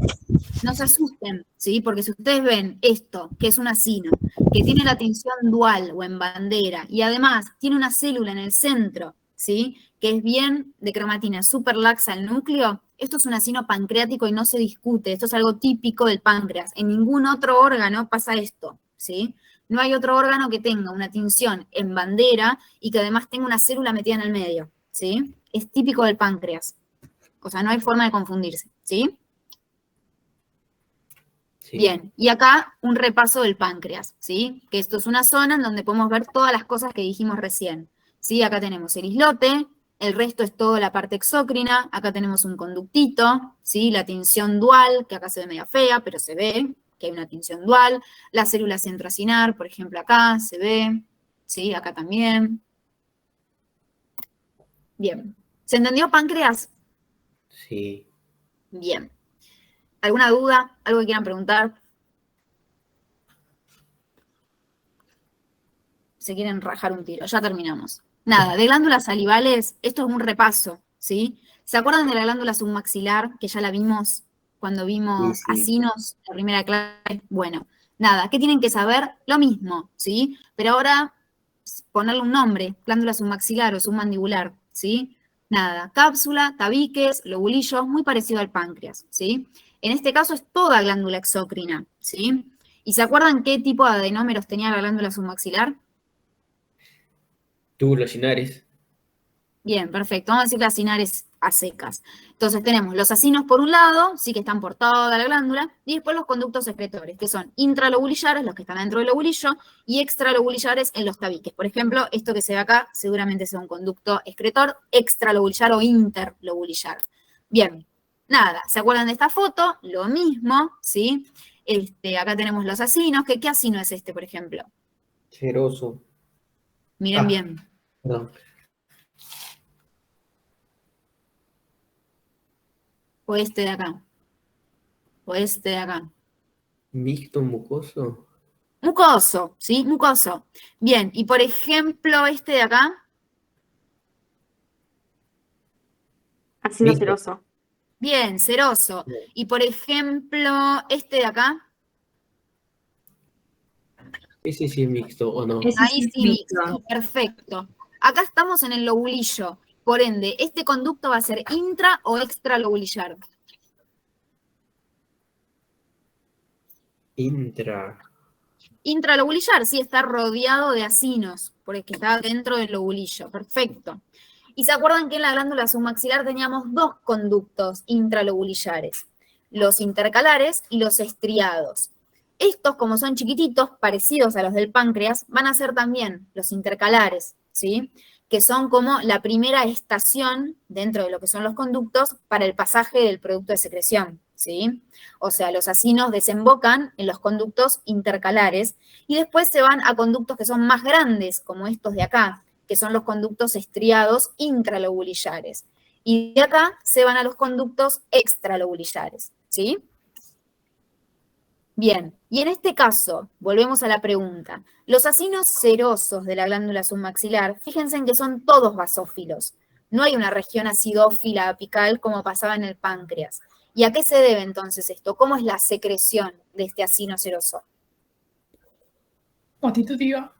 no se asusten, ¿sí? Porque si ustedes ven esto, que es un acino, que tiene la tinción dual o en bandera, y además tiene una célula en el centro, ¿sí? Que es bien de cromatina, súper laxa al núcleo, esto es un acino pancreático y no se discute, esto es algo típico del páncreas. En ningún otro órgano pasa esto, ¿sí? No hay otro órgano que tenga una tinción en bandera y que además tenga una célula metida en el medio, ¿sí? Es típico del páncreas. O sea, no hay forma de confundirse, ¿sí? Sí. Bien, y acá un repaso del páncreas, ¿sí? Que esto es una zona en donde podemos ver todas las cosas que dijimos recién, ¿sí? Acá tenemos el islote, el resto es toda la parte exócrina, acá tenemos un conductito, ¿sí? La tinción dual, que acá se ve media fea, pero se ve que hay una tinción dual, la célula centroacinar, por ejemplo, acá se ve, ¿sí? Acá también. Bien, ¿se entendió páncreas? Sí. Bien. ¿Alguna duda? ¿Algo que quieran preguntar? Se quieren rajar un tiro, ya terminamos. Nada, de glándulas salivales, esto es un repaso, ¿sí? ¿Se acuerdan de la glándula submaxilar, que ya la vimos cuando vimos Sí. acinos, la primera clase? Bueno, nada, ¿qué tienen que saber? Lo mismo, ¿sí? Pero ahora ponerle un nombre, glándula submaxilar o submandibular, ¿sí? Nada, cápsula, tabiques, lobulillos, muy parecido al páncreas, ¿sí? En este caso es toda glándula exócrina, ¿sí? ¿Y se acuerdan qué tipo de adenómeros tenía la glándula submaxilar? Túbulos linares. Bien, perfecto. Vamos a decir las acinares a secas. Entonces tenemos los acinos por un lado, sí que están por toda la glándula, y después los conductos secretores, que son intralobulillares, los que están dentro del lobulillo, y extralobulillares en los tabiques. Por ejemplo, esto que se ve acá seguramente sea un conducto excretor extralobulillar o interlobulillar. Bien, nada, ¿se acuerdan de esta foto? Lo mismo, ¿sí? Acá tenemos los acinos. ¿Qué acino es este, por ejemplo? Seroso. Miren bien. Perdón. O este de acá. O este de acá. Mixto mucoso. Mucoso, ¿sí? Mucoso. Bien, y por ejemplo, este de acá. Acino Mixto. seroso. Bien, seroso. Y por ejemplo, este de acá. Ese sí es mixto, ¿o no? Ese Ahí sí es sí, mixto. mixto. Perfecto. Acá estamos en el lobulillo. Por ende, este conducto va a ser intra o extralobulillar. Intra. Intralobulillar, sí, está rodeado de acinos, porque está dentro del lobulillo. Perfecto. Y se acuerdan que en la glándula submaxilar teníamos dos conductos intralobulillares, los intercalares y los estriados. Estos, como son chiquititos, parecidos a los del páncreas, van a ser también los intercalares, ¿sí? Que son como la primera estación dentro de lo que son los conductos para el pasaje del producto de secreción, ¿sí? O sea, los acinos desembocan en los conductos intercalares y después se van a conductos que son más grandes, como estos de acá, que son los conductos estriados intralobulillares. Y de acá se van a los conductos extralobulillares, ¿sí? Bien, y en este caso, volvemos a la pregunta, los acinos serosos de la glándula submaxilar, fíjense en que son todos basófilos. No hay una región acidófila apical como pasaba en el páncreas. ¿Y a qué se debe entonces esto? ¿Cómo es la secreción de este acino seroso? Constitutiva.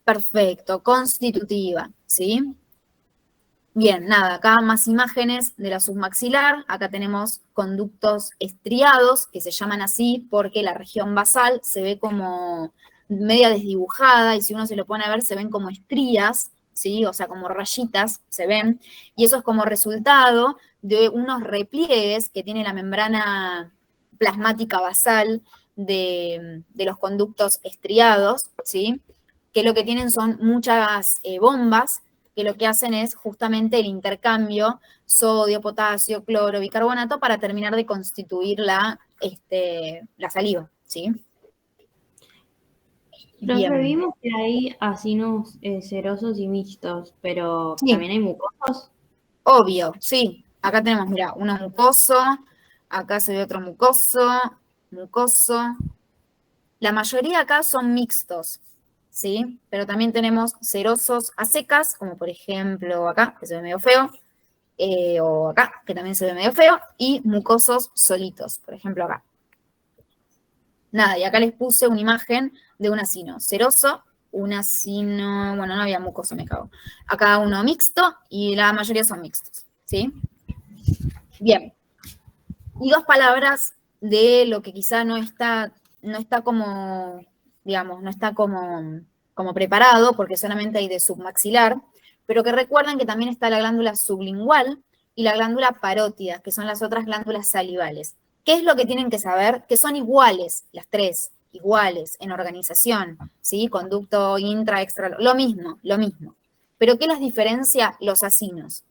Perfecto, constitutiva, ¿sí? Bien, nada, acá más imágenes de la submaxilar. Acá tenemos conductos estriados, que se llaman así porque la región basal se ve como media desdibujada y si uno se lo pone a ver se ven como estrías, ¿sí? O sea, como rayitas se ven. Y eso es como resultado de unos repliegues que tiene la membrana plasmática basal de los conductos estriados, ¿sí? Que lo que tienen son muchas bombas que lo que hacen es justamente el intercambio sodio, potasio, cloro, bicarbonato para terminar de constituir la saliva, ¿sí? Profe, Bien. vimos que hay acinos serosos y mixtos, pero Sí. también hay mucosos. Obvio, sí. Acá tenemos, mira, uno mucoso, acá se ve otro mucoso, mucoso. La mayoría acá son mixtos, ¿sí? Pero también tenemos serosos a secas, como por ejemplo acá, que se ve medio feo, o acá, que también se ve medio feo, y mucosos solitos, por ejemplo acá. Nada, y acá les puse una imagen de un acino seroso, un acino, bueno, no había mucoso, me cago. Acá uno mixto, y la mayoría son mixtos, ¿sí? Bien. Y 2 palabras de lo que quizá no está como, digamos, no está como preparado, porque solamente hay de submaxilar, pero que recuerden que también está la glándula sublingual y la glándula parótida, que son las otras glándulas salivales. ¿Qué es lo que tienen que saber? Que son iguales, las 3, iguales en organización, ¿sí? Conducto intra, extra, lo mismo. Pero ¿qué las diferencia? Los acinos.